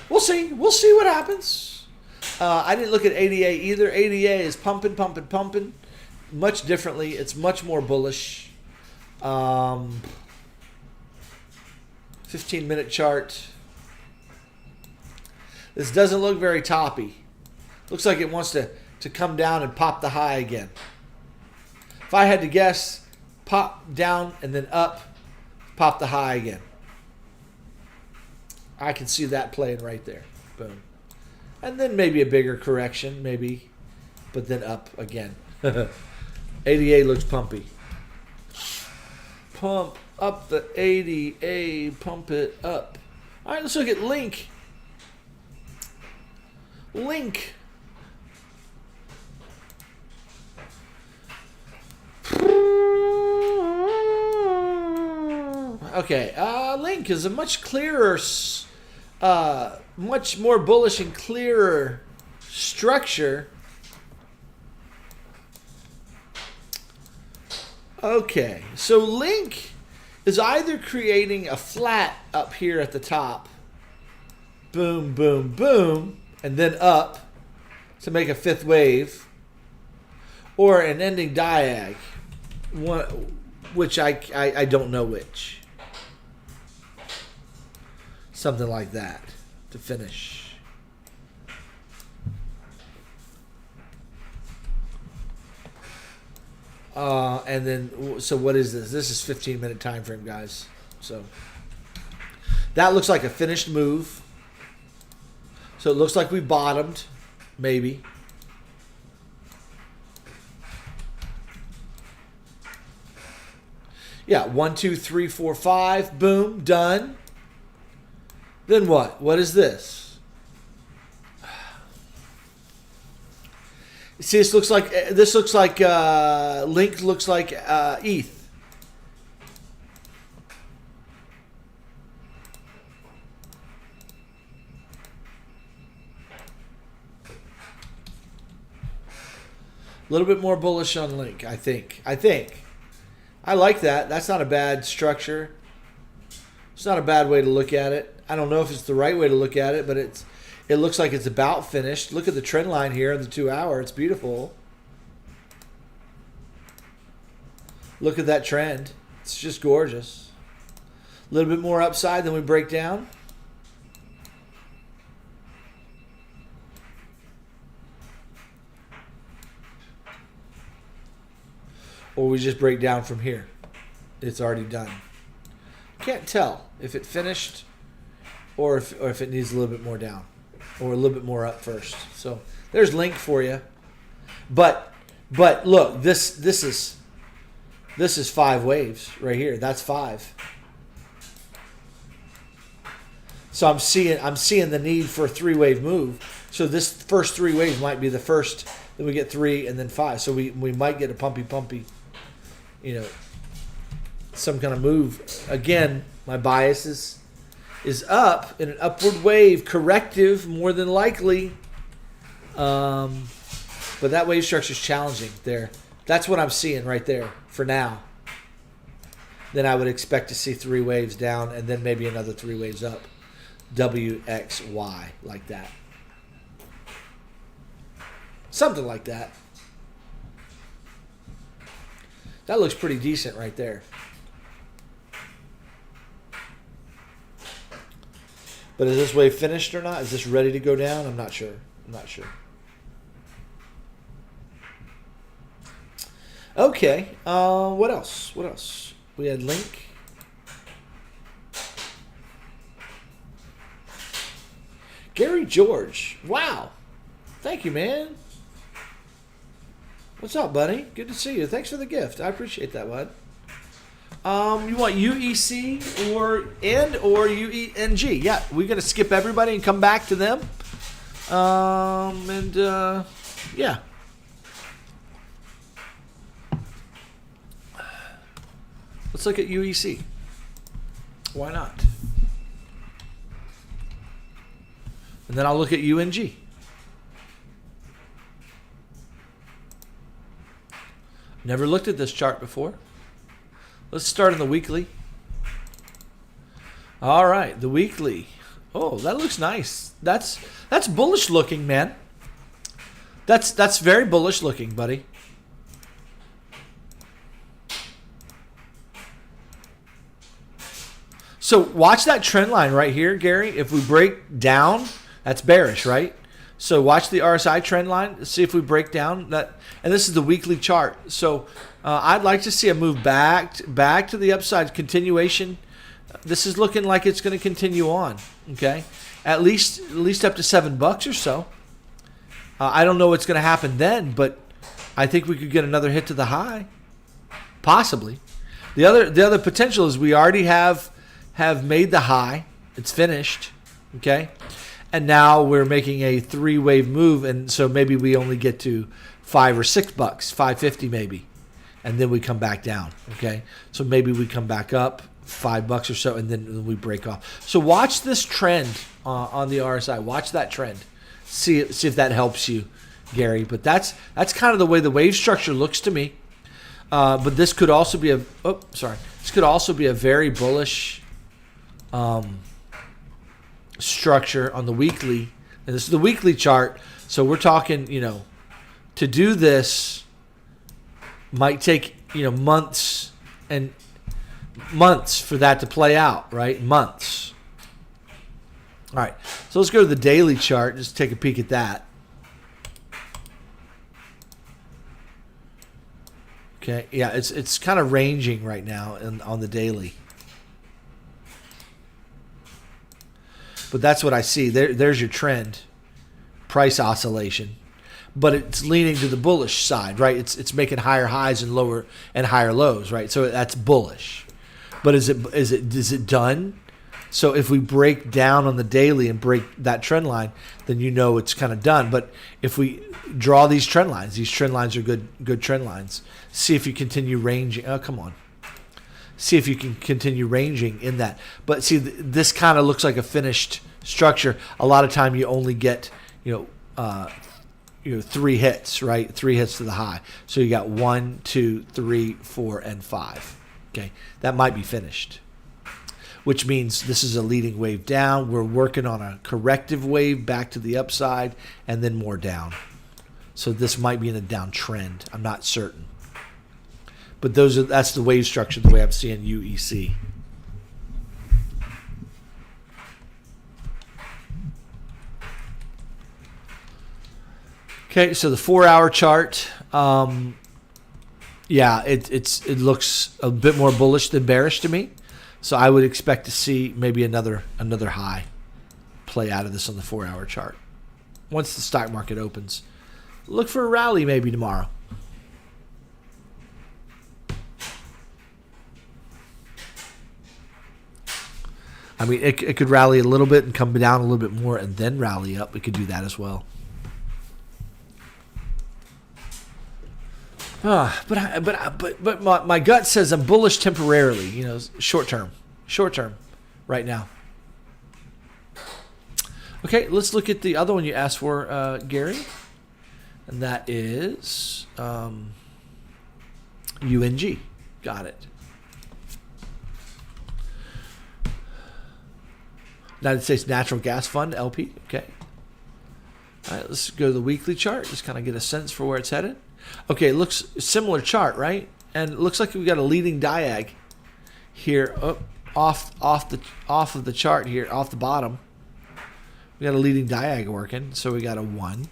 We'll see. We'll see what happens. I didn't look at ADA either. ADA is pumping. Much differently. It's much more bullish. 15-minute chart. This doesn't look very toppy. Looks like it wants to come down and pop the high again. If I had to guess, pop down and then up, pop the high again. I can see that playing right there. Boom. And then maybe a bigger correction, maybe, but then up again. ADA looks pumpy. Pump up the ADA, pump it up. All right, let's look at Link. Link. Okay, Link is a much clearer, much more bullish and clearer structure. Okay, so Link is either creating a flat up here at the top, boom, boom, boom, and then up to make a fifth wave, or an ending diag, which I don't know which. Something like that to finish. And then, so what is this? This is 15-minute time frame, guys. So that looks like a finished move. So it looks like we bottomed, maybe. Yeah, 1, 2, 3, 4, 5. Boom, done. Then what? What is this? See, this looks like Link looks like ETH. A little bit more bullish on Link, I think. I like that. That's not a bad structure. It's not a bad way to look at it. I don't know if it's the right way to look at it, but it looks like it's about finished. Look at the trend line here in the 2 hour. It's beautiful. Look at that trend. It's just gorgeous. A little bit more upside than we break down. Or we just break down from here. It's already done. Can't tell if it finished or if it needs a little bit more down or a little bit more up first. So there's Link for you. But look, this is 5 waves right here. That's 5. So I'm seeing the need for a 3-wave move. So this first 3 waves might be the first. Then we get 3 and then 5. So we might get a pumpy, some kind of move. Again, my bias is up in an upward wave, corrective more than likely. But that wave structure is challenging there. That's what I'm seeing right there for now. Then I would expect to see 3 waves down and then maybe another 3 waves up. WXY, like that. Something like that. That looks pretty decent right there. But is this wave finished or not? Is this ready to go down? I'm not sure. Okay. What else? We had Link. Gary George. Wow. Thank you, man. What's up, buddy? Good to see you. Thanks for the gift. I appreciate that, bud. You want UEC or UENG? Yeah, we're gonna skip everybody and come back to them. Yeah. Let's look at UEC. Why not? And then I'll look at UNG. Never looked at this chart before. Let's start on the weekly. All right, the weekly. Oh, that looks nice. That's bullish looking, man. That's very bullish looking, buddy. So watch that trend line right here, Gary. If we break down, that's bearish, right? So watch the RSI trend line. See if we break down that. And this is the weekly chart. So I'd like to see a move back to the upside, continuation. This is looking like it's going to continue on. Okay, at least up to $7 or so. I don't know what's going to happen then, but I think we could get another hit to the high, possibly. The other potential is we already have made the high. It's finished. Okay. And now we're making a 3-wave move, and so maybe we only get to $5 or $6, $5.50 maybe, and then we come back down. Okay, so maybe we come back up $5 or so, and then we break off. So watch this trend on the RSI. Watch that trend. See if that helps you, Gary. But that's kind of the way the wave structure looks to me. But this could also be This could also be a very bullish structure on the weekly, and this is the weekly chart. So we're talking, to do this might take months and months for that to play out, right? Months. All right, so let's go to the daily chart. Just take a peek at that. Okay, yeah, it's kind of ranging right now on the daily. But that's what I see. There's your trend, price oscillation. But it's leaning to the bullish side, right? It's making higher highs and lower and higher lows, right? So that's bullish. But is it done? So if we break down on the daily and break that trend line, then you know it's kind of done. But if we draw these trend lines are good trend lines. See if you continue ranging. Oh, come on. See if you can continue ranging in that. But see, this kind of looks like a finished structure. A lot of time you only get, 3 hits, right? 3 hits to the high. So you got 1, 2, 3, 4, and 5. Okay, that might be finished, which means this is a leading wave down. We're working on a corrective wave back to the upside and then more down. So this might be in a downtrend. I'm not certain. But that's the wave structure, the way I'm seeing UEC. Okay, so the 4-hour chart, it looks a bit more bullish than bearish to me. So I would expect to see maybe another high play out of this on the 4-hour chart. Once the stock market opens, look for a rally maybe tomorrow. I mean, it could rally a little bit and come down a little bit more and then rally up. We could do that as well. But my gut says I'm bullish temporarily. Short term right now. Okay, let's look at the other one you asked for, Gary, and that is UNG. Got it. United States Natural Gas Fund, LP. Okay. All right, let's go to the weekly chart. Just kind of get a sense for where it's headed. Okay, it looks similar chart, right? And it looks like we got a leading diag here off of the chart here, off the bottom. We got a leading diag working. So we got a 1,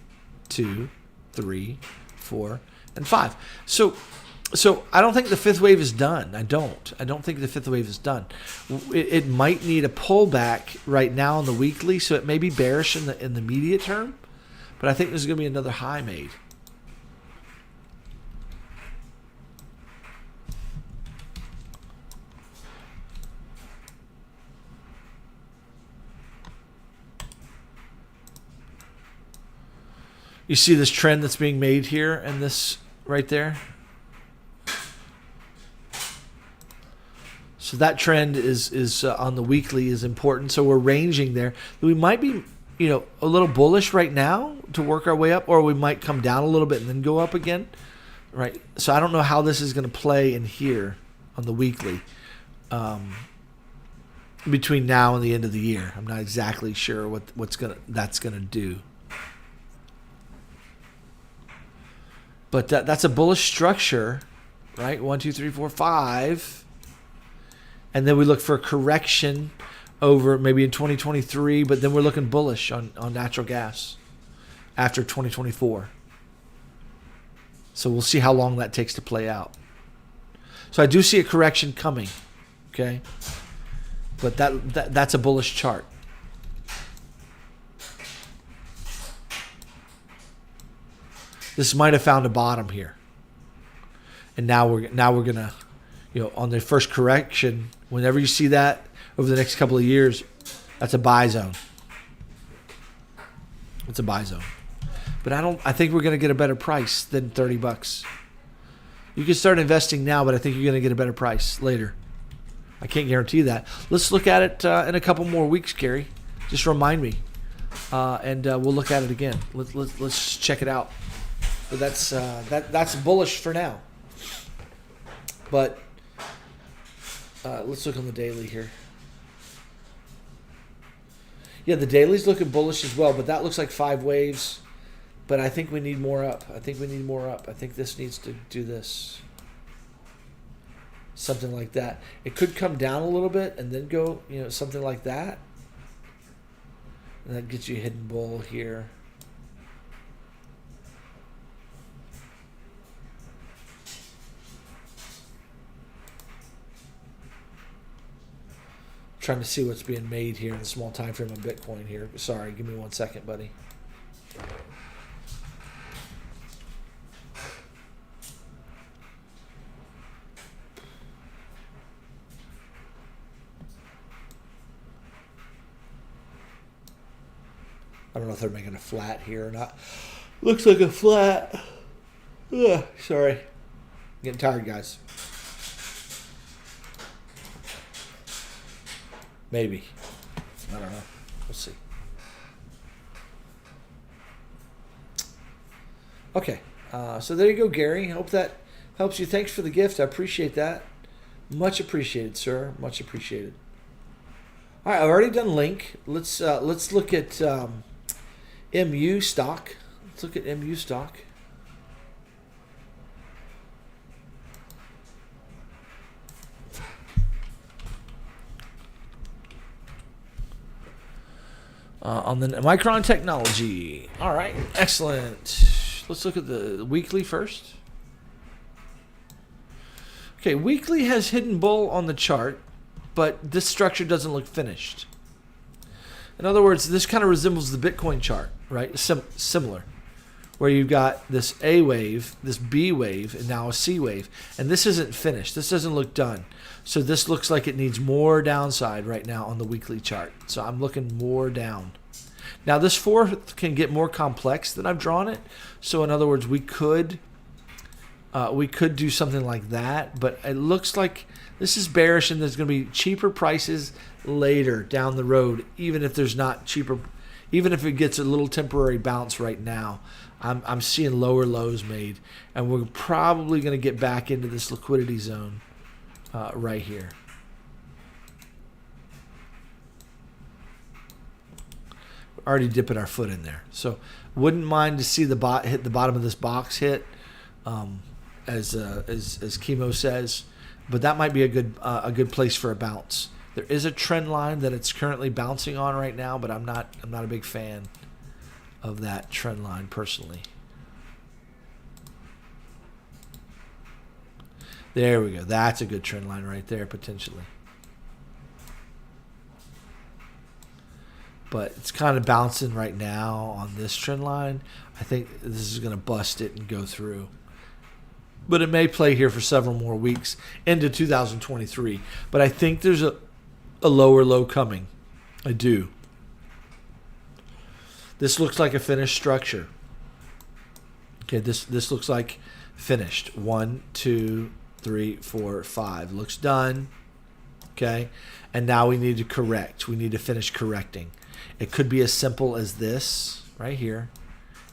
2, 3, 4, and 5. So I don't think the fifth wave is done. I don't think the fifth wave is done. It might need a pullback right now on the weekly, so it may be bearish in the immediate term, but I think there's going to be another high made. You see this trend that's being made here and this right there? So that trend is on the weekly is important. So we're ranging there. We might be, a little bullish right now to work our way up, or we might come down a little bit and then go up again, right? So I don't know how this is going to play in here on the weekly between now and the end of the year. I'm not exactly sure what that's gonna do. But that's a bullish structure, right? 1, 2, 3, 4, 5. And then we look for a correction over maybe in 2023, but then we're looking bullish on natural gas after 2024. So we'll see how long that takes to play out. So I do see a correction coming, okay? But that's a bullish chart. This might have found a bottom here. And now we're gonna, on the first correction, whenever you see that over the next couple of years, that's a buy zone. It's a buy zone. But I think we're gonna get a better price than $30. You can start investing now, but I think you're gonna get a better price later. I can't guarantee that. Let's look at it in a couple more weeks, Gary. Just remind me, and we'll look at it again. Let's check it out. But that's bullish for now. But let's look on the daily here. Yeah, the daily's looking bullish as well, but that looks like 5 waves. But I think we need more up. I think this needs to do this. Something like that. It could come down a little bit and then go, something like that. And that gets you hidden bull here. Trying to see what's being made here in the small time frame on Bitcoin here. Sorry, give me 1 second, buddy. I don't know if they're making a flat here or not. Looks like a flat. Ugh, sorry. Getting tired, guys. Maybe. I don't know. We'll see. Okay. So there you go, Gary. Hope that helps you. Thanks for the gift. I appreciate that. Much appreciated, sir. Much appreciated. All right, I've already done Link. Let's look at MU stock. Let's look at MU stock. On the Micron Technology. All right, excellent. Let's look at the weekly first. Okay, weekly has hidden bull on the chart, but this structure doesn't look finished. In other words, this kind of resembles the Bitcoin chart, right? Similar, where you've got this A wave, this B wave, and now a C wave. And this isn't finished. This doesn't look done. So this looks like it needs more downside right now on the weekly chart. So I'm looking more down. Now this fourth can get more complex than I've drawn it. So in other words, we could do something like that, but it looks like this is bearish and there's going to be cheaper prices later down the road, even if there's not cheaper, even if it gets a little temporary bounce right now. I'm seeing lower lows made, and we're probably going to get back into this liquidity zone right here. We're already dipping our foot in there, so wouldn't mind to see the hit the bottom of this box hit, as Chemo says, but that might be a good place for a bounce. There is a trend line that it's currently bouncing on right now, but I'm not a big fan of that trend line personally. There we go. That's a good trend line right there potentially. But it's kind of bouncing right now on this trend line. I think this is going to bust it and go through. But it may play here for several more weeks into 2023. But I think there's a lower low coming. I do. This looks like a finished structure. Okay, this looks like finished. 1, 2, 3, 4, 5. Looks done. Okay, and now we need to correct. We need to finish correcting. It could be as simple as this right here,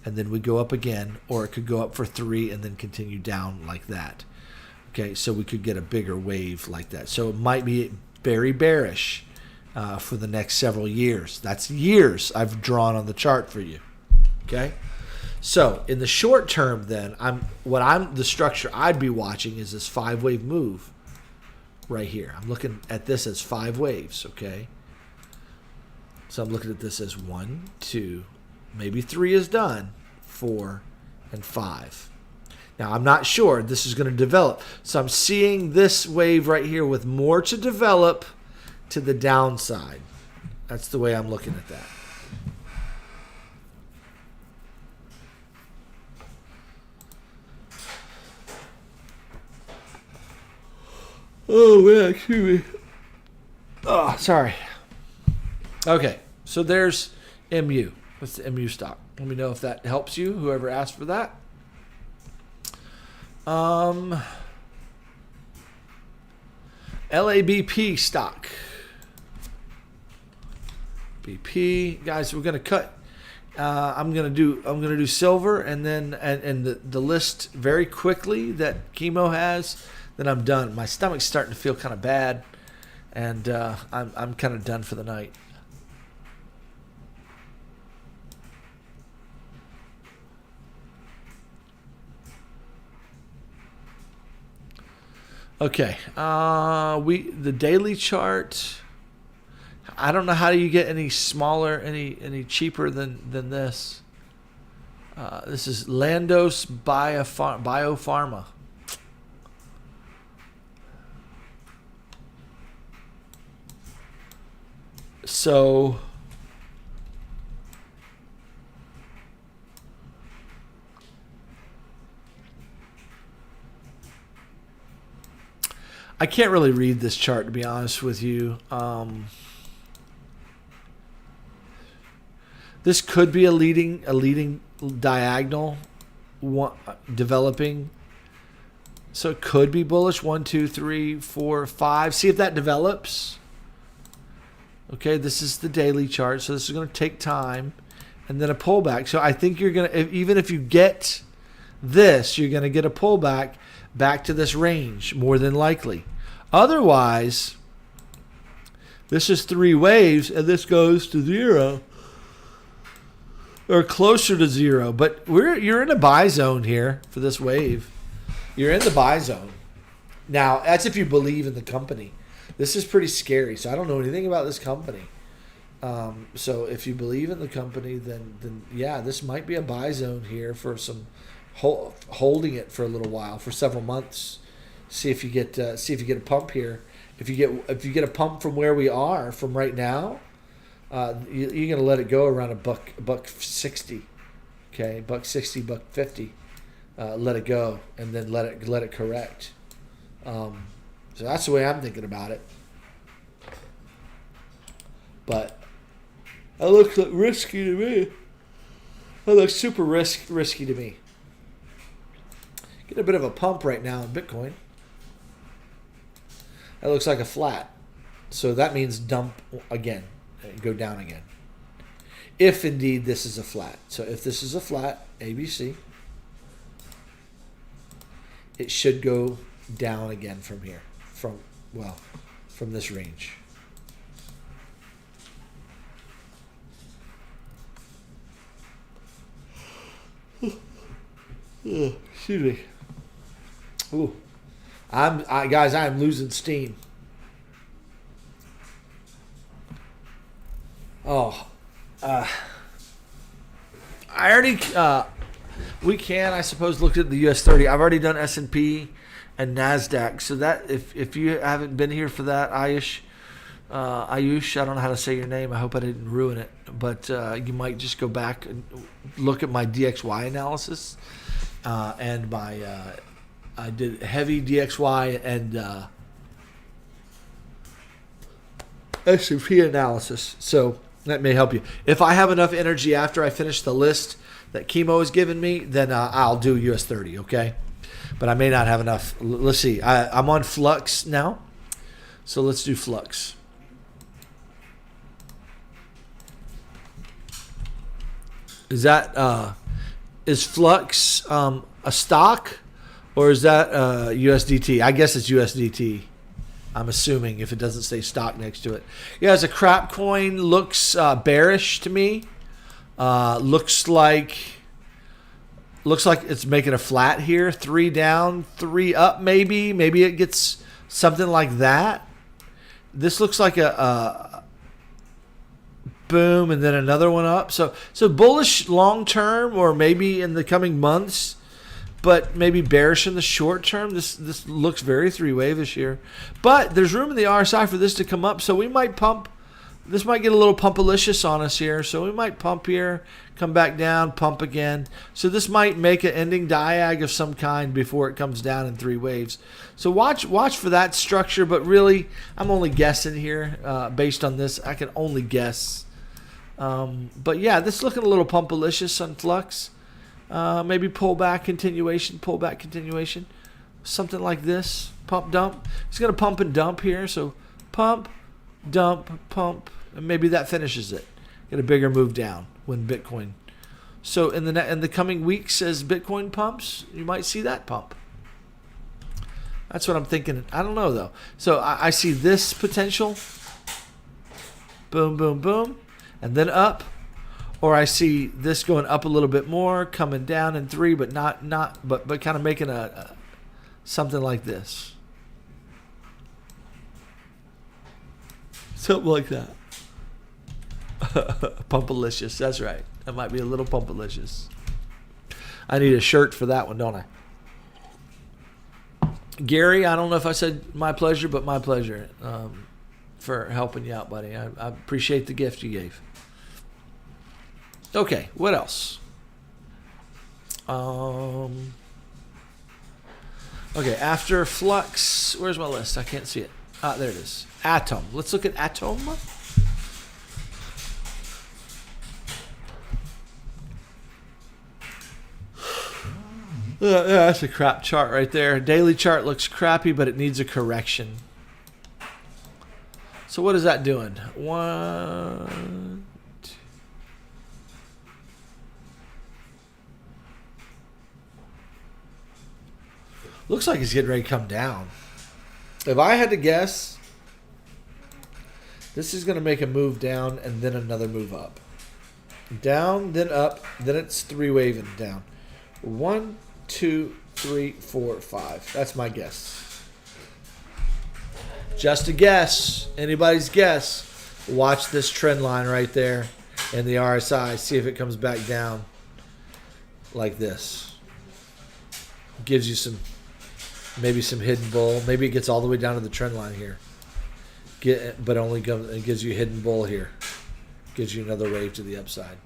and then we go up again, or it could go up for 3 and then continue down like that. Okay, so we could get a bigger wave like that. So it might be very bearish for the next several years. That's years I've drawn on the chart for you. Okay, so in the short term, then the structure I'd be watching is this 5-wave move right here. I'm looking at this as 5 waves. Okay, so I'm looking at this as 1, 2, maybe 3 is done, 4, and 5. Now, I'm not sure this is going to develop. So I'm seeing this wave right here with more to develop to the downside. That's the way I'm looking at that. Oh, man, excuse me. Oh, sorry. Okay, so there's MU. What's the MU stock? Let me know if that helps you, whoever asked for that. LABP stock. BP, guys, we're gonna cut. I'm gonna do silver, and then and the list very quickly that Chemo has. Then I'm done. My stomach's starting to feel kind of bad, and I'm kind of done for the night. Okay, the daily chart I don't know how do you get any smaller, any cheaper than this. This is Landos Biopharma. So I can't really read this chart, to be honest with you. This could be a leading diagonal developing. So it could be bullish. 1, 2, 3, 4, 5. See if that develops. Okay, this is the daily chart, so this is going to take time, and then a pullback. So I think you're going to, even if you get this, you're going to get a pullback back to this range, more than likely. Otherwise, this is 3 waves, and this goes to 0 or closer to 0. But you're in a buy zone here for this wave. You're in the buy zone. Now, that's if you believe in the company. This is pretty scary, so I don't know anything about this company. So if you believe in the company, then yeah, this might be a buy zone here for some holding it for a little while, for several months. See if you get a pump here. If you get a pump from where we are from right now, you're gonna let it go around buck 60. Okay, buck 60, buck 50. Let it go and then let it correct. So that's the way I'm thinking about it. But that looks like risky to me. That looks super risky to me. Get a bit of a pump right now in Bitcoin. That looks like a flat. So that means dump again. Go down again. If indeed this is a flat. So if this is a flat, ABC, it should go down again from here. From this range. Excuse me. Ooh, guys, I'm losing steam. Oh, I already. We can, I suppose, look at the US 30. I've already done S&P and NASDAQ. So that if you haven't been here for that, Ayush, I don't know how to say your name. I hope I didn't ruin it. But you might just go back and look at my DXY analysis. And my I did heavy DXY and S&P analysis. So that may help you. If I have enough energy after I finish the list that Chemo has given me, then I'll do US 30, okay? But I may not have enough. Let's see. I'm on Flux now. So let's do Flux. Is that is Flux a stock, or is that USDT? I guess it's USDT. I'm assuming, if it doesn't say stock next to it. Yeah, it's a crap coin. Looks bearish to me. Looks like it's making a flat here. 3 down, 3 up, maybe. Maybe it gets something like that. This looks like a boom and then another one up. So bullish long term, or maybe in the coming months, but maybe bearish in the short term. This looks very 3-wave-ish here. But there's room in the RSI for this to come up, so we might pump. This might get a little pumpalicious on us here. So we might pump here, come back down, pump again. So this might make an ending diag of some kind before it comes down in 3 waves. So watch for that structure, but really I'm only guessing here based on this. I can only guess. But yeah, this is looking a little pumpalicious on Flux. Maybe pullback continuation, something like this. Pump, dump. It's going to pump and dump here. So pump, dump, pump, and maybe that finishes it. Get a bigger move down when Bitcoin. So in the coming weeks, as Bitcoin pumps, you might see that pump. That's what I'm thinking. I don't know though. So I see this potential. Boom, boom, boom, and then up. Or I see this going up a little bit more, coming down in 3, but but kind of making a something like this. Something like that. Pumpalicious. That's right. That might be a little pumpalicious. I need a shirt for that one, don't I? Gary, I don't know if I said my pleasure, but my pleasure for helping you out, buddy. I appreciate the gift you gave. Okay, what else? Okay, after Flux, where's my list? I can't see it. Ah, there it is. Atom. Let's look at Atom. Yeah, that's a crap chart right there. Daily chart looks crappy, but it needs a correction. So what is that doing? One, two. Looks like it's getting ready to come down. If I had to guess, this is going to make a move down and then another move up. Down, then up, then it's three waving down. 1, 2, 3, 4, 5. That's my guess. Just a guess. Anybody's guess. Watch this trend line right there in the RSI. See if it comes back down like this. Gives you some, maybe some hidden bull. Maybe it gets all the way down to the trend line here. But only it gives you hidden bull here. Gives you another wave to the upside.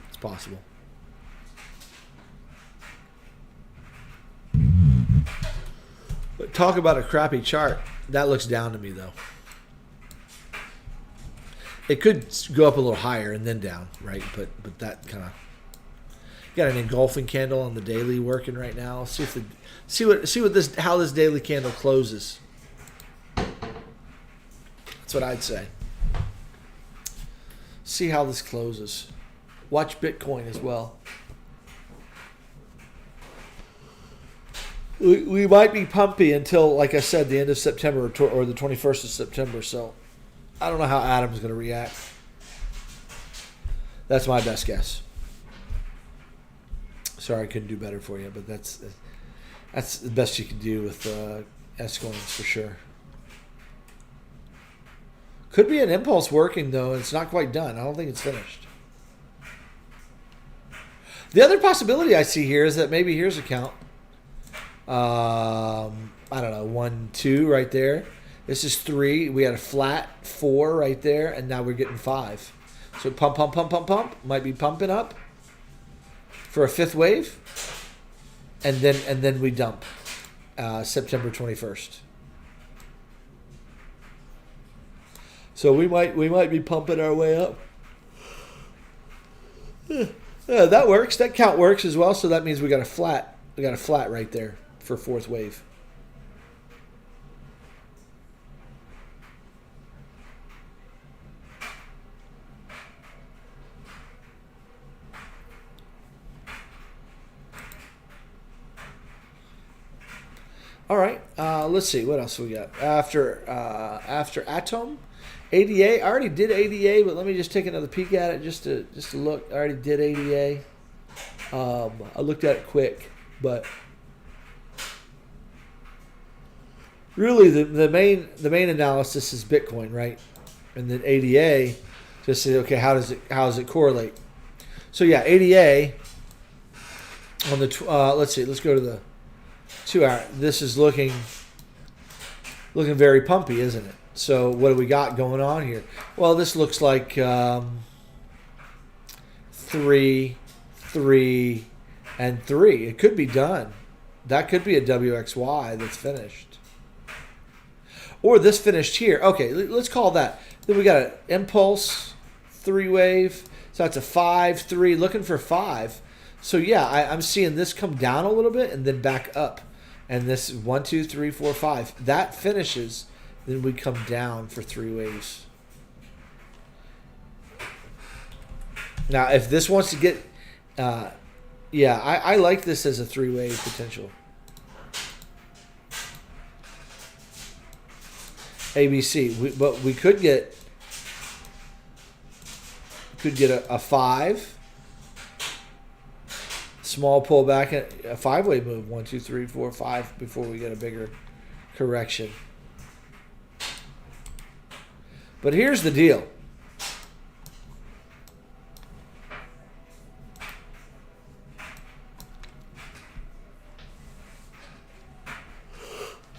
It's possible. But talk about a crappy chart. That looks down to me, though. It could go up a little higher and then down, right? But that kind of got an engulfing candle on the daily working right now. See how this daily candle closes. That's what I'd say. See how this closes. Watch Bitcoin as well. We might be pumpy until, like I said, the end of September or the 21st of September. So I don't know how Adam's going to react. That's my best guess. Sorry I couldn't do better for you, but that's the best you can do with S-coins for sure. Could be an impulse working, though. It's not quite done. I don't think it's finished. The other possibility I see here is that maybe here's a count. I don't know, 1, 2 right there. This is 3. We had a flat 4 right there, and now we're getting 5. So pump, pump, pump, pump, pump. Might be pumping up for a 5th wave, and then we dump September 21st. So we might be pumping our way up. Yeah, that works. That count works as well. So that means we got a flat. We got a flat right there for 4th wave. All right. Let's see what else we got after Atom. ADA. I already did ADA, but let me just take another peek at it just to look. I already did ADA. I looked at it quick, but really the main analysis is Bitcoin, right? And then ADA just say, okay, how does it correlate? So yeah, ADA on the let's see, let's go to the 2 hour. This is looking very pumpy, isn't it? So what do we got going on here? Well, this looks like 3, 3, and 3. It could be done. That could be a WXY that's finished. Or this finished here. Okay, let's call that. Then we got an impulse 3 wave. So that's a 5, 3, looking for 5. So yeah, I'm seeing this come down a little bit and then back up. And this 1, 2, 3, 4, 5. That finishes. Then we come down for 3 waves. Now, if this wants to get, yeah, I like this as a 3-wave potential. ABC, but we could get a 5, small pullback, a 5-wave move, 1, 2, 3, 4, 5 before we get a bigger correction. But here's the deal.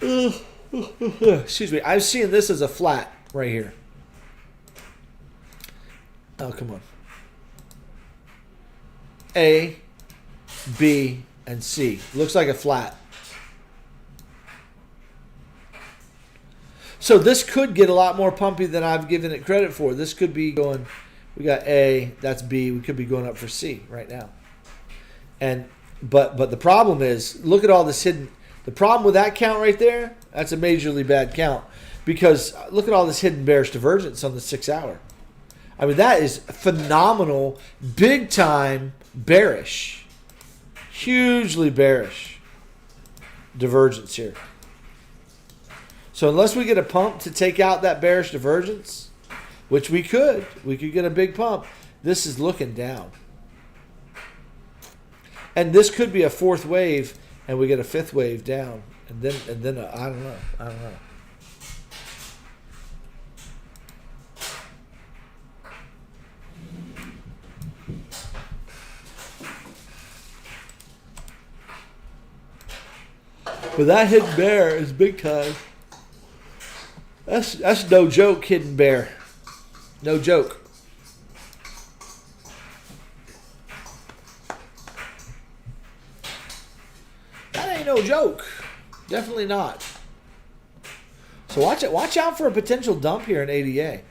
Excuse me. I'm seeing this as a flat right here. Oh, come on. A, B, and C. Looks like a flat. So this could get a lot more pumpy than I've given it credit for. This could be going, we got A, that's B. We could be going up for C right now. And but the problem is, look at all this hidden. The problem with that count right there, that's a majorly bad count, because look at all this hidden bearish divergence on the 6 hour. I mean, that is phenomenal, big time bearish, hugely bearish divergence here. So unless we get a pump to take out that bearish divergence, which we could get a big pump. This is looking down. And this could be a fourth wave, and we get a fifth wave down, and then I don't know. But that hidden bear is big time. That's no joke, hidden bear. No joke. That ain't no joke. Definitely not. So watch out for a potential dump here in ADA.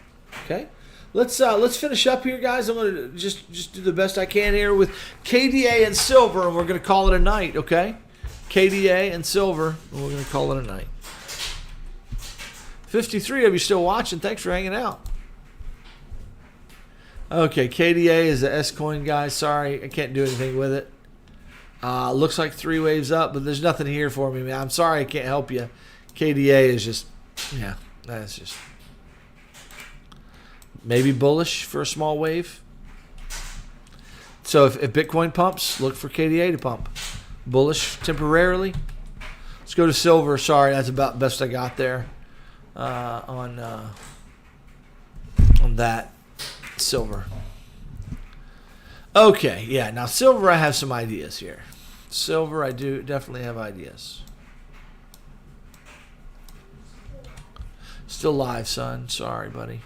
Okay? Let's finish up here, guys. I'm gonna just do the best I can here with KDA and silver, and we're gonna call it a night, okay? KDA and silver, and we're gonna call it a night. 53 of you still watching. Thanks for hanging out. Okay, KDA is the S coin, guys. Sorry, I can't do anything with it. Looks like 3 waves up, but there's nothing here for me, man. I'm sorry I can't help you. KDA is just, yeah, that's just maybe bullish for a small wave. So if Bitcoin pumps, look for KDA to pump. Bullish temporarily. Let's go to silver. Sorry, that's about the best I got there on that silver. Okay, yeah. Now silver, I have some ideas here. Silver, I do definitely have ideas. Still live, son. Sorry, buddy.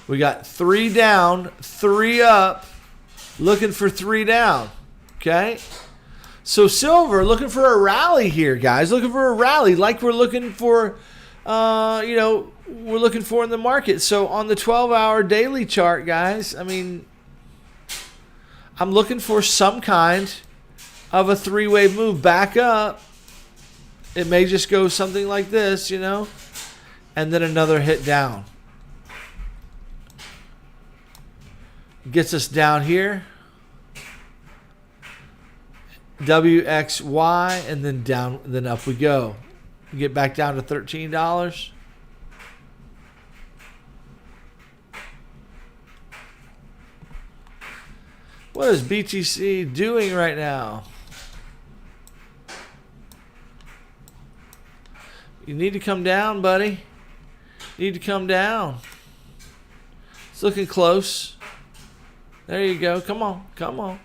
We got 3 down, 3 up, looking for 3 down. Okay? So silver, looking for a rally here, guys. Looking for a rally like we're looking for, we're looking for in the market. So on the 12-hour daily chart, guys, I mean, I'm looking for some kind of a 3-wave move back up. It may just go something like this, you know, and then another hit down. Gets us down here. WXY, and then down, then up we go. We get back down to $13. What is BTC doing right now? You need to come down, buddy. You need to come down. It's looking close. There you go. Come on. Come on.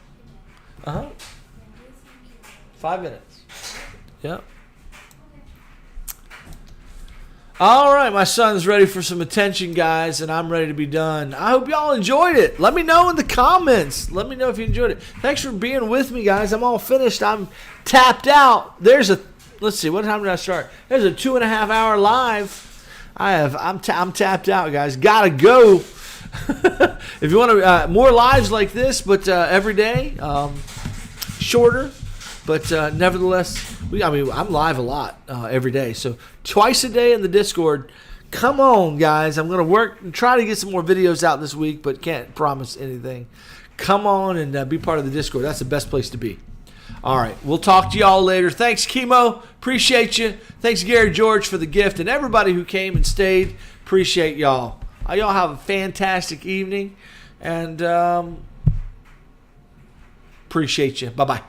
5 minutes. Yep. All right, my son's ready for some attention, guys, and I'm ready to be done. I hope y'all enjoyed it. Let me know in the comments. Let me know if you enjoyed it. Thanks for being with me, guys. I'm all finished. I'm tapped out. Let's see, what time did I start? There's a 2.5 hour live. I'm tapped out, guys. Gotta go. If you want more lives like this, but every day, shorter. But nevertheless, I'm live a lot every day. So twice a day in the Discord. Come on, guys. I'm going to work and try to get some more videos out this week, but can't promise anything. Come on and be part of the Discord. That's the best place to be. All right. We'll talk to y'all later. Thanks, Chemo. Appreciate you. Thanks, Gary George, for the gift. And everybody who came and stayed. Appreciate y'all. Y'all have a fantastic evening. And appreciate you. Bye-bye.